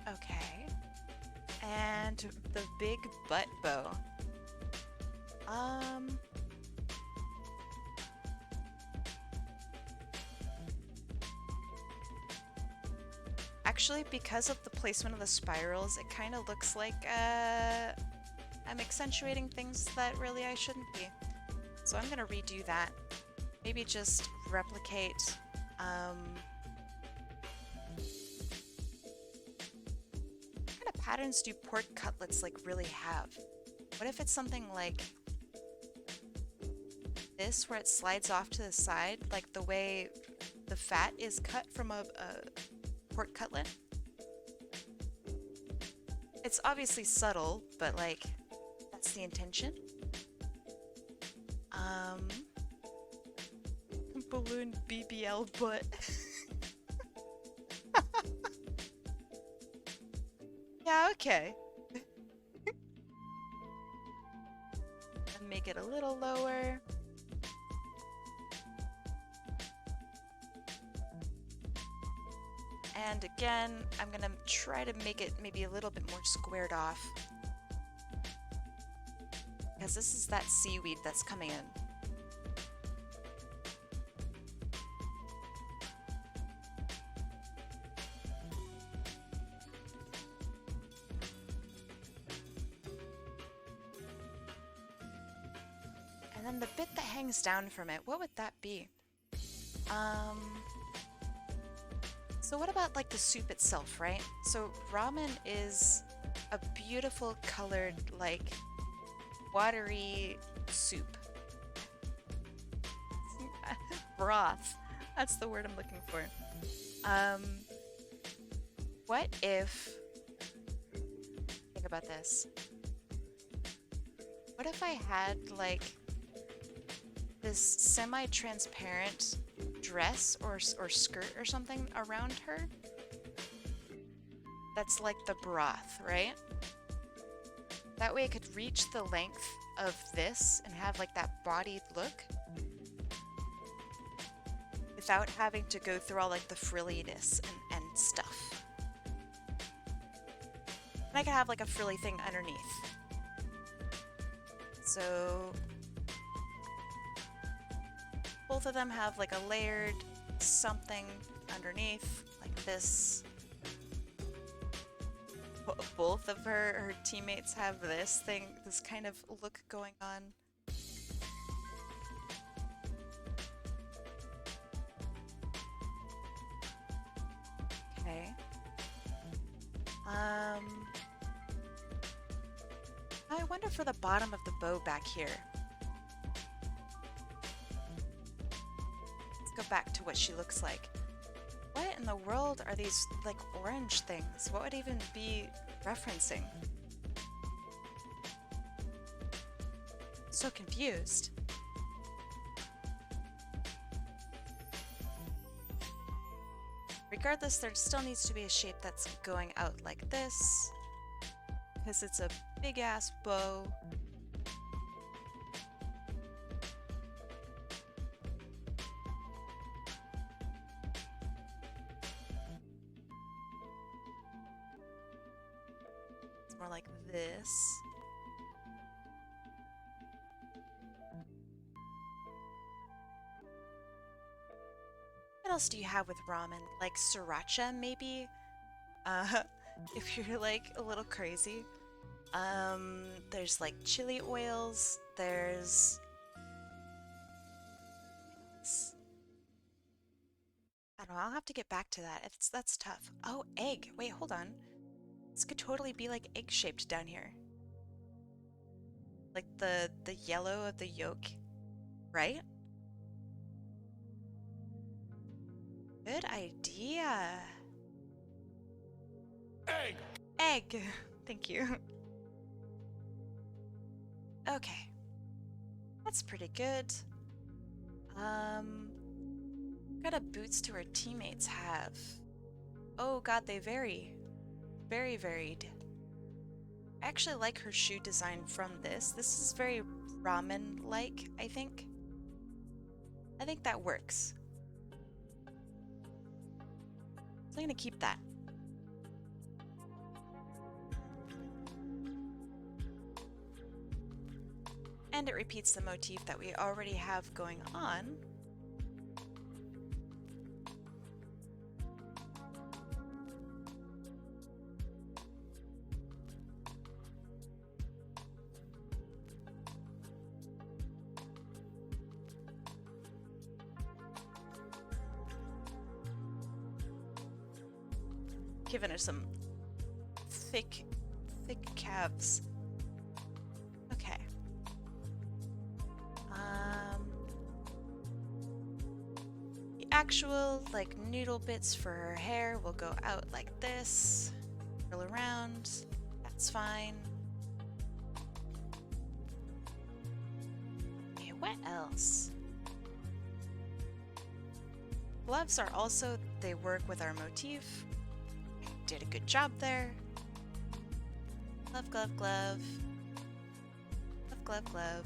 Speaker 1: Okay. And the big butt bow. Actually, because of the placement of the spirals, it kind of looks like I'm accentuating things that really I shouldn't be. So I'm gonna redo that. Maybe just replicate, what kind of patterns do pork cutlets like really have? What if it's something like this, where it slides off to the side, like the way the fat is cut from a pork cutlet? It's obviously subtle, but like, that's the intention. Balloon BBL butt. Yeah, okay. And make it a little lower. And again, I'm gonna try to make it maybe a little bit more squared off. Because this is that seaweed that's coming in. And then the bit that hangs down from it, what would that be? So what about like the soup itself, right? So ramen is a beautiful colored, like watery soup. Broth. That's the word I'm looking for. What if, think about this. What if I had like this semi-transparent dress or skirt or something around her? That's like the broth, right? That way I could reach the length of this and have like that bodied look without having to go through all like the frilliness and stuff. And I could have like a frilly thing underneath. So both of them have like a layered something underneath, like this. Both of her teammates have this thing, this kind of look going on. Okay. I wonder for the bottom of the bow back here. Let's go back to what she looks like. What in the world are these, like, orange things? What would even be referencing? So confused. Regardless, there still needs to be a shape that's going out like this. because it's a big ass bow. It's more like this. What else do you have with ramen? Like sriracha, maybe? Uh, if you're like a little crazy. There's like chili oils. There's... I don't know, I'll have to get back to that. That's tough. Oh, egg. Wait, hold on. This could totally be like egg-shaped down here. Like the yellow of the yolk, right? Good idea.
Speaker 2: Egg!
Speaker 1: Egg. Thank you. Okay. That's pretty good. What kind of boots do our teammates have? Oh god, they vary. Very varied. I actually like her shoe design from this. This is very ramen-like, I think. I think that works. So I'm gonna keep that. And it repeats the motif that we already have going on. Giving her some thick calves. Okay. The actual, like, noodle bits for her hair will go out like this. Curl around. That's fine. Okay, what else? Gloves are also, they work with our motif. Did a good job there. Glove, glove, glove. Glove, glove, glove.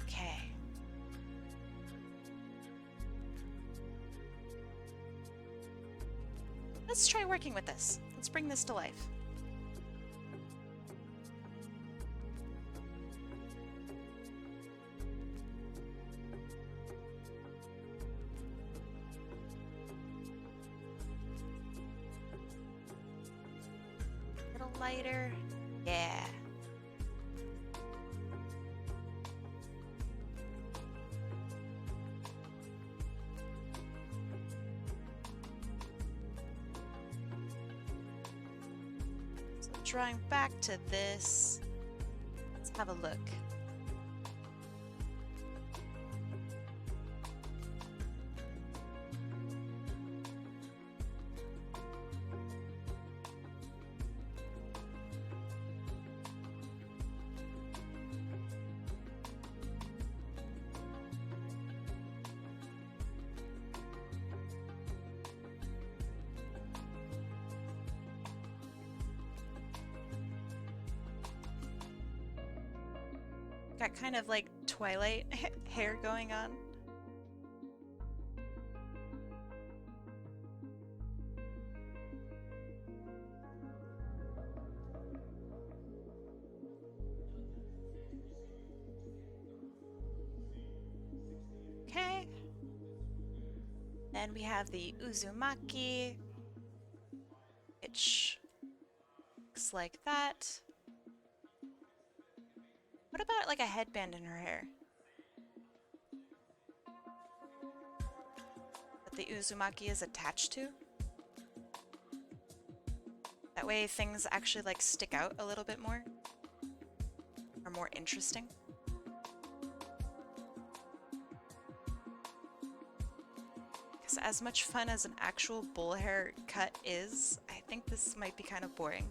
Speaker 1: Okay. Let's try working with this. Let's bring this to life. Lighter. Yeah. So drawing back to this, let's have a look. Got kind of like Twilight hair going on. Okay. Then we have the Uzumaki, which looks like that. What about like a headband in her hair? That the Uzumaki is attached to? That way things actually like stick out a little bit more. Are more interesting. Because as much fun as an actual bull hair cut is, I think this might be kind of boring.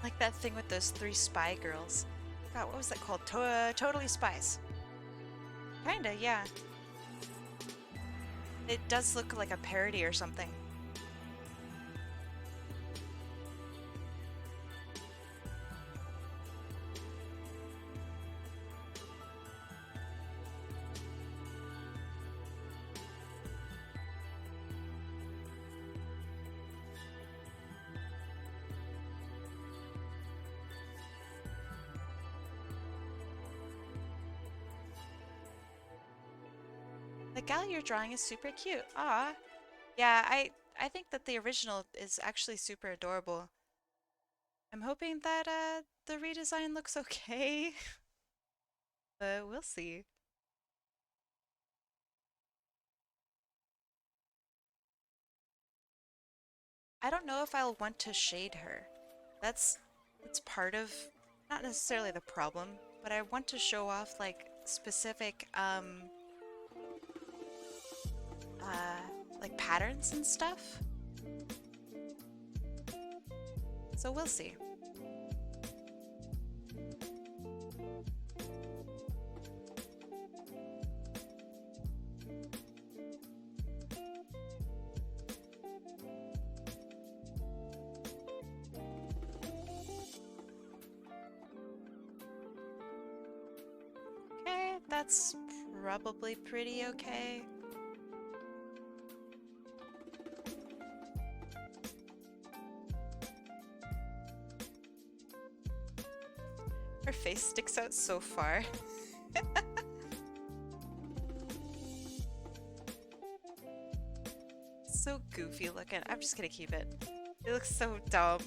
Speaker 1: Like that thing with those three spy girls. God, what was that called? Totally Spies. Kinda, yeah. It does look like a parody or something. The gal you're drawing is super cute. Ah, yeah, I think that the original is actually super adorable. I'm hoping that the redesign looks okay, but we'll see. I don't know if I'll want to shade her. That's that's part of not necessarily the problem, but I want to show off like specific like patterns and stuff. So we'll see. Okay, that's probably pretty okay. Her face sticks out so far. So goofy looking. I'm just gonna keep it. It looks so dumb.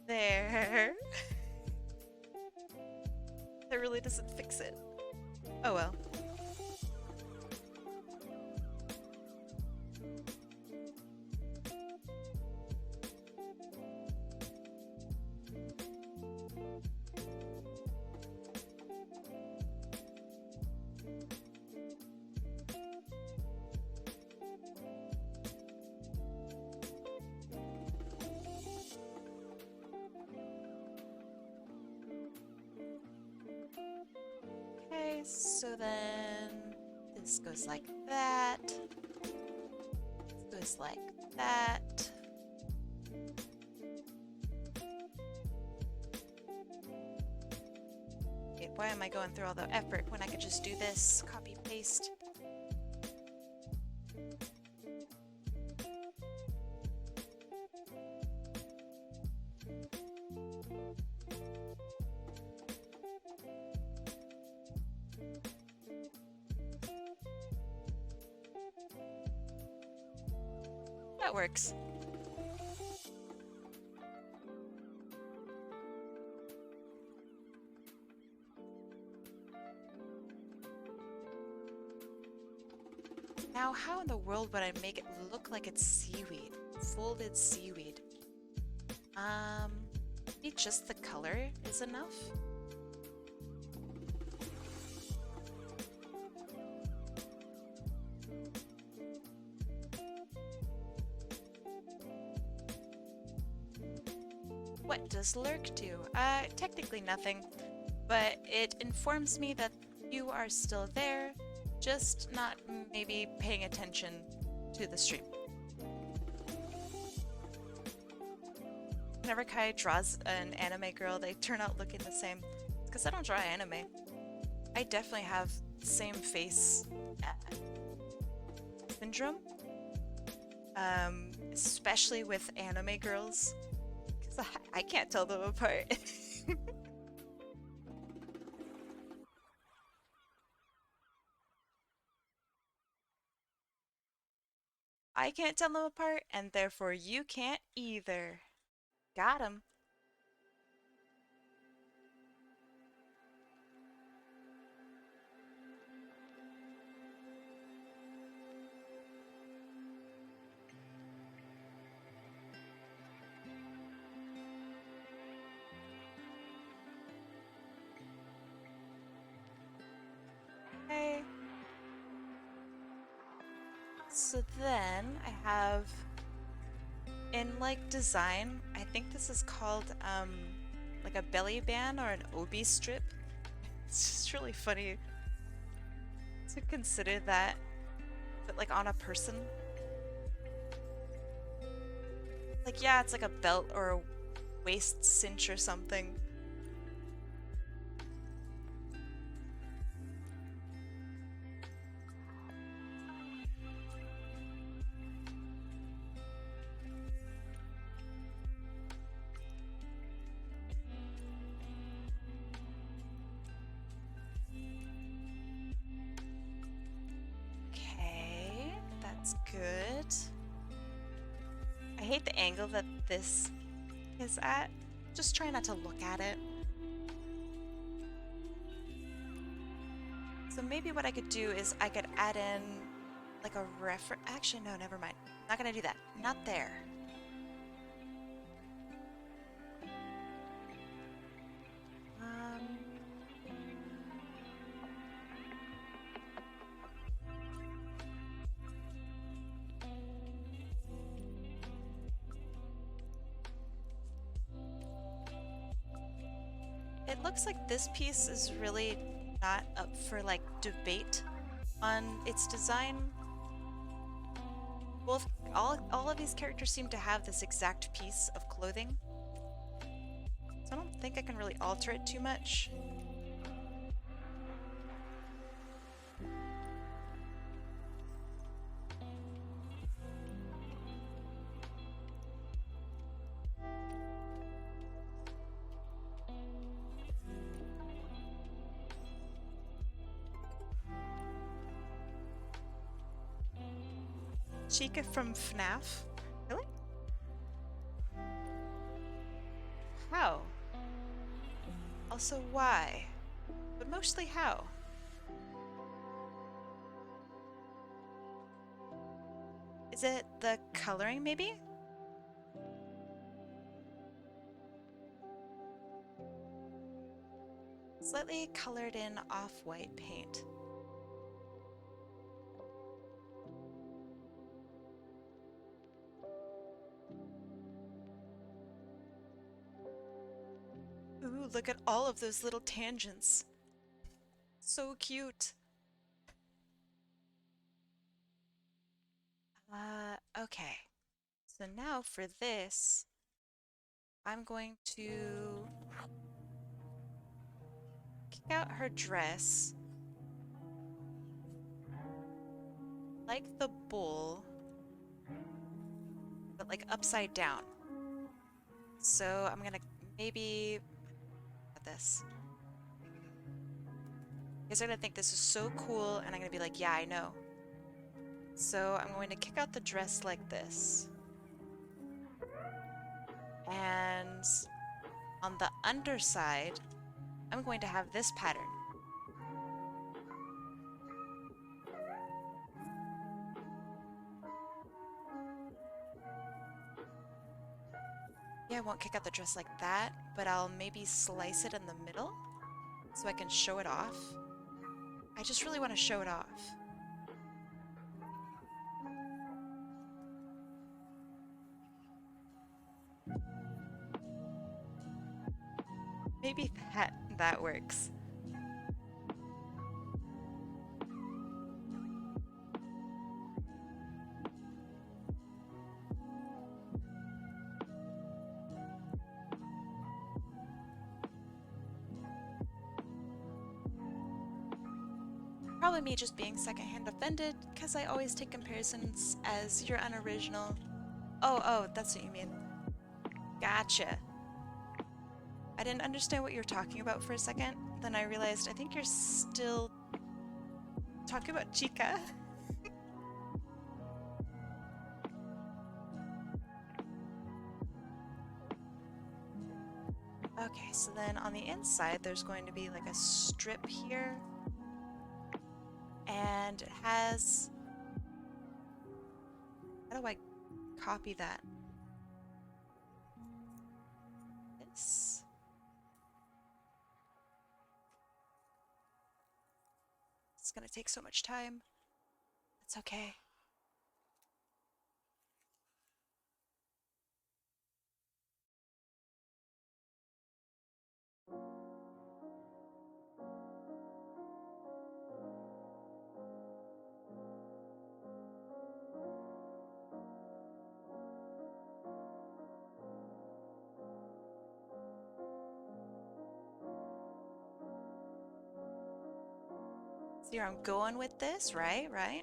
Speaker 1: There. That really doesn't fix it. Oh well. Okay, so then this goes like that. This goes like that. Wait, why am I going through all the effort when I could just do this? Copy, paste. That works. Now, how in the world would I make it look like it's seaweed? Folded seaweed. Maybe just the color is enough? What does lurk do? Technically nothing, but it informs me that you are still there, just not maybe paying attention to the stream. Whenever Kai draws an anime girl, they turn out looking the same. It's because I don't draw anime. I definitely have same face syndrome, especially with anime girls, because I can't tell them apart. I can't tell them apart, and therefore you can't either. Got 'em. Okay. So then I have in like design, I think this is called like a belly band or an obi strip. It's just really funny to consider that, but like on a person. Like yeah, it's like a belt or a waist cinch or something. Okay, that's good. I hate the angle that this is at. Just try not to look at it. So maybe what I could do is I could add in like a reference. Actually, no, never mind. Not gonna do that. Not there. Um, it looks like this piece is really not up for like debate on its design. Both all of these characters seem to have this exact piece of clothing. So I don't think I can really alter it too much. Chica from FNAF? Really? How? Also, why? But mostly how? Is it the coloring, maybe? Slightly colored in off-white paint. Ooh, look at all of those little tangents. So cute. Okay. So now for this, I'm going to kick out her dress, like the bowl, but like upside down. So I'm gonna maybe at this. You guys are gonna think this is so cool, and I'm gonna be like, yeah, I know. So I'm going to kick out the dress like this. And on the underside, I'm going to have this pattern. Yeah, I won't kick out the dress like that, but I'll maybe slice it in the middle so I can show it off. I just really want to show it off. Maybe that works. Probably me just being secondhand offended, because I always take comparisons as you're unoriginal. Oh, that's what you mean. Gotcha. I didn't understand what you were talking about for a second. Then I realized I think you're still talking about Chica. Okay, so then on the inside, there's going to be like a strip here. And it has... How do I copy that? This. It's gonna take so much time. It's okay. See where I'm going with this, right? Right?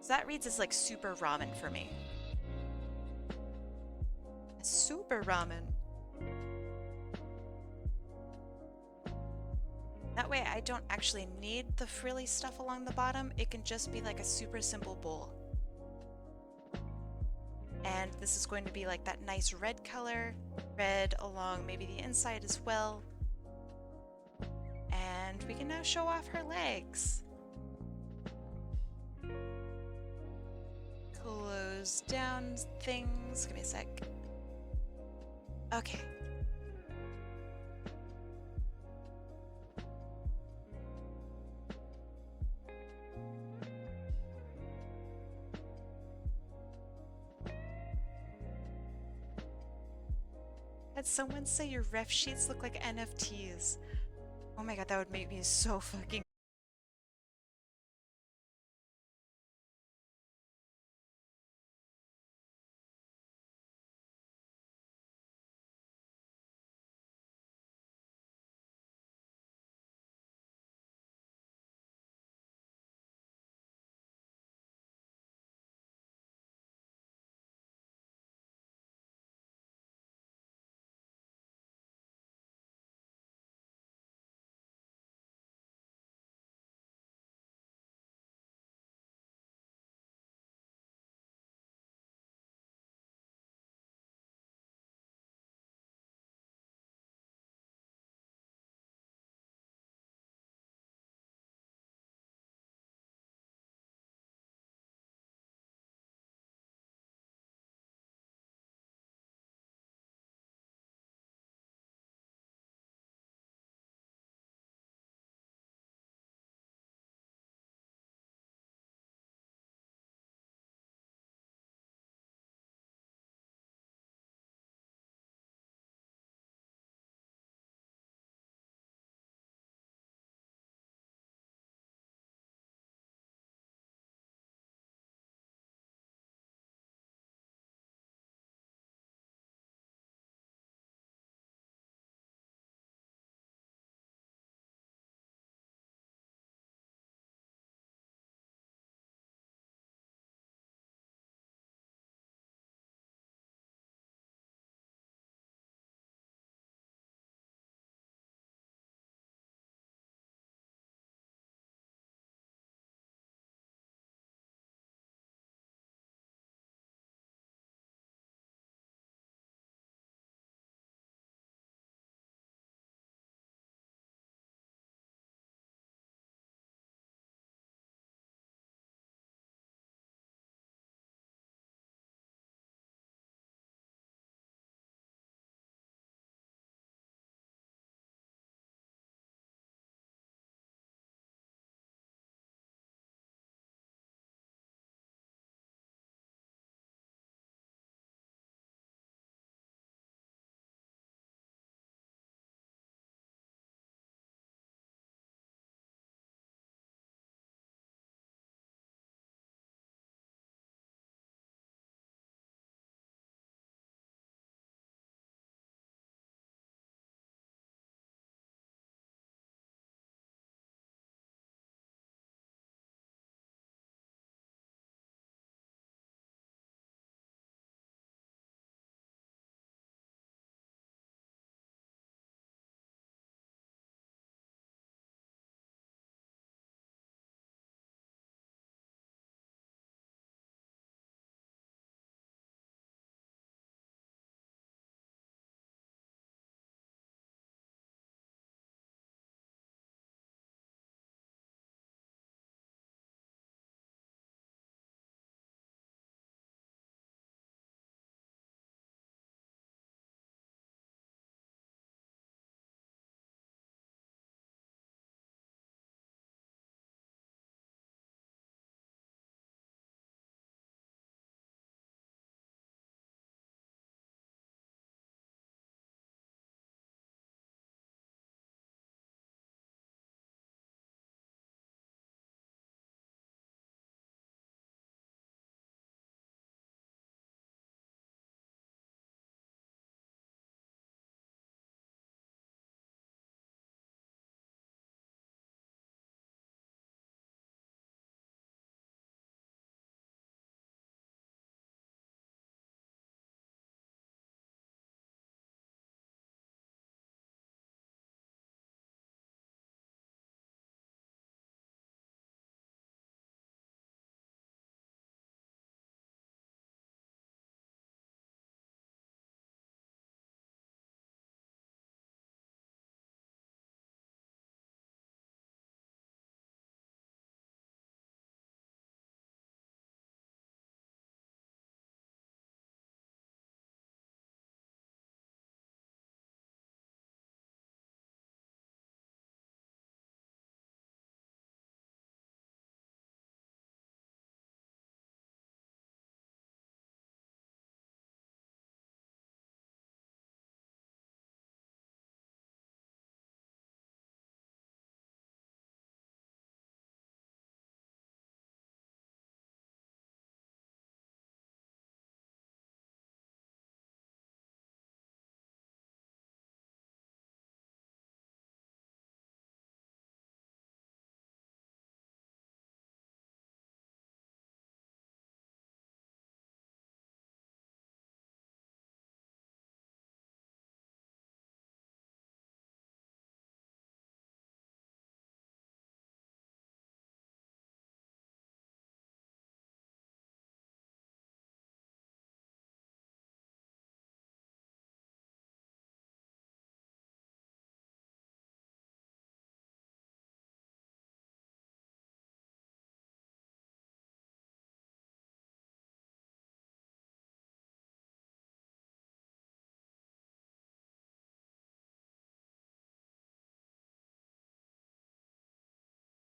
Speaker 1: So that reads as like super ramen for me. Super ramen. That way I don't actually need the frilly stuff along the bottom. It can just be like a super simple bowl. And this is going to be like that nice red color, red along maybe the inside as well. And we can now show off her legs. Close down things. Give me a sec. Okay. Had someone say your ref sheets look like NFTs. Oh my god, that would make me so fucking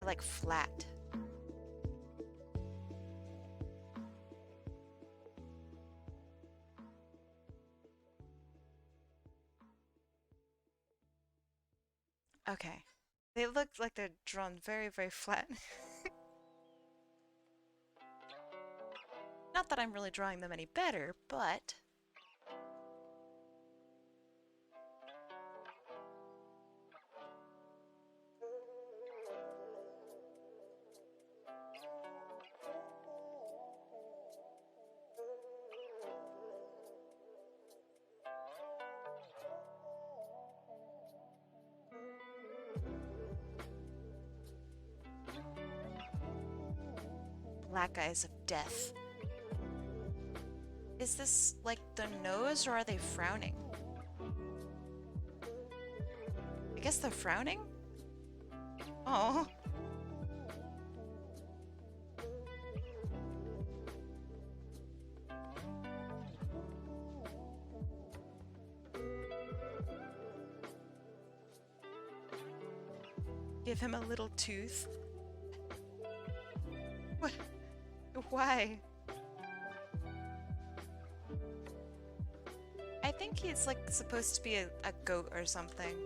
Speaker 1: I like flat. Okay. They look like they're drawn very, very flat. Not that I'm really drawing them any better, but... Black eyes of death. Is this like the nose or are they frowning? I guess they're frowning? Oh. Give him a little tooth. What? Why? I think he's like supposed to be a goat or something.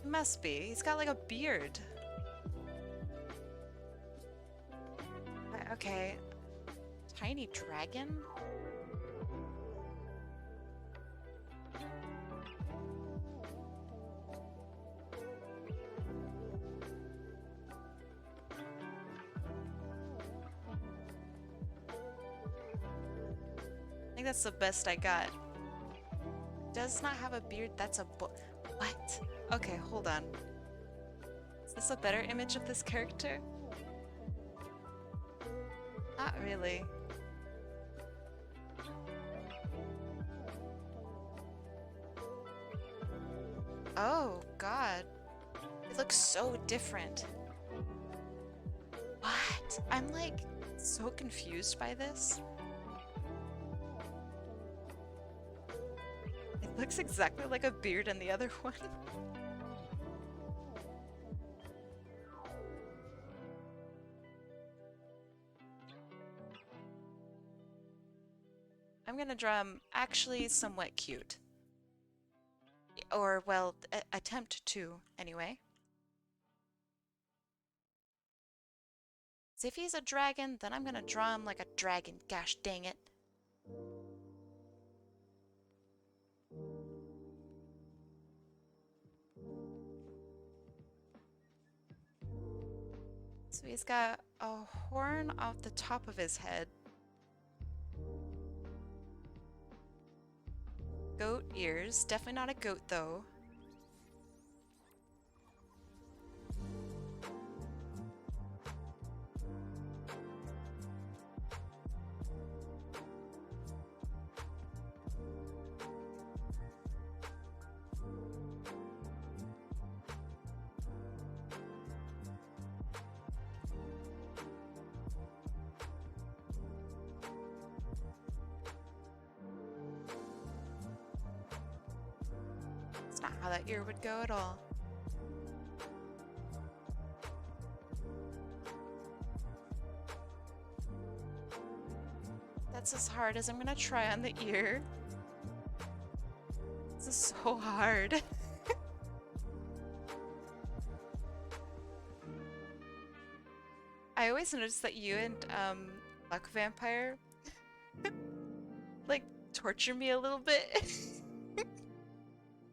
Speaker 1: He must be. He's got like a beard. Okay. Tiny dragon? I think that's the best I got. Does not have a beard. That's a what? Okay, hold on. Is this a better image of this character? Not really. Oh, God. It looks so different. What? I'm like so confused by this. It looks exactly like a beard in the other one. I'm gonna draw him actually somewhat cute. Or, well, attempt to, anyway. So if he's a dragon, then I'm gonna draw him like a dragon. Gosh dang it. So he's got a horn off the top of his head. Goat ears. Definitely not a goat, though. It's not how that ear would go at all. That's as hard as I'm gonna try on the ear. This is so hard. I always notice that you and Luck Vampire like torture me a little bit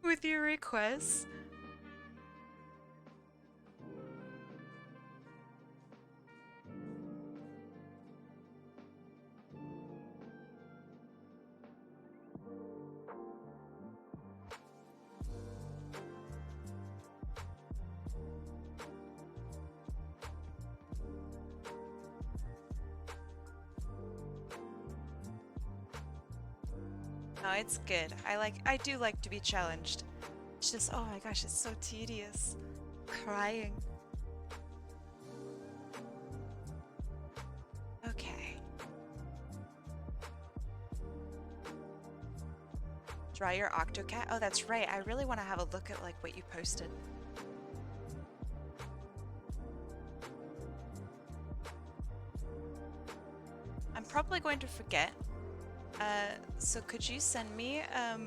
Speaker 1: with your requests. No, it's good. I do like to be challenged. It's just, oh my gosh, it's so tedious. Crying. Okay. Draw your OctoCat? Oh, that's right. I really want to have a look at like what you posted. probably going to forget. So could you send me a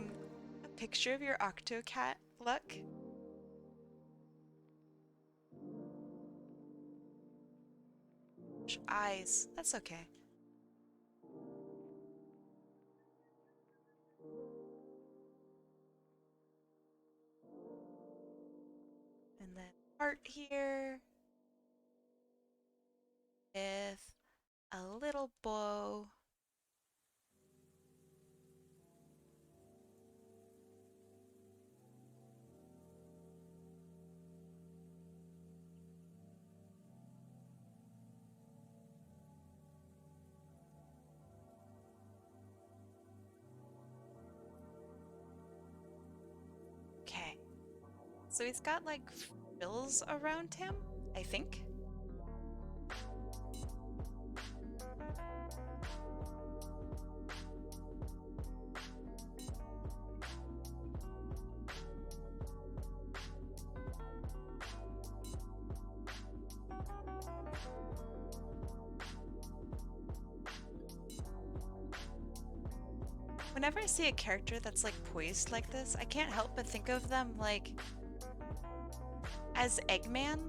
Speaker 1: picture of your HotAppleKai luck? Eyes. That's okay. And then heart here with a little bow. Okay. So he's got like frills around him, I think. Whenever I see a character that's like poised like this, I can't help but think of them like as Eggman.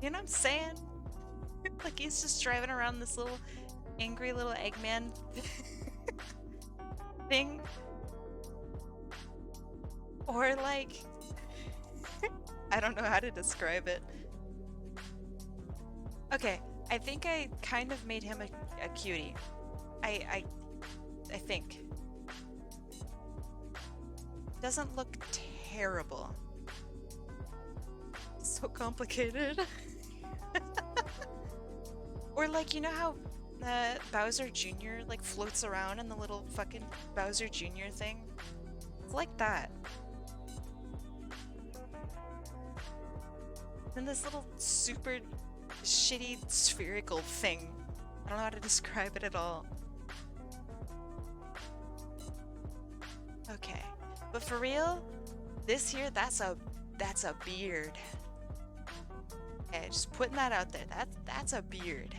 Speaker 1: You know what I'm saying? Like he's just driving around this little angry little Eggman thing. Or like I don't know how to describe it. Okay, I think I kind of made him a cutie. I think. Doesn't look terrible. So complicated. Or like, you know how Bowser Jr. like floats around in the little fucking Bowser Jr. thing? It's like that. And this little super shitty spherical thing. I don't know how to describe it at all. Okay, but for real, this here, that's a beard. Okay, just putting that out there. That's a beard.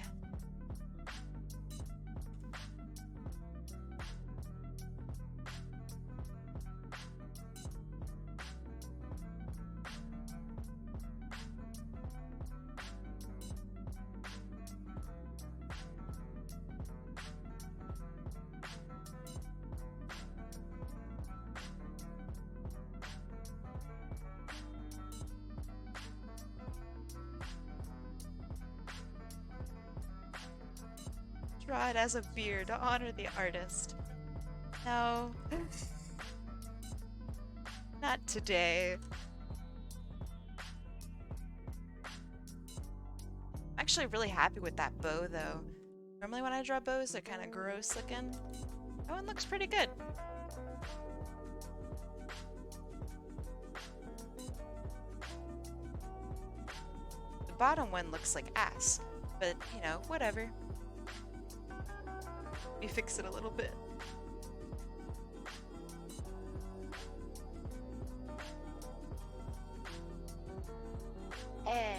Speaker 1: Draw it as a beard to honor the artist. No. Not today. I'm actually really happy with that bow though. Normally when I draw bows, they're kind of gross looking. That one looks pretty good. The bottom one looks like ass, but you know, whatever. Let me fix it a little bit. I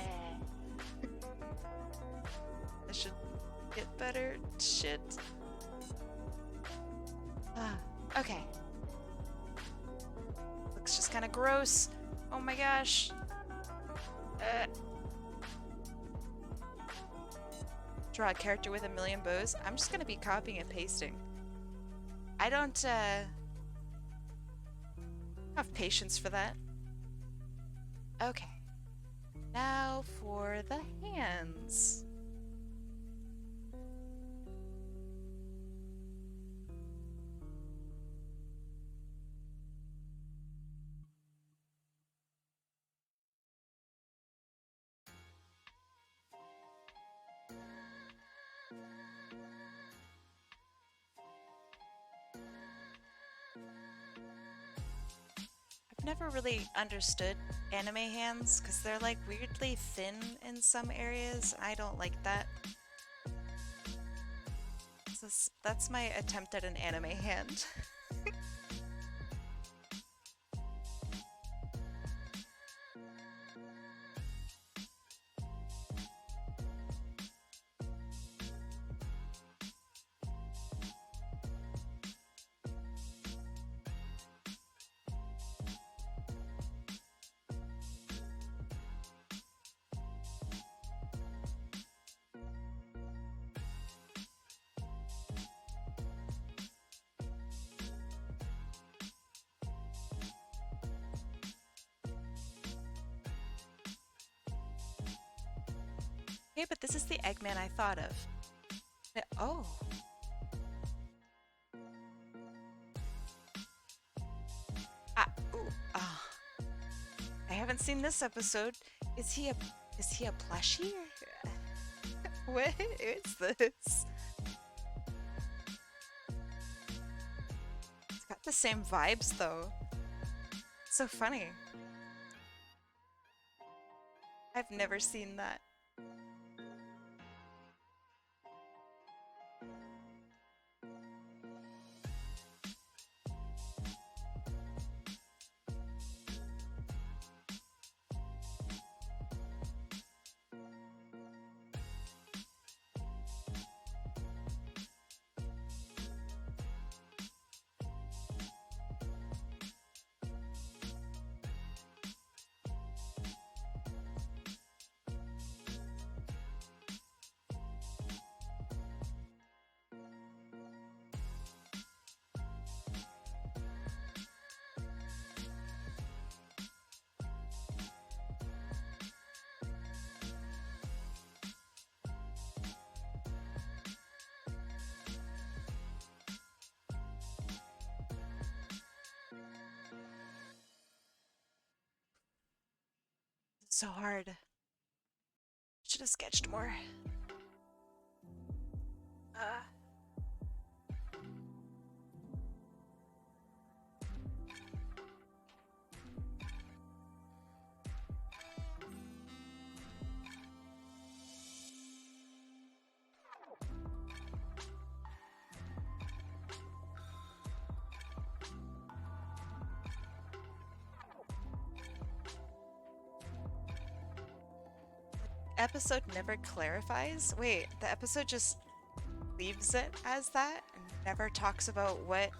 Speaker 1: should get better. Shit. Okay. Looks just kind of gross. Oh my gosh. Draw a character with a million bows. I'm just gonna be copying and pasting. I don't have patience for that. Okay. Now for the hands. I've never really understood anime hands because they're like weirdly thin in some areas. I don't like that. So that's my attempt at an anime hand. Okay, but this is the Eggman I thought of. Oh, ah, ooh, ah. I haven't seen this episode. Is he a is he a plushie? What is this? It's got the same vibes though. So funny. I've never seen that. It's so hard. Should have sketched more. Uh, episode never clarifies. Wait, the episode just leaves it as that and never talks about what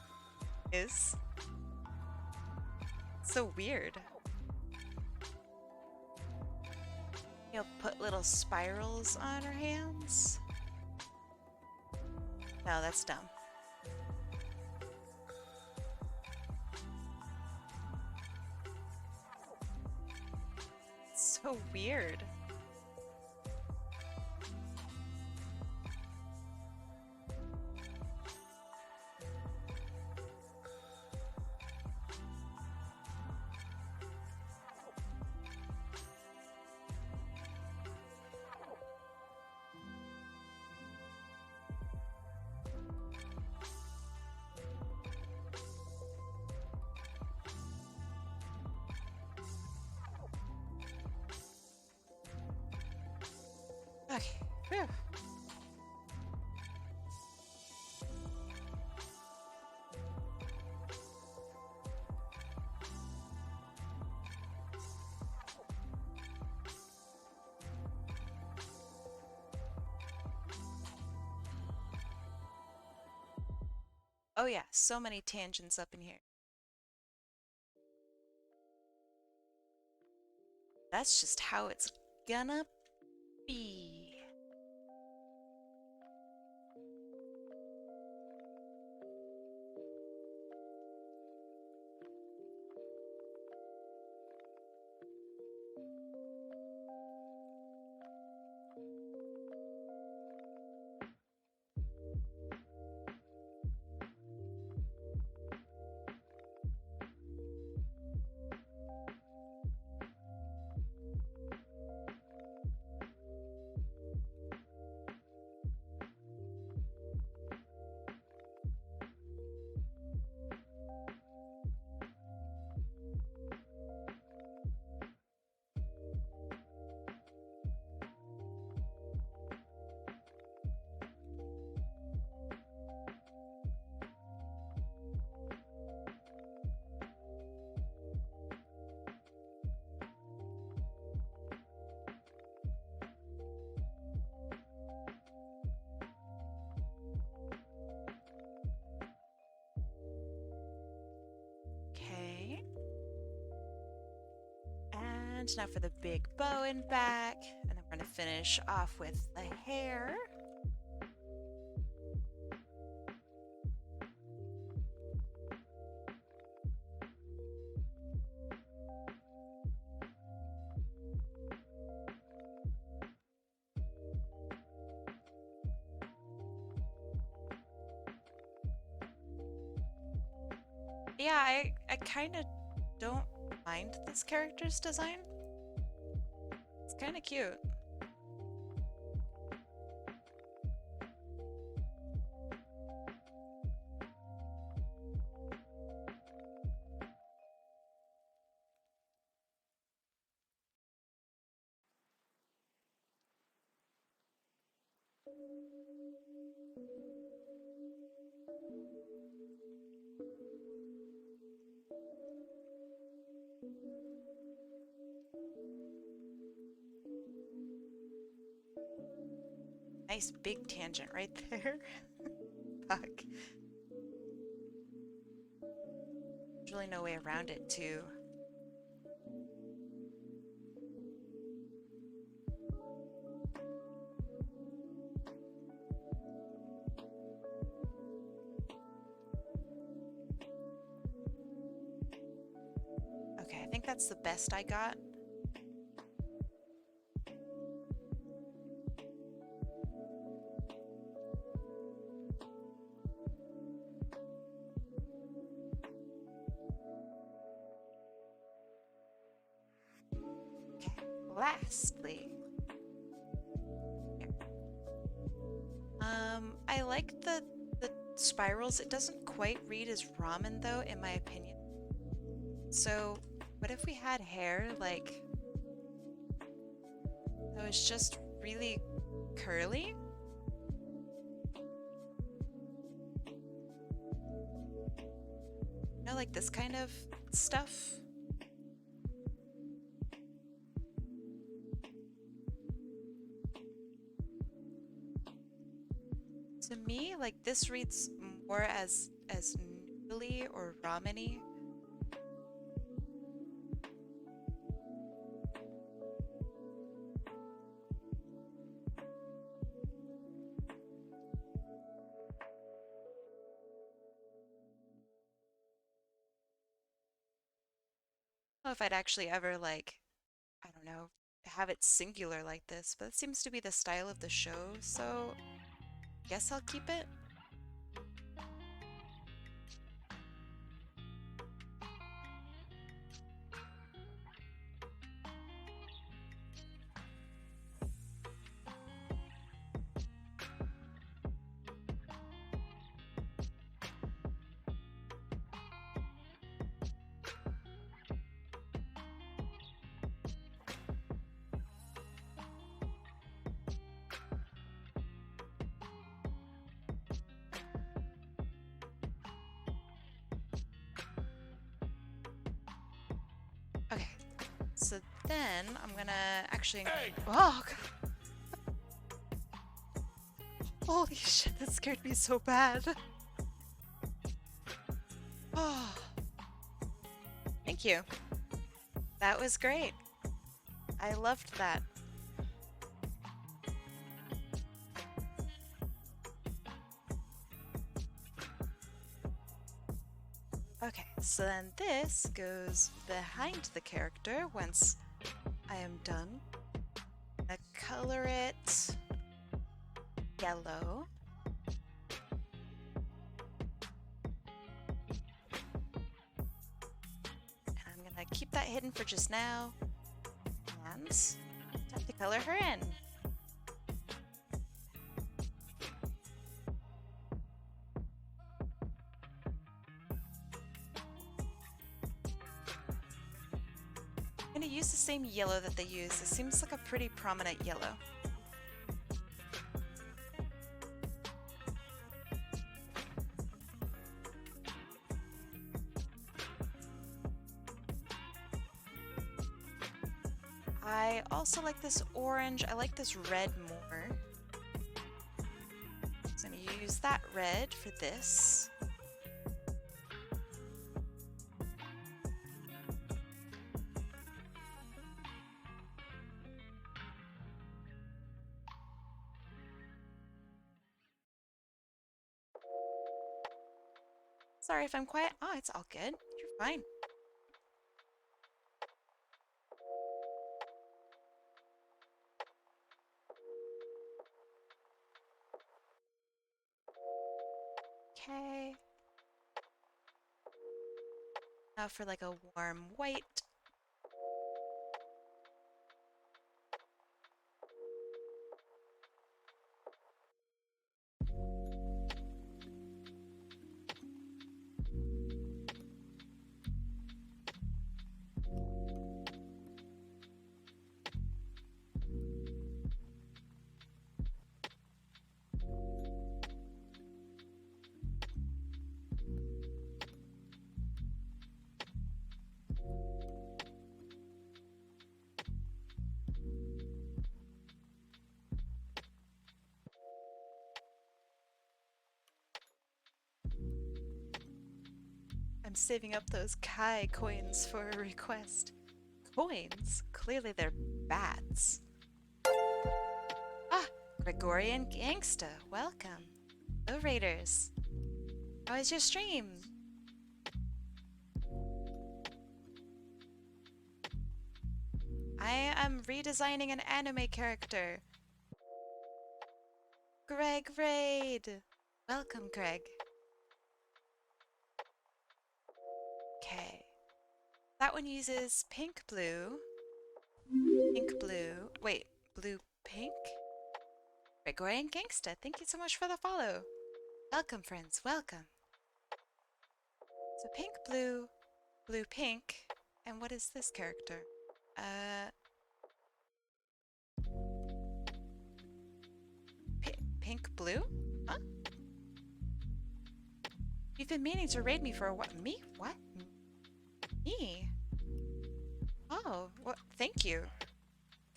Speaker 1: is. So weird. You'll put little spirals on her hands. No, that's dumb. So weird. Okay. Whew. Oh yeah, so many tangents up in here. That's just how it's gonna be. Okay. And now for the big bow and back. And then we're gonna finish off with the hair. Yeah, I kind of don't mind this character's design. It's kind of cute. Nice big tangent right there. Fuck. There's really no way around it, too. Okay, I think that's the best I got. Okay, lastly, here. I like the spirals. It doesn't quite read as ramen though, in my opinion. So, what if we had hair like that was just really curly? You know, like this kind of stuff? To me, like this reads more as noodly or ramen-y. I don't know if I'd actually ever like, I don't know, have it singular like this, but it seems to be the style of the show, so guess I'll keep it. Okay, so then I'm gonna actually.
Speaker 2: Hey!
Speaker 1: Oh, God. Holy shit, that scared me so bad. Oh, thank you. That was great. I loved that. Okay, so then this goes behind the character once I am done. I color it yellow. And I'm gonna keep that hidden for just now. And time to color her in. I'm gonna use the same yellow that they use. It seems like a pretty prominent yellow. I also like this orange. I like this red more. So I'm gonna use that red for this. Sorry if I'm quiet. Oh, it's all good. You're fine. Okay. Now for like a warm white. I'm saving up those Kai coins for a request. Coins? Clearly they're bats. Ah, Gregorian Gangsta, welcome. Hello, Raiders. How was your stream? I am redesigning an anime character. Greg Raid! Welcome, Greg. Okay. That one uses pink blue. Pink blue. Wait, blue pink? Gregorian Gangsta, thank you so much for the follow. Welcome, friends, welcome. So pink blue, blue pink, and what is this character? Pink blue? Huh? You've been meaning to raid me for a what? Me? What? Me? Oh, well, thank you.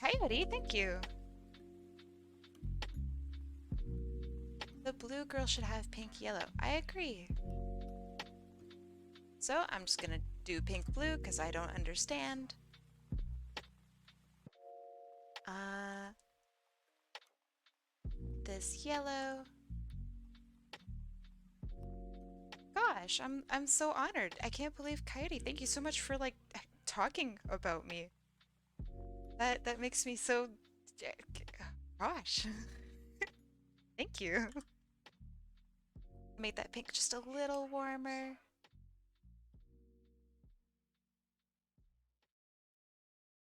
Speaker 1: Coyote, thank you. The blue girl should have pink yellow. I agree. So I'm just gonna do pink blue because I don't understand. This yellow. Gosh, I'm so honored. I can't believe Coyote. Thank you so much for like talking about me. That makes me so gosh. Thank you. Made that pink just a little warmer.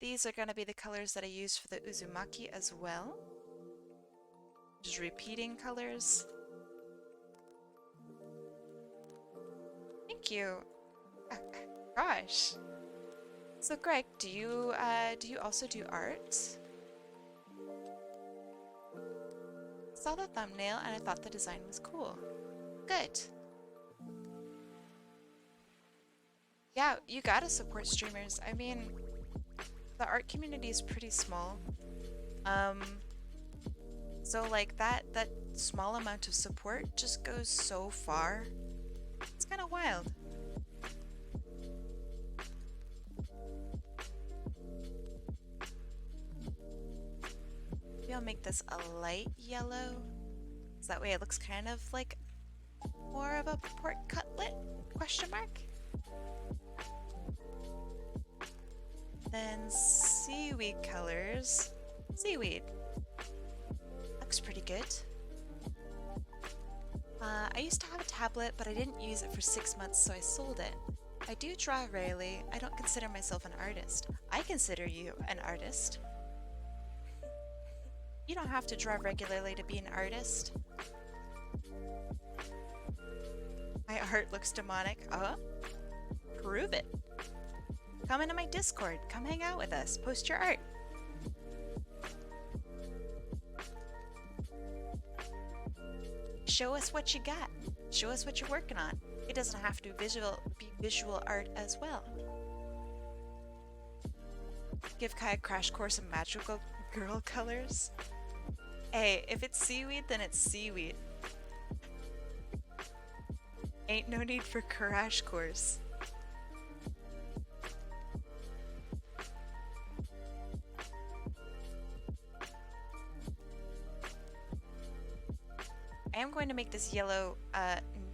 Speaker 1: These are going to be the colors that I use for the Uzumaki as well. Just repeating colors. Thank you. Gosh. So Greg, do you also do art? Saw the thumbnail and I thought the design was cool. Good. Yeah, you gotta support streamers. I mean, the art community is pretty small. So like that small amount of support just goes so far. It's kind of wild. Maybe I'll make this a light yellow. So that way it looks kind of like more of a pork cutlet? Question mark? Then seaweed colors. Seaweed. Looks pretty good. I used to have a tablet, but I didn't use it for 6 months, so I sold it. I do draw rarely. I don't consider myself an artist. I consider you an artist. You don't have to draw regularly to be an artist. My art looks demonic. Prove it. Come into my Discord. Come hang out with us. Post your art. Show us what you got. Show us what you're working on. It doesn't have to be visual art as well. Give Kai a crash course in magical girl colors. Hey, if it's seaweed, then it's seaweed. Ain't no need for crash course. I am going to make this yellow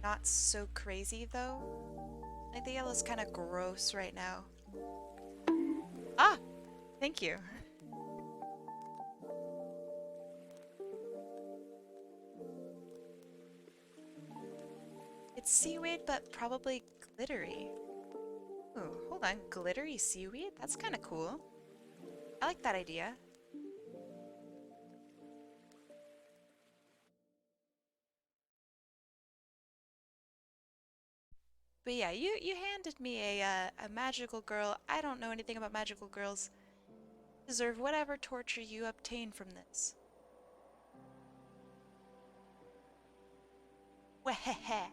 Speaker 1: not so crazy though. Like the yellow's kind of gross right now. Ah! Thank you. It's seaweed, but probably glittery. Ooh. hold on. Glittery seaweed? That's kind of cool. I like that idea. But yeah, you handed me a magical girl. I don't know anything about magical girls. Deserve whatever torture you obtain from this. Wehehe.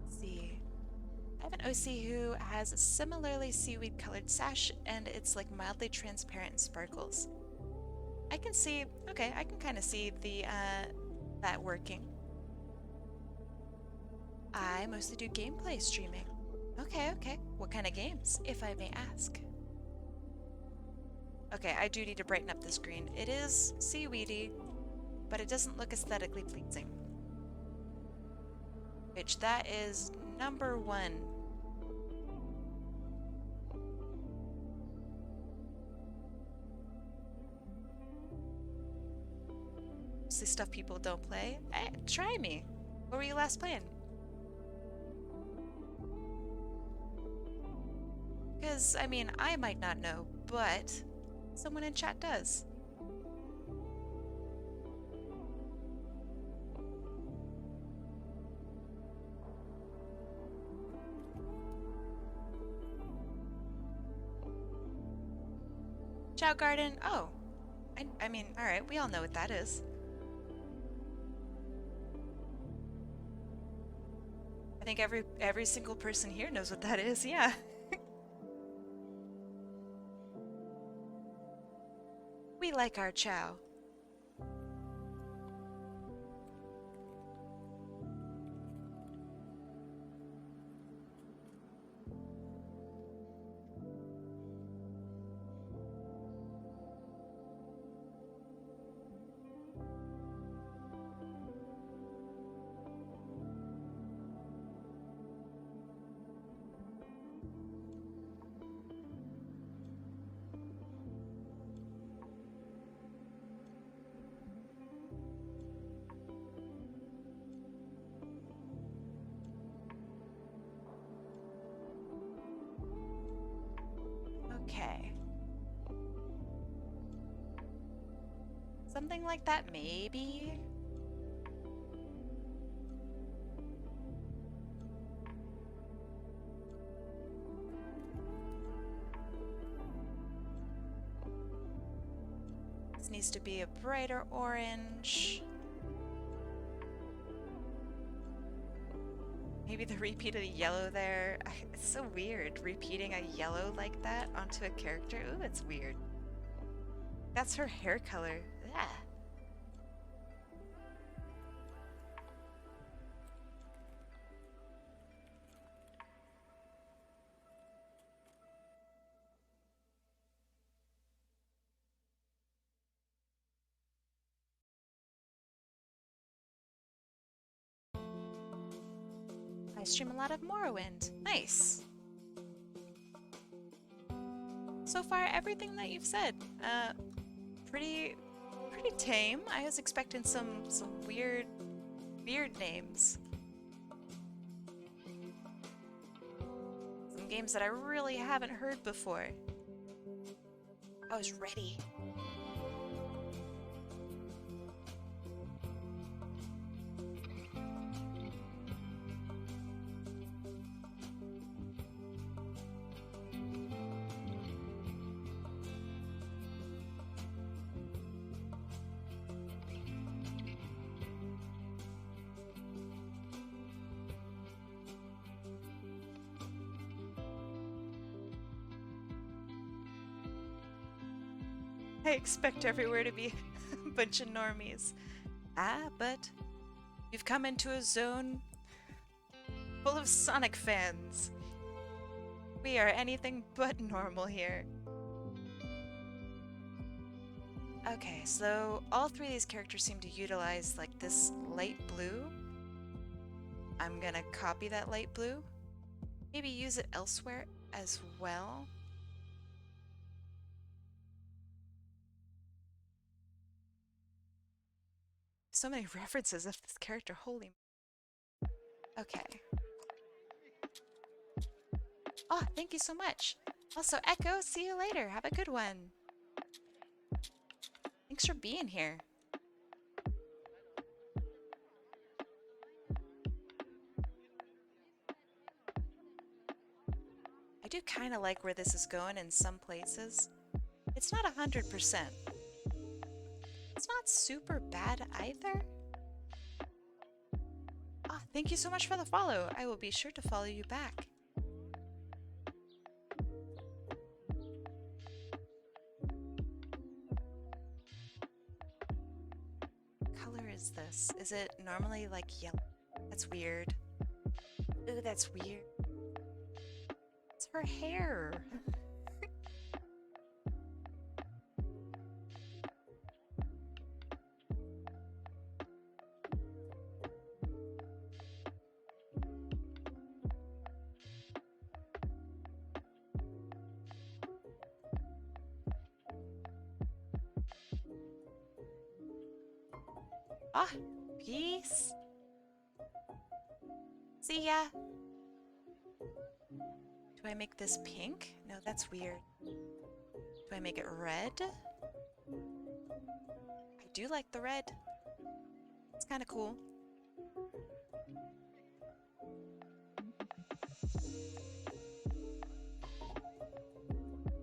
Speaker 1: See. I have an OC who has a similarly seaweed colored sash and it's like mildly transparent and sparkles. I can see, okay, I can kind of see that working. I mostly do gameplay streaming. Okay, okay. What kind of games, if I may ask? Okay, I do need to brighten up the screen. It is seaweedy, but it doesn't look aesthetically pleasing. Which that is number one. Mostly stuff people don't play. Hey, try me. What were you last playing? Because, I mean, I might not know, but someone in chat does. Chow Garden? Oh. I mean, alright, we all know what that is. I think every single person here knows what that is, yeah. We like our chow. Okay. Something like that, maybe? This needs to be a brighter orange. Maybe the repeat of the yellow there. It's so weird, repeating a yellow like that onto a character. Ooh, it's weird. That's her hair color. Yeah. I stream a lot of Morrowind. Nice. So far, everything that you've said, pretty tame. I was expecting some weird names. Some games that I really haven't heard before. I was ready. I expect everywhere to be a bunch of normies. Ah, but you've come into a zone full of Sonic fans. We are anything but normal here. Okay, so all three of these characters seem to utilize like this light blue. I'm gonna copy that light blue. Maybe use it elsewhere as well. So many references of this character, holy. Okay. Oh, thank you so much. Also, Echo, see you later. Have a good one. Thanks for being here. I do kind of like where this is going in some places. It's not 100%. It's not super bad either. Ah, thank you so much for the follow. I will be sure to follow you back. What color is this? Is it normally like yellow? That's weird. Ooh, that's weird. It's her hair. Ah, peace. See ya. Do I make this pink? No, that's weird. Do I make it red? I do like the red. It's kind of cool.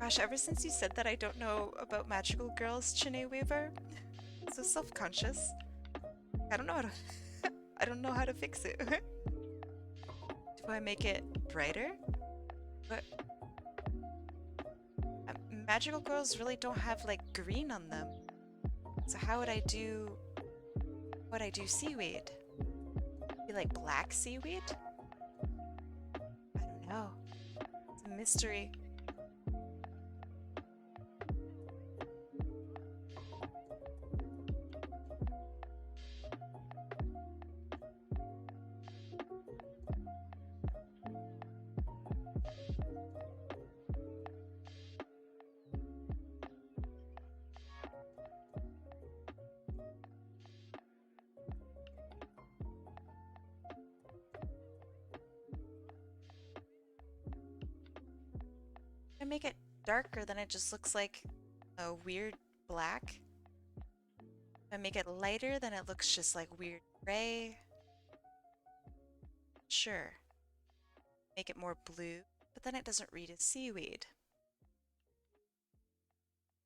Speaker 1: Gosh, ever since you said that I don't know about magical girls, Chine Weaver, I'm so self-conscious. I don't know how to I don't know how to fix it. Do I make it brighter? But magical girls really don't have like green on them. So how would I do seaweed? Be like black seaweed? I don't know. It's a mystery. I make it darker, then it just looks like a weird black. If I make it lighter, then it looks just like weird gray. Sure. Make it more blue, but then it doesn't read as seaweed.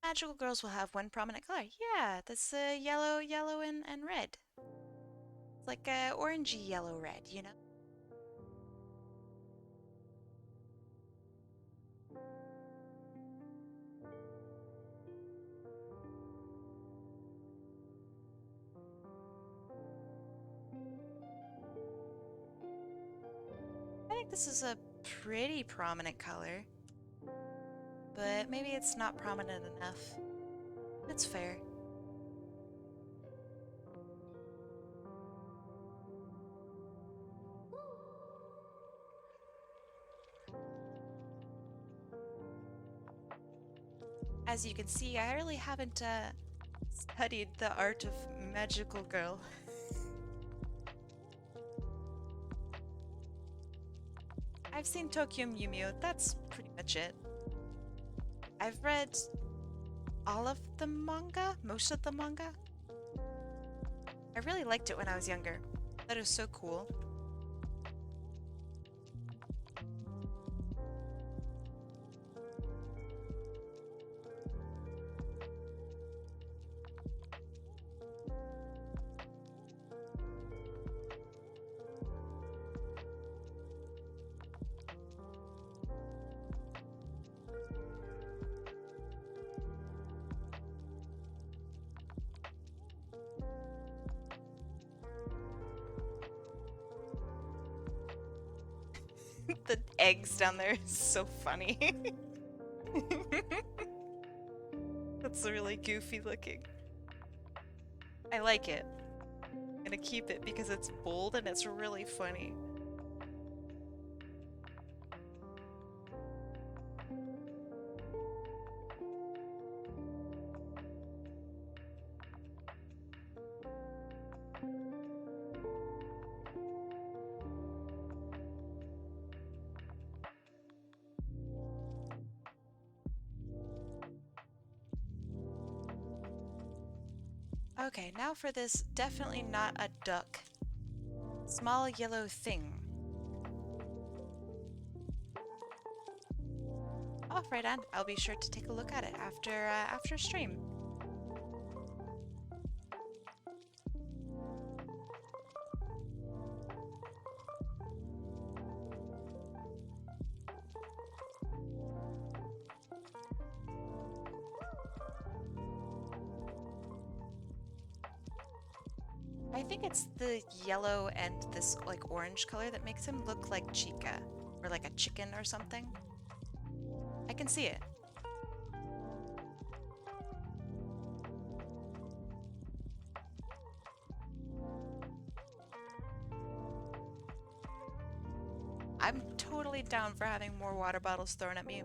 Speaker 1: Magical girls will have one prominent color. Yeah, that's yellow, and red. It's like orangey yellow red, you know? I think this is a pretty prominent color, but maybe it's not prominent enough. It's fair. As you can see, I really haven't studied the art of magical girl. I've seen Tokyo Mew Mew, that's pretty much it. I've read all of the manga, most of the manga. I really liked it when I was younger. That is so cool. The eggs down there is so funny. That's really goofy looking. I like it. gonna keep it because it's bold and it's really funny. Okay, now for this definitely not a duck. Small yellow thing. Oh, right on. I'll be sure to take a look at it after stream. I think it's the yellow and this like orange color that makes him look like Chica or like a chicken or something. I can see it. I'm totally down for having more water bottles thrown at me.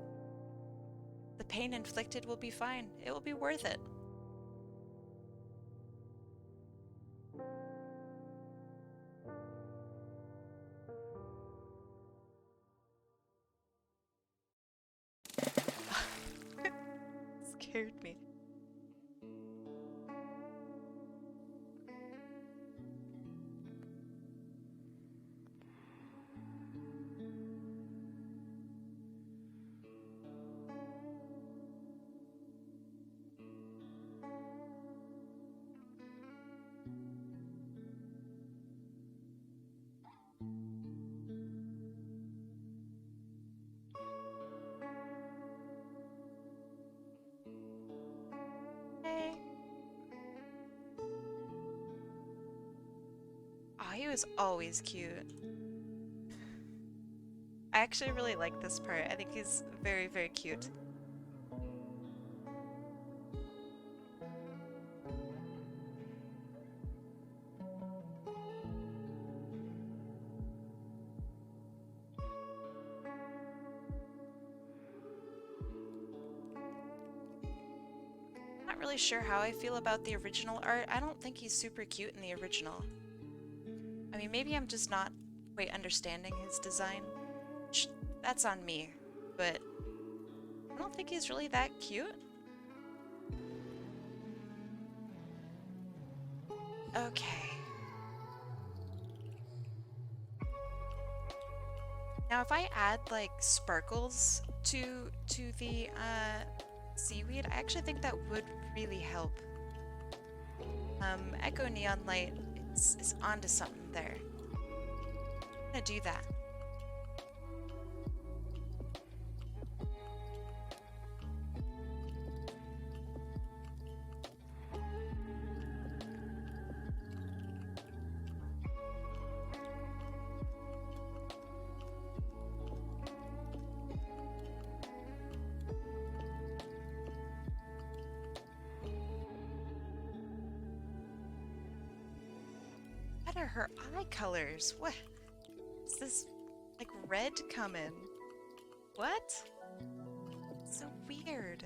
Speaker 1: The pain inflicted will be fine. It will be worth it. Scared me. Hey. Oh, he was always cute. I actually really like this part. I think he's very, very cute. Not really sure how I feel about the original art. I don't think he's super cute in the original. I mean, maybe I'm just not quite understanding his design. That's on me, but I don't think he's really that cute. Okay. Now if I add like sparkles to the seaweed, I actually think that would really help. Echo Neon Light is onto something there. I'm gonna do that. What are her eye colors? What is this like red coming? What? So weird.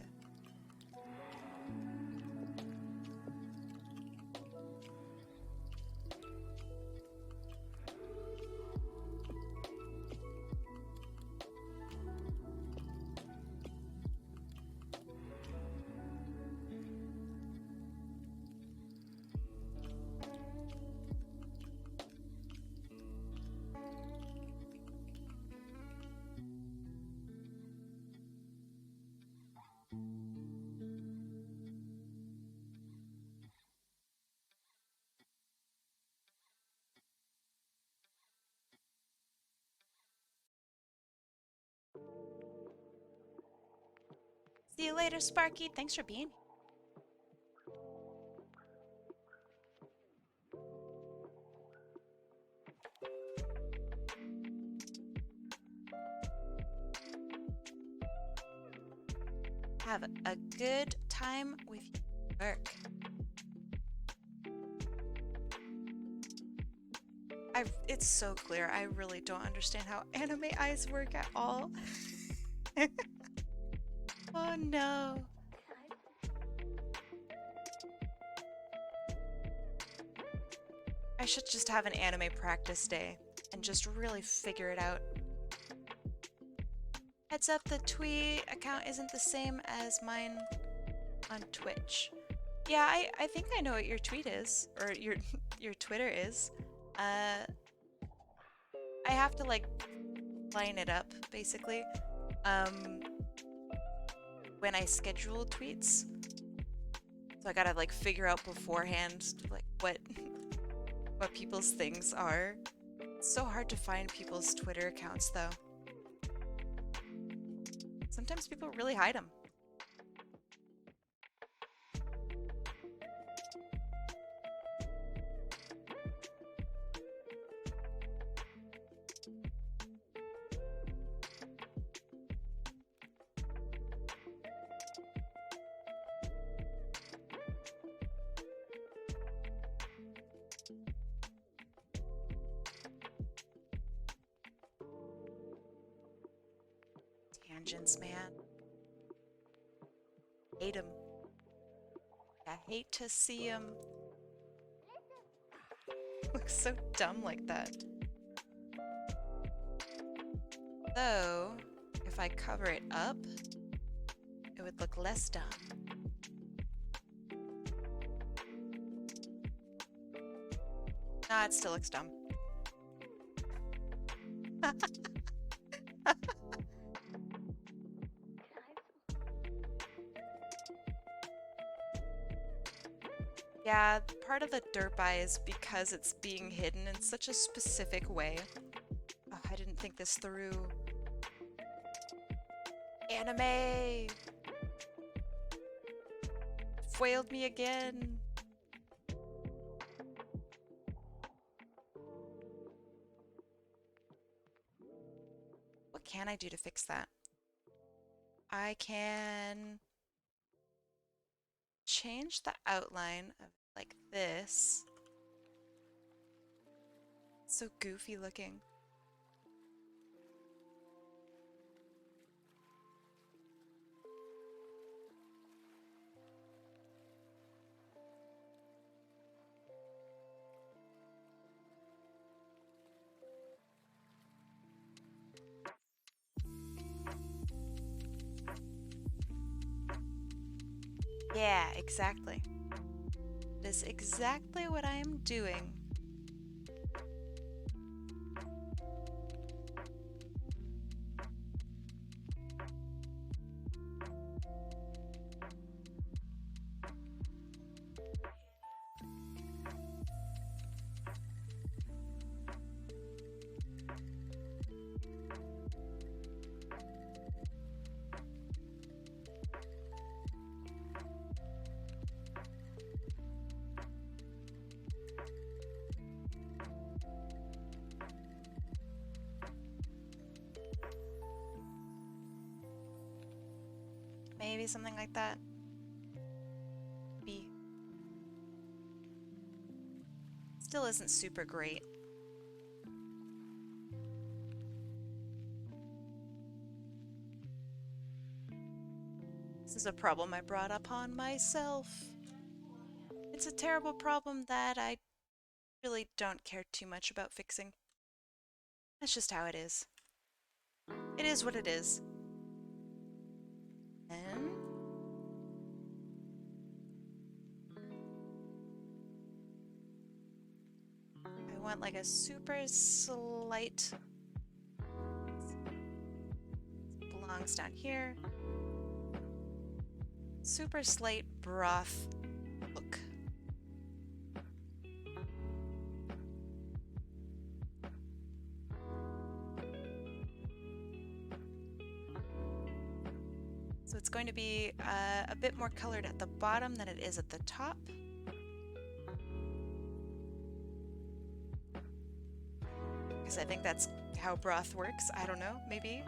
Speaker 1: See you later, Sparky. Thanks for being here. Have a good time with your work. It's so clear. I really don't understand how anime eyes work at all. Oh no. I should just have an anime practice day and just really figure it out. Heads up, the tweet account isn't the same as mine on Twitch. Yeah, I think I know what your tweet is, or your your Twitter is. I have to like line it up basically. Um, when I schedule tweets, so I gotta like figure out beforehand like what people's things are. It's so hard to find people's Twitter accounts though. Sometimes people really hide them. Tangents, man. Hate them. I hate to see them. Looks so dumb like that. Though, if I cover it up, it would look less dumb. Nah, it still looks dumb. Yeah, part of the derp eye is because it's being hidden in such a specific way. Oh, I didn't think this through. Anime! Foiled me again. What can I do to fix that? I can change the outline of like this. It's so goofy looking. Yeah, exactly. That is exactly what I am doing. Maybe something like that. B. Still isn't super great. This is a problem I brought upon myself. It's a terrible problem that I really don't care too much about fixing. That's just how it is. It is what it is. And I want like a super slight, belongs down here, super slight broth look. So it's going to be a bit more colored at the bottom than it is at the top. Because I think that's how broth works. I don't know, maybe.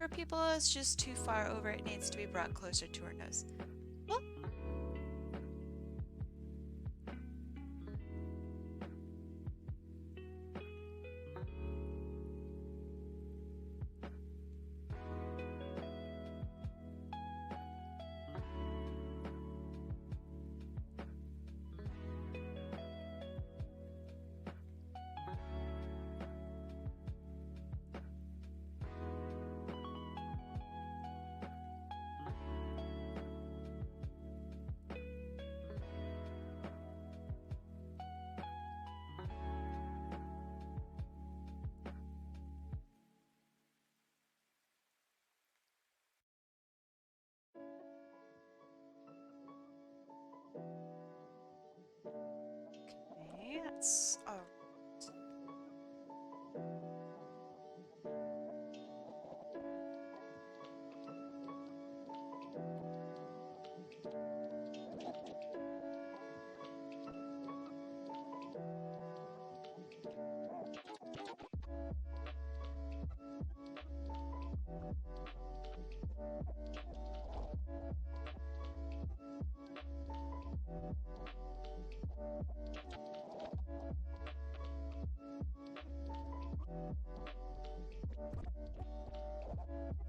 Speaker 1: Her pupil is just too far over. It needs to be brought closer to her nose. Well, okay, that's all.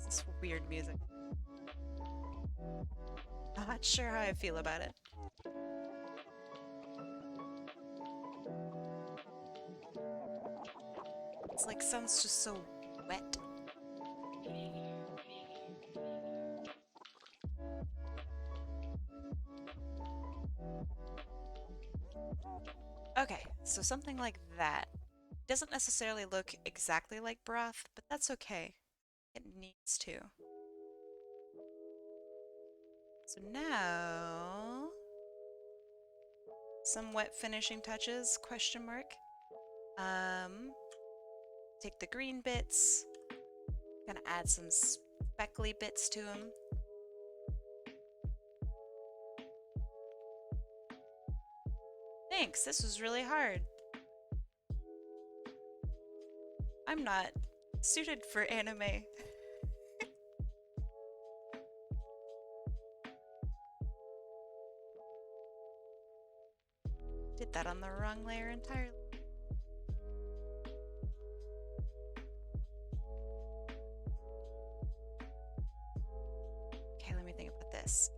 Speaker 1: This is weird music. I'm not sure how I feel about it. It's like sounds just so wet. Okay, so something like that. Doesn't necessarily look exactly like broth, but that's okay. It needs to. So now, some wet finishing touches, question mark. Take the green bits, gonna add some speckly bits to them. Thanks, this was really hard. I'm not suited for anime. Did that on the wrong layer entirely. Okay, let me think about this.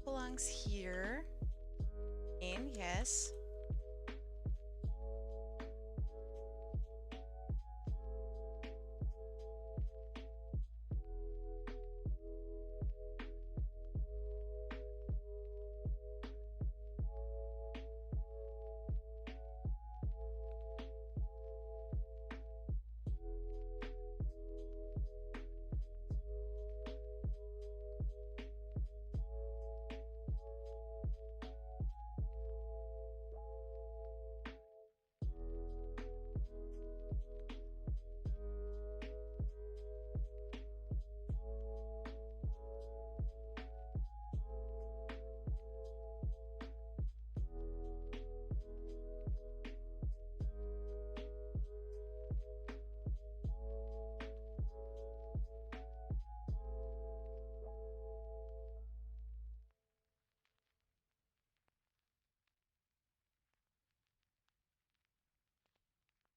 Speaker 1: Belongs here. Yes.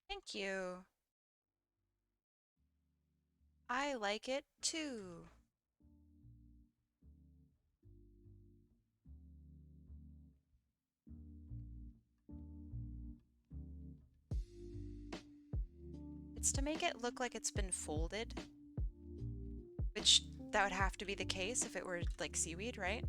Speaker 1: Thank you. I like it too. It's to make it look like it's been folded, which that would have to be the case if it were like seaweed, right?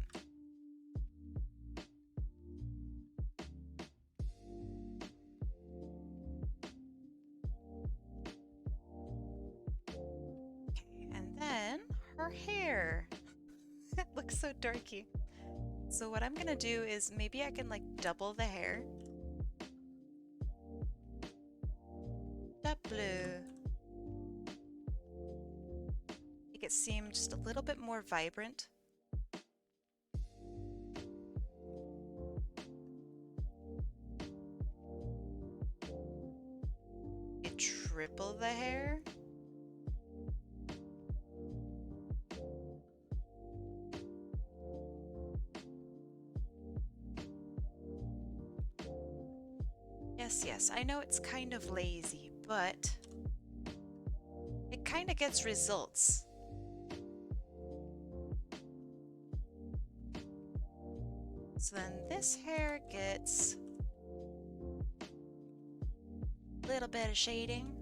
Speaker 1: Okay, and then her hair. It looks so dorky. So what I'm gonna do is maybe I can like double the hair. Double. Make it seem just a little bit more vibrant. You triple the hair. yes, I know it's kind of lazy, but it kind of gets results. So then this hair gets a little bit of shading.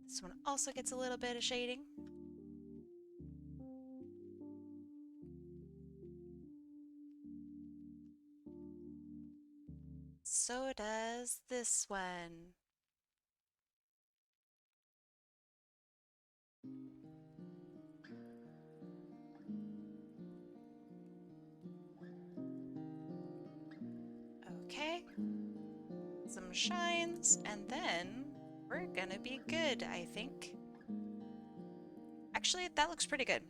Speaker 1: This one also gets a little bit of shading. So does this one. Okay. Some shines, and then we're gonna be good, I think. Actually, that looks pretty good.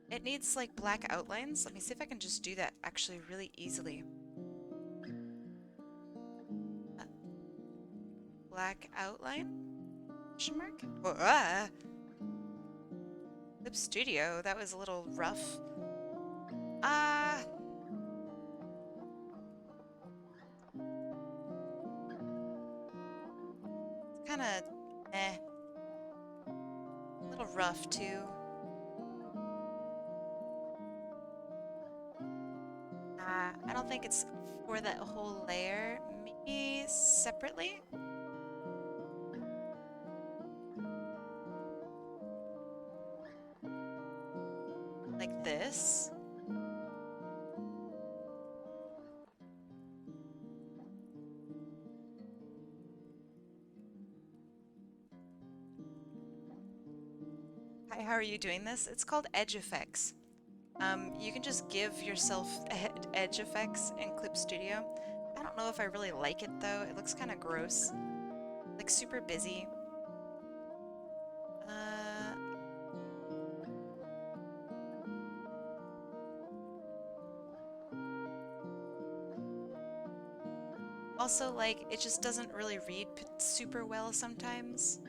Speaker 1: It needs like black outlines. Let me see if I can just do that actually really easily. Black outline? Question mark? Oh, Clip Studio, that was a little rough. It's kind of eh. A little rough too. I don't think it's for that whole layer. Maybe separately? Like this. Hi, how are you doing this? It's called edge effects. You can just give yourself edge effects in Clip Studio. I don't know if I really like it though. It looks kind of gross. Like super busy. Also, like, it just doesn't really read super well sometimes.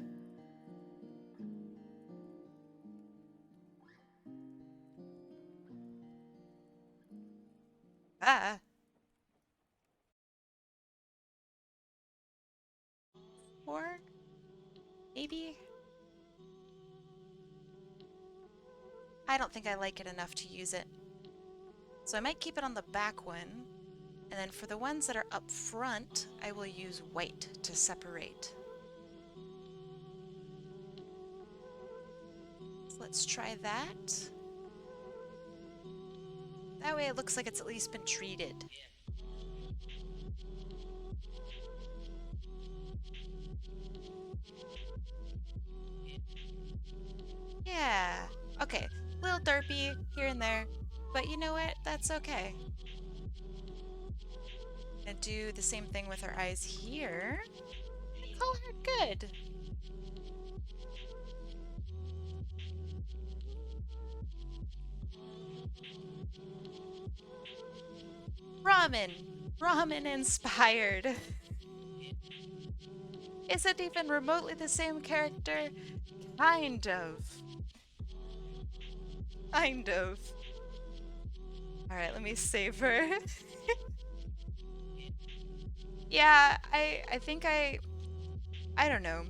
Speaker 1: Ah. Or maybe? I don't think I like it enough to use it. So I might keep it on the back one. And then for the ones that are up front, I will use white to separate. So let's try that. That way it looks like it's at least been treated. Yeah. Okay. Little derpy here and there. But you know what? That's okay. Gonna do the same thing with our eyes here. Call her good. Ramen. Ramen inspired. Is it even remotely the same character? Kind of. Kind of. Alright, let me save her. Yeah, I think I don't know.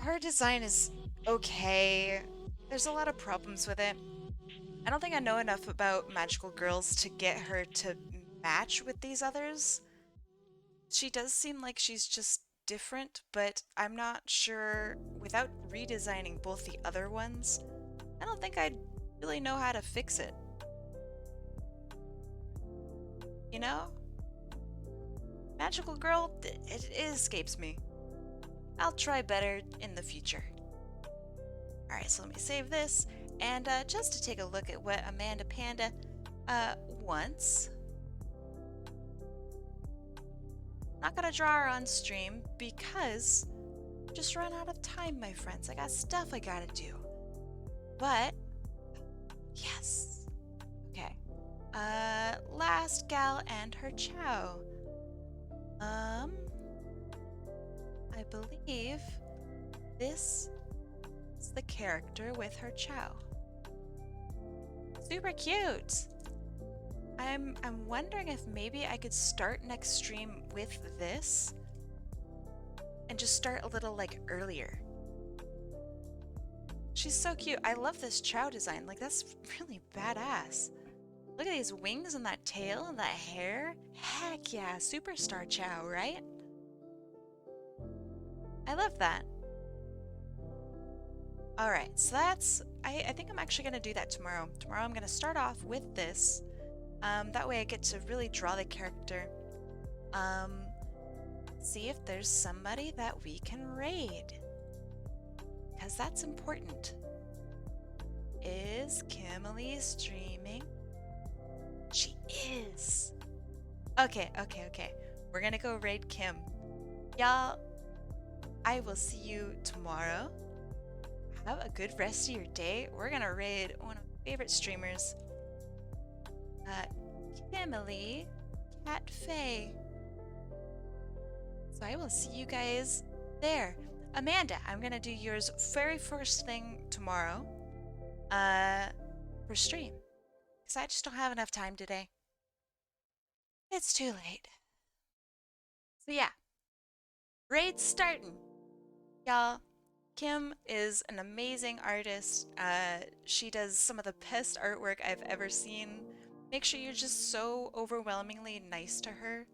Speaker 1: Her design is okay. There's a lot of problems with it. I don't think I know enough about magical girls to get her to match with these others. She does seem like she's just different, but I'm not sure, without redesigning both the other ones, I don't think I'd really know how to fix it. You know? Magical girl, it escapes me. I'll try better in the future. Alright, so let me save this. And just to take a look at what Amanda Panda wants. Not gonna draw her on stream because I just run out of time, my friends. I got stuff I gotta do. But, yes. Okay. Last gal and her chow. Um, I believe this is the character with her chow. Super cute. I'm wondering if maybe I could start next stream with this and just start a little like earlier. She's so cute. I love this chow design. Like that's really badass. Look at these wings and that tail and that hair. Heck yeah, superstar chow, right? I love that. All right, so I think I'm actually gonna do that tomorrow. Tomorrow I'm gonna start off with this. That way I get to really draw the character. Um, See if there's somebody that we can raid. Because that's important. Is Kimberly streaming? She is. Okay. We're gonna go raid Kim. Y'all, I will see you tomorrow. Have a good rest of your day. We're gonna raid one of my favorite streamers, Kimberly Cat Faye. So I will see you guys there. Amanda, I'm gonna do yours very first thing tomorrow, for stream. Because I just don't have enough time today. It's too late. So yeah, raid's starting. Y'all, Kim is an amazing artist. She does some of the best artwork I've ever seen. Make sure you're just so overwhelmingly nice to her.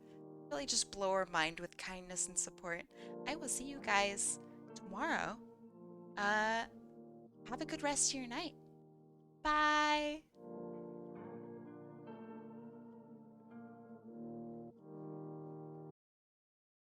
Speaker 1: Really just blow her mind with kindness and support. I will see you guys tomorrow. Have a good rest of your night. Bye.